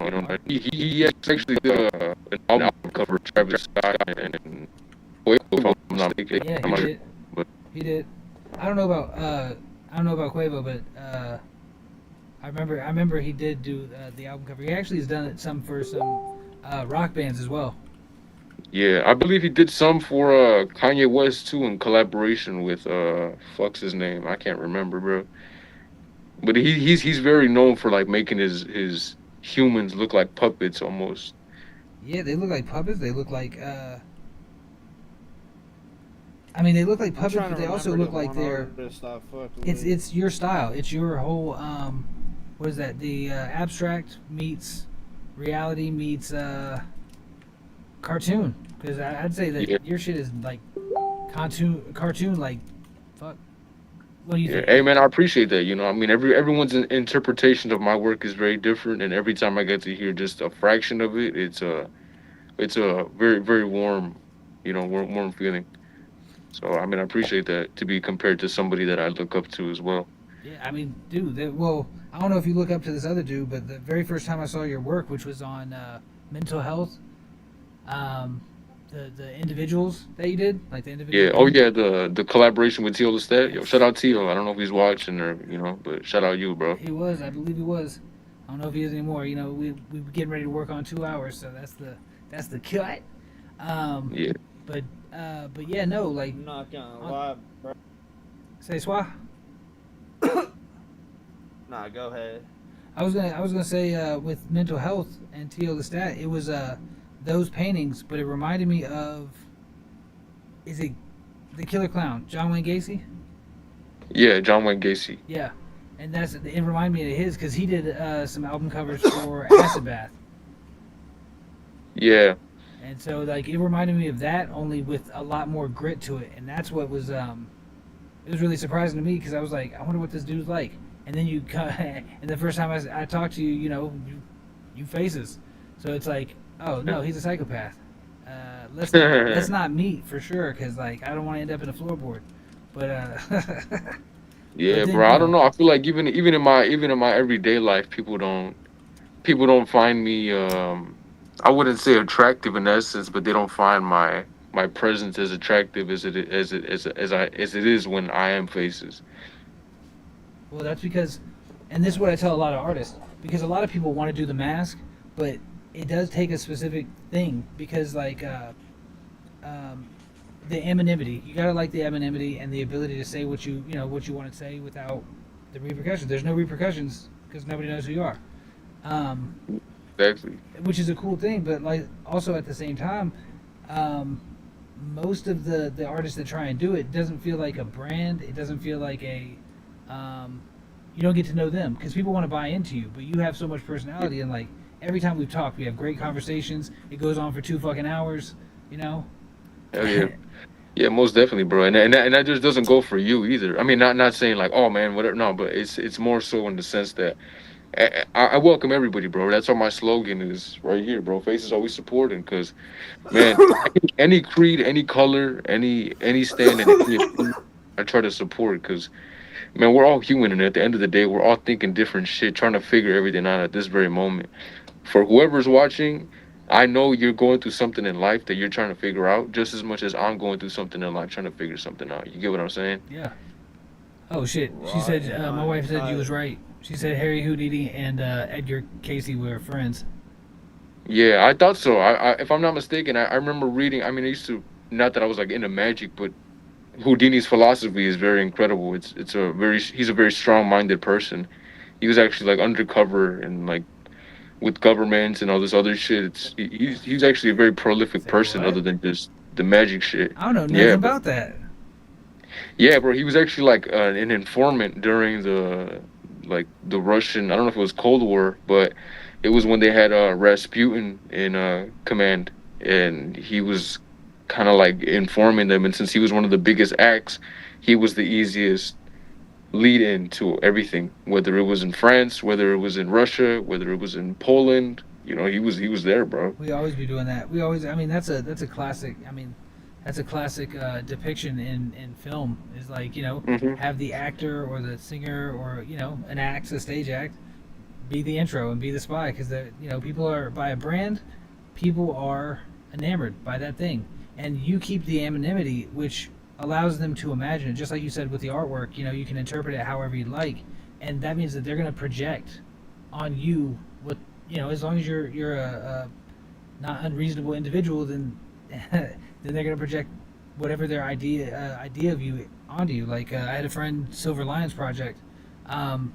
You know, he actually did an album cover of Travis Scott and Quavo, if I'm not mistaken. Yeah, he did. He did. I don't know about Quavo, but I remember he did do the album cover. He actually has done it some for some rock bands as well. Yeah, I believe he did some for Kanye West too in collaboration with fuck's his name, I can't remember, bro. But he's very known for like making his humans look like puppets almost. Yeah, they look like puppets. They look like I mean, they look like puppets, but they also look like they're. It's your style. It's your whole what is that? The abstract meets reality meets cartoon. Because I'd say that your shit is like cartoon like fuck. What do you think? Hey man, I appreciate that. You know, I mean, everyone's interpretation of my work is very different, and every time I get to hear just a fraction of it, it's a very very warm, you know, warm feeling. So I mean, I appreciate that to be compared to somebody that I look up to as well. Yeah, I mean, dude. Well, I don't know if you look up to this other dude, but the very first time I saw your work, which was on mental health, the individuals that you did, like the individuals. Yeah. Oh yeah, the collaboration with Teal the Stat. Yo, shout out Teal. I don't know if he's watching or you know, but shout out you, bro. He was. I believe he was. I don't know if he is anymore. You know, we were getting ready to work on 2 hours, so that's the cut. Yeah. But yeah, no, like. I'm not gonna lie, bro. Say swa. Nah, go ahead. I was gonna say with mental health and Teal the Stat, it was those paintings, but it reminded me of, is it the Killer Clown, John Wayne Gacy? Yeah, John Wayne Gacy. Yeah, and it reminded me of his because he did some album covers for Acid Bath. Yeah. And so like it reminded me of that, only with a lot more grit to it, and that's what was it was really surprising to me because I was like, I wonder what this dude's like. And then and the first time I talked to you, you know, you faces, so it's like, oh no, he's a psychopath. Let's not meet for sure, because like I don't want to end up in a floorboard. But yeah, but then, bro. I don't know. I feel like even in my everyday life, people don't find me. I wouldn't say attractive in essence, but they don't find my presence as attractive as it is when I am faces. Well, that's because, and this is what I tell a lot of artists, because a lot of people want to do the mask, but it does take a specific thing, because like the anonymity, you gotta like the anonymity and the ability to say what you want to say without the repercussions. There's no repercussions because nobody knows who you are. Exactly. Which is a cool thing, but like also at the same time, most of the artists that try and do it doesn't feel like a brand. It doesn't feel like a you don't get to know them because people want to buy into you, but you have so much personality, and like every time we've talked, we have great conversations. It goes on for 2 fucking hours, you know. Hell yeah. Yeah, most definitely, bro. And that just doesn't go for you either. I mean, not saying like, oh man, whatever. No, but it's more so in the sense that I welcome everybody, bro. That's what my slogan is right here, bro. Faces always supporting, because, man, any creed, any color, any stand, I try to support, because, man, we're all human, and at the end of the day, we're all thinking different shit, trying to figure everything out at this very moment. For whoever's watching, I know you're going through something in life that you're trying to figure out just as much as I'm going through something in life trying to figure something out. You get what I'm saying? Yeah. Oh shit. She said my wife said you was right. She said Harry Houdini and Edgar Casey were friends. Yeah, I thought so. I if I'm not mistaken, I remember reading. I mean, I used to, not that I was like into magic, but Houdini's philosophy is very incredible. It's a very he's a very strong-minded person. He was actually like undercover and like with governments and all this other shit. He's actually a very prolific Say person what? other than just the magic shit. I don't know nothing Yeah, bro. about that. Yeah, bro. He was actually like an informant during the Russian. I don't know if it was Cold War, but it was when they had Rasputin in command, and he was kind of like informing them. And since he was one of the biggest acts, he was the easiest lead in to everything. Whether it was in France, whether it was in Russia, whether it was in Poland, he was there, bro. We always be doing that. We always. I mean, that's a classic. I mean, that's a classic depiction in film. Is like Hmm. have the actor or the singer or an act, a stage act, be the intro and be the spy because the people are by a brand, people are enamored by that thing, and you keep the anonymity, which allows them to imagine it. Just like you said with the artwork, you can interpret it however you like, and that means that they're going to project on you what as long as you're a not unreasonable individual, then then they're gonna project whatever their idea of you onto you. Like I had a friend, Silver Lions Project, um,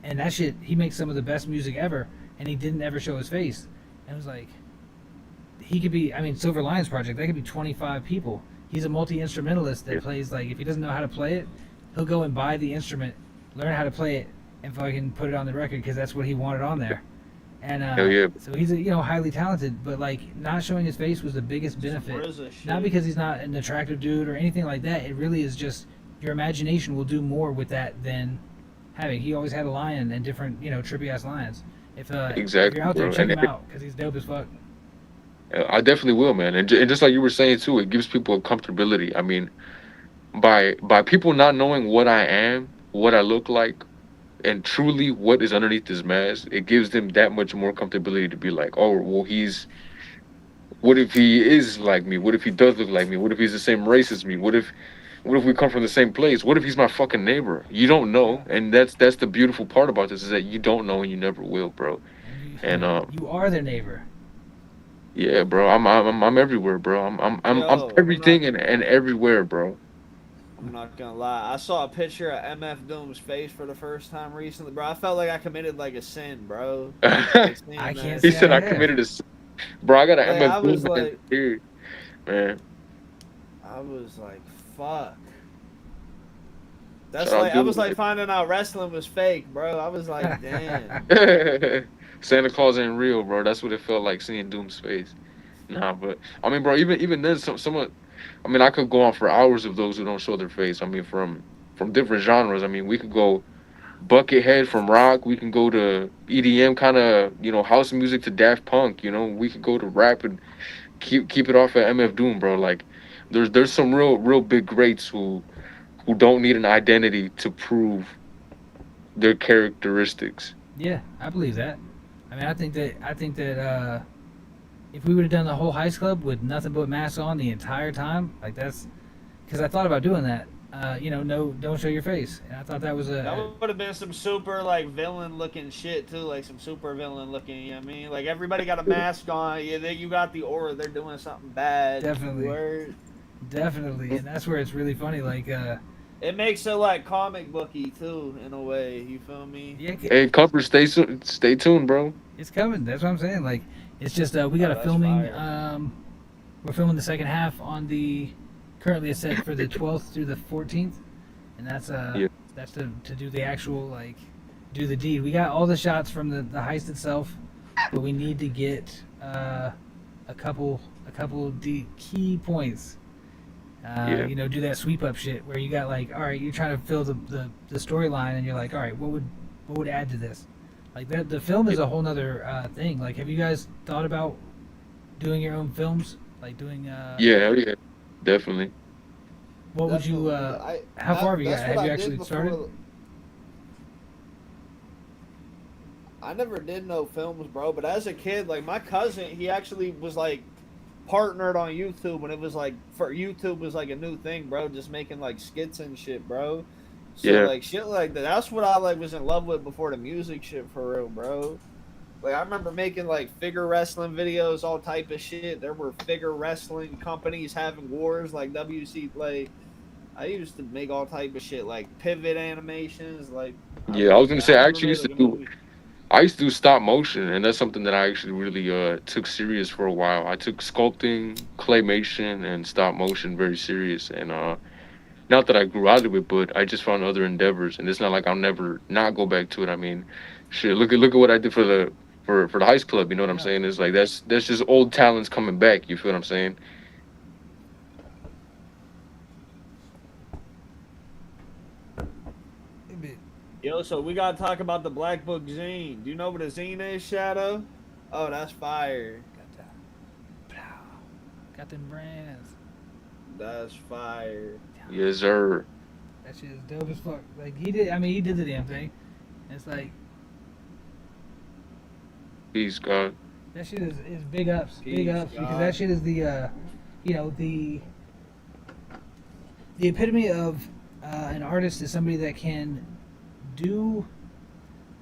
and that shit. He makes some of the best music ever, and he didn't ever show his face. And it was like he could be. I mean, Silver Lions Project. That could be 25 people. He's a multi instrumentalist that plays like if he doesn't know how to play it, he'll go and buy the instrument, learn how to play it, and fucking put it on the record because that's what he wanted on there. And Hell yeah. so he's highly talented, but like not showing his face was the biggest benefit. RZA shit. Not because he's not an attractive dude or anything like that. It really is just your imagination will do more with that than having. He always had a lion and different trippy ass lions. If Exactly, you're out there, bro. check And him out because he's dope as fuck. I definitely will, man. And just like you were saying too, it gives people a comfortability. I mean, by people not knowing what I am, what I look like, and truly what is underneath this mask, it gives them that much more comfortability to be like, oh, well, what if he is like me? What if he does look like me? What if he's the same race as me? What if we come from the same place? What if he's my fucking neighbor? You don't know, and that's the beautiful part about this is that you don't know and you never will, bro. And You are their neighbor. yeah, bro, I'm everywhere, bro. I'm Yo, everything and everywhere, bro. I'm not gonna lie. I saw a picture of MF Doom's face for the first time recently, bro. I felt like I committed like a sin, bro. Like, seeing I that. can't He say said I I have. committed a sin. Bro, I got an Like, I MF was Doom like- here, man. I was like, fuck. That's Shout out like I was Doom. like finding out wrestling was fake, bro. I was like, damn. Santa Claus ain't real, bro. That's what it felt like seeing Doom's face. Nah, but I mean, bro, even then, someone. I mean, I could go on for hours of those who don't show their face. I mean, from different genres. I mean, we could go Buckethead from rock. We can go to EDM kind of house music to Daft Punk. We could go to rap and keep it off at MF Doom, bro. Like, there's some real big greats who don't need an identity to prove their characteristics. Yeah, I believe that. I mean, I think that if we would have done the whole Heist Club with nothing but masks on the entire time, like that's because I thought about doing that. No, don't show your face, and I thought that was That would have been some super like villain looking shit too, like some super villain looking. You know what I mean? Like everybody got a mask on. Yeah, you got the aura. They're doing something bad. Definitely. Word. definitely, and that's where it's really funny. Like, It makes it like comic booky too, in a way. You feel me? yeah, Hey, Comfort, stay tuned, bro. it's coming. That's what I'm saying. Like, it's just we got a that's filming. fire. We're filming the second half on the currently it's set for the 12th through the 14th, and that's Yeah. that's to do the actual like do the deed. We got all the shots from the heist itself, but we need to get a couple key points. Yeah. Do that sweep up shit where you got like, all right, you're trying to fill the storyline, and you're like, all right, what would add to this? Like that, the film is a whole nother thing. Like, have you guys thought about doing your own films? Like doing Yeah, hell yeah, definitely. what would you Definitely. how far have you got? that's what Have you I did actually before- started? I never did no films, bro. But as a kid, like my cousin, he actually was like partnered on YouTube when it was like for YouTube was like a new thing, bro. Just making like skits and shit, bro. So Yeah. like shit like that. That's what I like was in love with before the music shit for real, bro. Like I remember making like figure wrestling videos, all type of shit. There were figure wrestling companies having wars, like WC, like I used to make all type of shit like pivot animations. Like Yeah, I was gonna say I I never actually made used to like a do movie. I used to do stop motion, and that's something that I actually really took serious for a while. I took sculpting, claymation, and stop motion very serious, and not that I grew out of it, but I just found other endeavors, and it's not like I'll never not go back to it. I mean, shit, look at what I did for the Heist Club. You know what I'm Yeah. saying? It's like that's just old talents coming back. You feel what I'm saying? Yo, so we gotta talk about the Black Book zine. Do you know what a zine is, Shadow? Oh, that's fire. Got them brands. That's fire. Yes, sir. That shit is dope as fuck. Like he did. I mean, he did the damn thing. It's like Peace, God. that shit is big ups, big Peace, ups, because God. that shit is the, you know, the epitome of an artist is somebody that can do.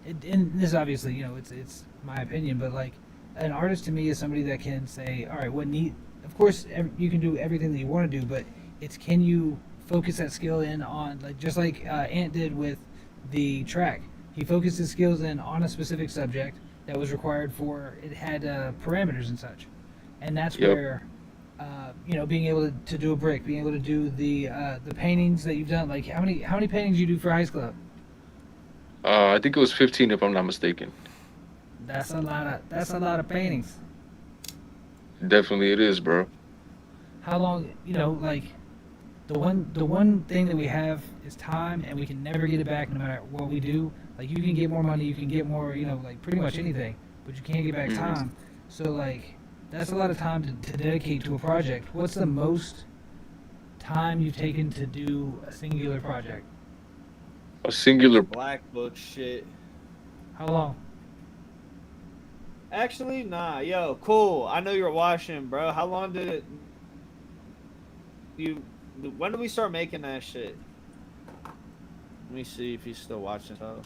And this obviously, you know, it's my opinion, but like an artist to me is somebody that can say, all right, what need. Of course, you can do everything that you want to do, but it's can you focus that skill in on like just like Ant did with the track. He focused his skills in on a specific subject that was required for it had parameters and such, and that's Yep. where you know being able to do a brick, being able to do the paintings that you've done. Like how many paintings you do for Heist Club? I think it was 15 if I'm not mistaken. That's a lot of paintings. Definitely it is, bro. How long, you know, like the one thing that we have is time, and we can never get it back no matter what we do. Like you can get more money, you can get more, you know, like pretty much anything, but you can't get back Mhm. time. So like that's a lot of time to dedicate to a project. What's the most time you've taken to do a singular project? A singular. Black Book shit. How long? Actually, nah. Yo, cool. I know you're watching, bro. How long did it? You. When did we start making that shit? Let me see if he's still watching. So.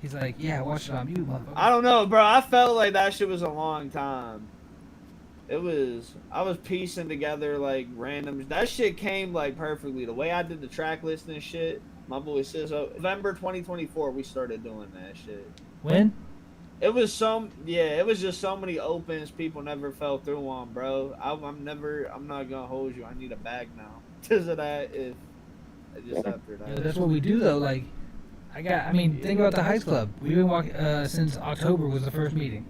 He's like, yeah, watch it on mute, motherfucker. I don't know, bro. I felt like that shit was a long time. It was. I was piecing together like random. That shit came like perfectly. The way I did the track list and shit. My boy says, so November 2024, we started doing that shit. When? It was it was just so many opens people never fell through on, bro. I'm not gonna hold you. I need a bag now. Because of that, if just after Yeah, that. that's what we do though. Like, I mean, think about the Heist Club. We've been walking since October was the first meeting.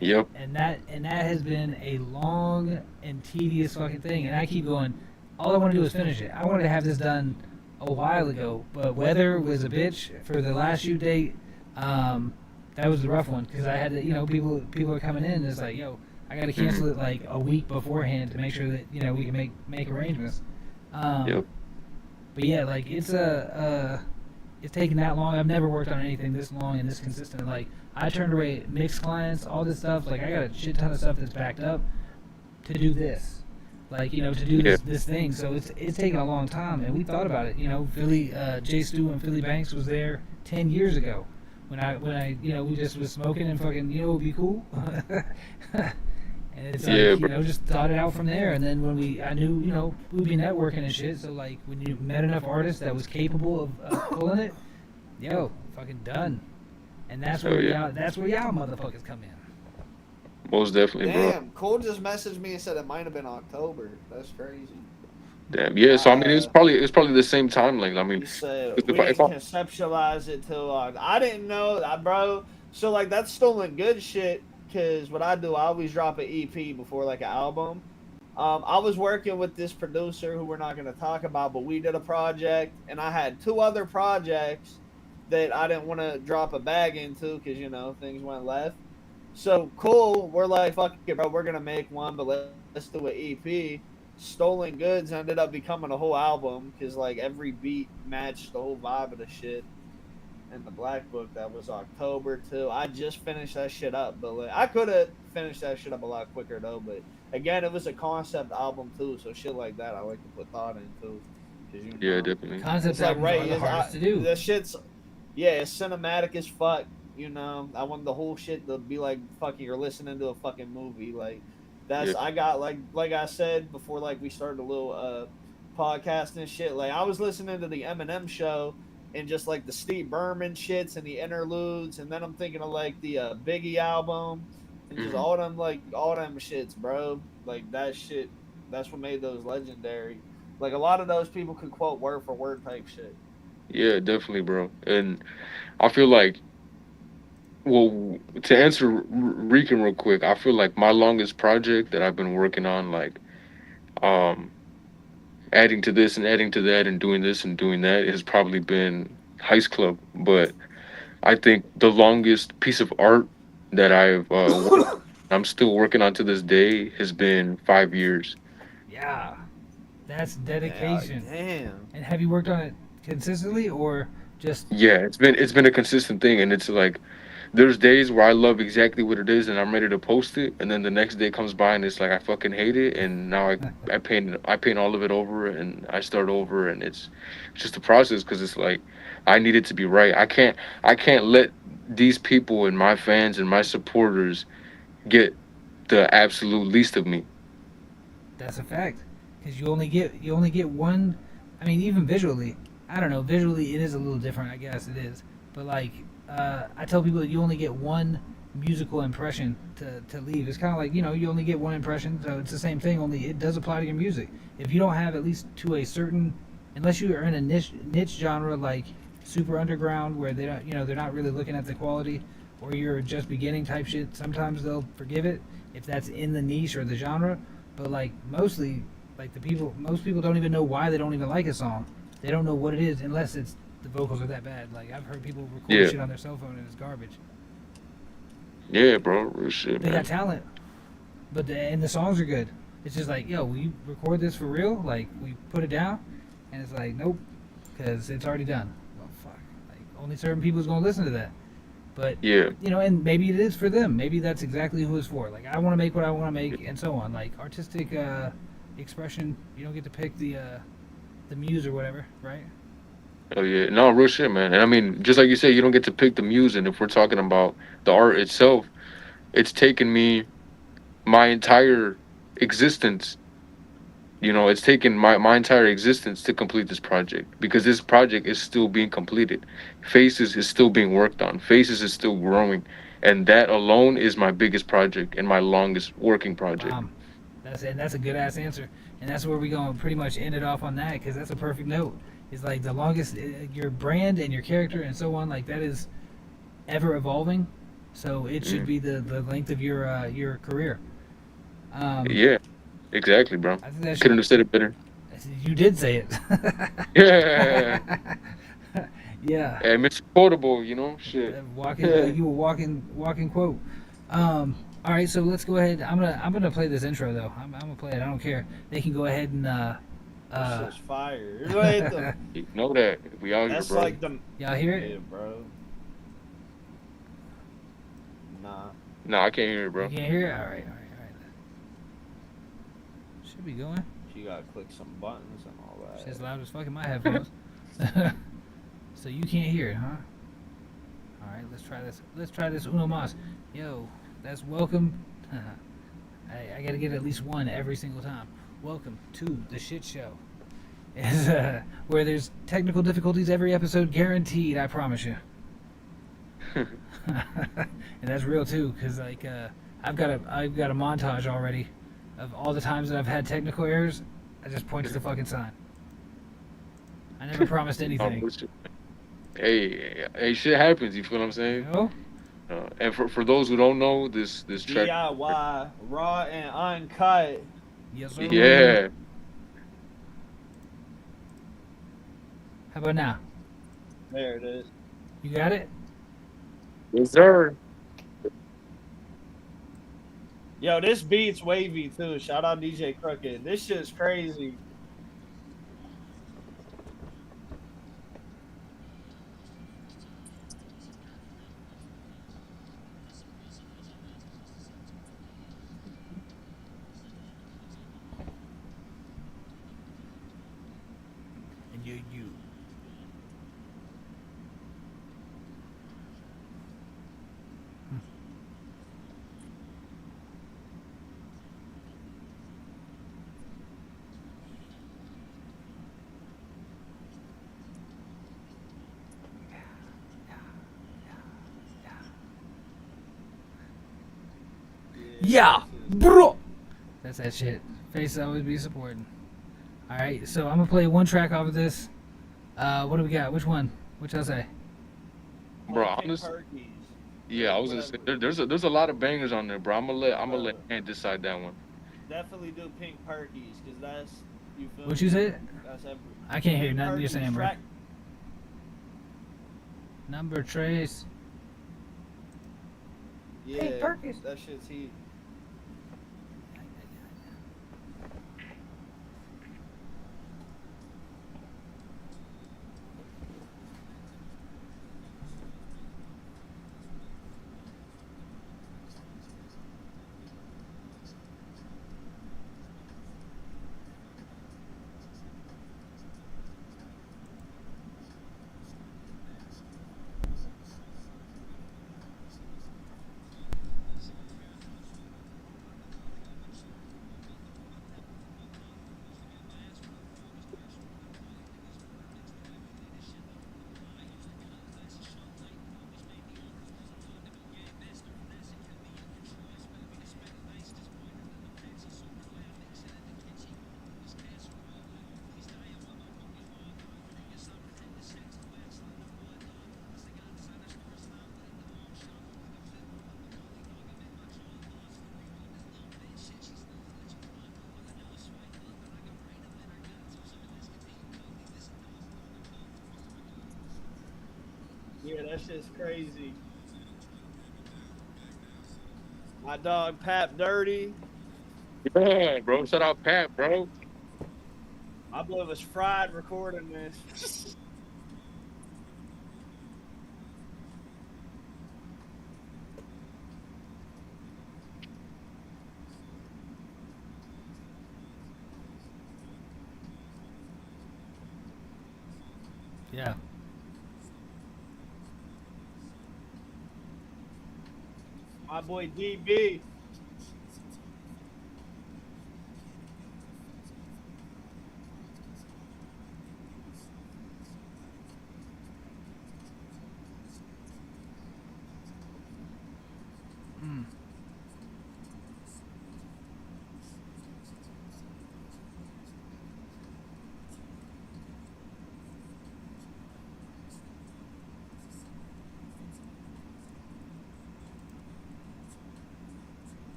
Yep. And that has been a long and tedious fucking thing. And I keep going. All I want to do is finish it. I wanted to have this done a while ago, but weather was a bitch for the last shoot date. That was the rough one because I had to, you know, people are coming in. And it's like, yo, I got to cancel it like a week beforehand to make sure that you know we can make arrangements. Yep. But yeah, like it's taken that long. I've never worked on anything this long and this consistent. Like I turned away mixed clients, all this stuff. Like I got a shit ton of stuff that's backed up to do this. Like you know to do this thing. So it's taken a long time, and we thought about it. You know, Philly Jay Stu and Philly Banks was there 10 years ago. When I you know we just was smoking and fucking you know it'd be cool, and it's like you know just thought it out from there. And then when I knew you know we'd be networking and shit. So like when you met enough artists that was capable of pulling it, yo, fucking done. And that's where y'all motherfuckers come in. Most definitely, bro. Damn, Cole just messaged me and said it might have been October. That's crazy. Damn. Yeah. So I mean, it's probably the same time. Like I mean, He said if we didn't conceptualize it till I didn't know that, bro. So like that's stolen good shit. Cause what I do, I always drop an EP before like an album. I was working with this producer who we're not gonna talk about, but we did a project, and I had 2 other projects that I didn't want to drop a bag into because you know things went left. So cool, we're like, fuck it, bro. We're gonna make one, but let's do an EP. Stolen Goods ended up becoming a whole album because like every beat matched the whole vibe of the shit. And the Black Book, that was October too. I just finished that shit up, but like, I could have finished that shit up a lot quicker though. But again, it was a concept album too, so shit like that I like to put thought into. You know, yeah, definitely. Concept like albums are the hardest to do. The shit's it's cinematic as fuck. You know, I want the whole shit to be like fucking you're listening to a fucking movie. Like that's I got like I said before, like we started a little podcast and shit. Like I was listening to the Eminem show and just like the Steve Berman shits and the interludes, and then I'm thinking of like the Biggie album and just all them shits, bro. Like that shit, that's what made those legendary. Like a lot of those people could quote word for word type shit. Yeah, definitely, bro. And I feel like, well, to answer Rican real quick, I feel like my longest project that I've been working on, like, um, adding to this and adding to that and doing this and doing that, has probably been Heist Club. But I think the longest piece of art that I'm still working on to this day has been 5 years. Yeah, that's Yeah, dedication. damn. And have you worked on it consistently or just? Yeah, it's been a consistent thing, and it's like there's days where I love exactly what it is and I'm ready to post it, and then the next day comes by and it's like I fucking hate it, and now I paint all of it over and I start over, and it's just a process because it's like I need it to be right. I can't let these people and my fans and my supporters get the absolute least of me. That's a fact, because you only get one. I mean, even visually, I don't know. Visually, it is a little different. I guess it is, but like I tell people that you only get one musical impression to leave. It's kind of like you only get one impression, so it's the same thing. Only it does apply to your music. If you don't have at least to a certain, unless you are in a niche genre like super underground where they don't they're not really looking at the quality, or you're just beginning type shit. Sometimes they'll forgive it if that's in the niche or the genre. But like mostly, like most people don't even know why they don't even like a song. They don't know what it is unless it's the vocals are that bad. Like I've heard people record Yeah, shit on their cell phone and it's garbage. yeah, bro, real shit, They got man. talent, but and the songs are good. It's just like, yo, will you record this for real? Like we put it down, and it's like, nope, because it's already done. Well, fuck. Like only certain people's gonna listen to that. But Yeah, and maybe it is for them. Maybe that's exactly who it's for. Like I want to make what I want to make, and so on. Like artistic expression, you don't get to pick the muse or whatever, right? oh yeah, no, real shit, man. And I mean, just like you say, you don't get to pick the muse, and if we're talking about the art itself, it's taken me my entire existence. It's taken my entire existence to complete this project, because this project is still being completed. Faces is still being worked on. Faces is still growing. And that alone is my biggest project and my longest working project. Wow, that's a good ass answer, and that's where we gonna pretty much end it off on that because that's a perfect note. It's like the longest your brand and your character and so on, like that is ever evolving, so it should Mm. be the length of your career. Um, Yeah, exactly, bro. I think that should. Couldn't have said it better. You did say it. Yeah. Yeah. And Mr. Quotable, shit. Walking, you a walking quote. All right, so let's go ahead. I'm gonna play this intro though. I'm gonna play it. I don't care. They can go ahead and This shit's fire. Right? You know that. We out here, That's bro. like the y'all hear it? yeah, bro. Nah. No, I can't hear it, You bro. can't hear it. All right. Should be going. You gotta click some buttons and all that. It's loud as fuck in my headphones. So you can't hear it, huh? All right, let's try this. Let's try this uno mas. Yo, that's welcome. I gotta get at least one every single time. Welcome to the shit show. Is where there's technical difficulties every episode, guaranteed. I promise you. And that's real too, cause like I've got a montage already of all the times that I've had technical errors. I just point to the fucking sign. I never promised Oh, anything. bullshit. Hey, shit happens. You feel what I'm saying? You know? And for those who don't know, this track, DIY, raw and uncut. Yes, sir. yeah, How about now? There it is. You got it? yes, sir. Yo, this beat's wavy too. Shout out DJ Crooked. This shit's crazy. And you. Yeah, bro. That's that shit. Faces always be supporting. All right, so I'm gonna play one track off of this. What do we got? Which one? Which I say? Bro, honestly, yeah, I was gonna say there's a lot of bangers on there, bro. I'm gonna let Ant decide that one. Definitely do Pink Perkies, because that's, you feel What me? you said? That's every, I can't hear Pink nothing you're Perkies saying, bro. track- Number trace. Yeah, Pink Perkies. that shit's heat. Yeah, that shit's crazy. My dog Pap Dirty. Yeah, bro. Shout out Pat, bro. My boy was fried recording this. Yeah. My boy DB.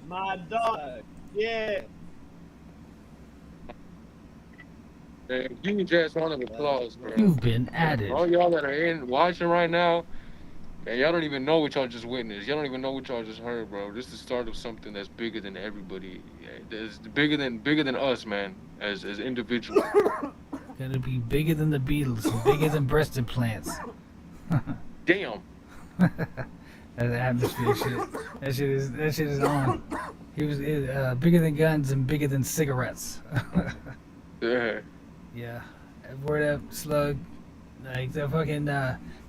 My dog. Yeah. Man, huge ass round of applause, bro. You've been added. All y'all that are in watching right now, man, y'all don't even know what y'all just witnessed. Y'all don't even know what y'all just heard, bro. This is the start of something that's bigger than everybody. It's bigger than us, man. As individuals. Gonna be bigger than the Beatles, and bigger than breast implants. Damn. That atmosphere shit. That shit is on. He was bigger than guns and bigger than cigarettes. Yeah. Yeah. Word up, Slug. Like the fucking.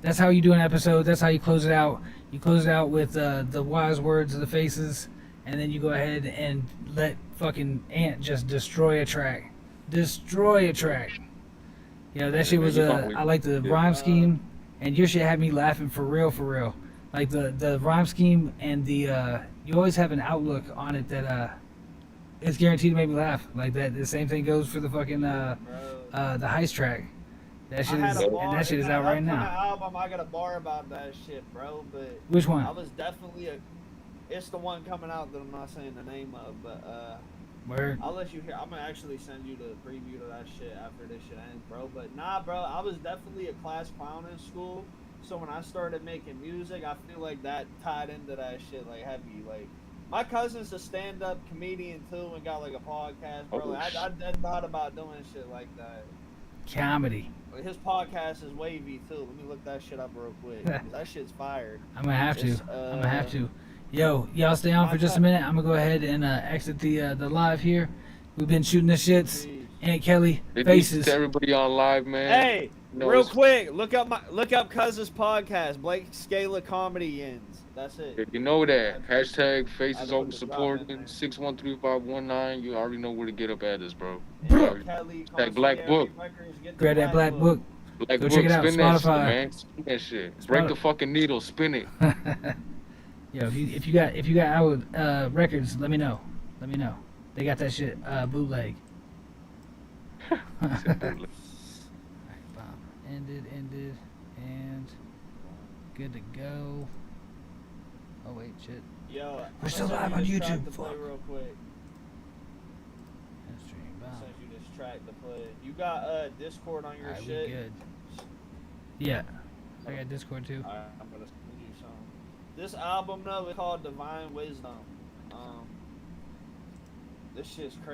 That's how you do an episode. That's how you close it out. You close it out with the wise words of the faces, and then you go ahead and let fucking Ant just destroy a track. Destroy a track. You know, that shit was I like the rhyme scheme, and your shit had me laughing for real, for real. Like the rhyme scheme and the you always have an outlook on it that it's guaranteed to make me laugh. Like that. The same thing goes for the fucking the heist track. That shit is that shit is out right now. Album, I got a bar about that shit, bro. But which one? I was definitely it's the one coming out that I'm not saying the name of, but Word. I'll let you hear. I'm gonna actually send you the preview of that shit after this shit ends, bro. But nah, bro, I was definitely a class clown in school. So when I started making music, I feel like that tied into that shit like heavy. Like my cousin's a stand-up comedian too and got like a podcast, bro. I dead thought about doing shit like that. Comedy. His podcast is wavy too. Let me look that shit up real quick. 'Cause that shit's fire. I'm gonna have to. I'm gonna have to. Yo, y'all stay on for just a minute. I'm gonna go ahead and exit the live here. We've been shooting this shit. Aunt Kelly, They faces. to everybody on live, man. Hey, You know, real it's- quick, look up Cuz's podcast, Blake Scala Comedians. That's it. You know that. Hashtag I faces know always what to drop in supporting. there. 613-519. You already know where to get up at us, bro. Bro. Kelly, That black book. Records, get the Grab that black book. Black Go book, check it out, spin that shit, Spotify. man. Spin that shit. Break the fucking needle, spin it. Yo, if you got our records, let me know. Let me know. They got that shit bootleg. Alright, bomb. Ended, and good to go. Oh wait, shit. Yo, We're still I'll send live on you this YouTube, track to play fuck. real quick. Stream, I'll bomb. send you this track to play. You got Discord on your Alright, we shit? good. Yeah, I got Discord too. Alright, I'm gonna send you some. This album though is called Divine Wisdom. This shit's crazy.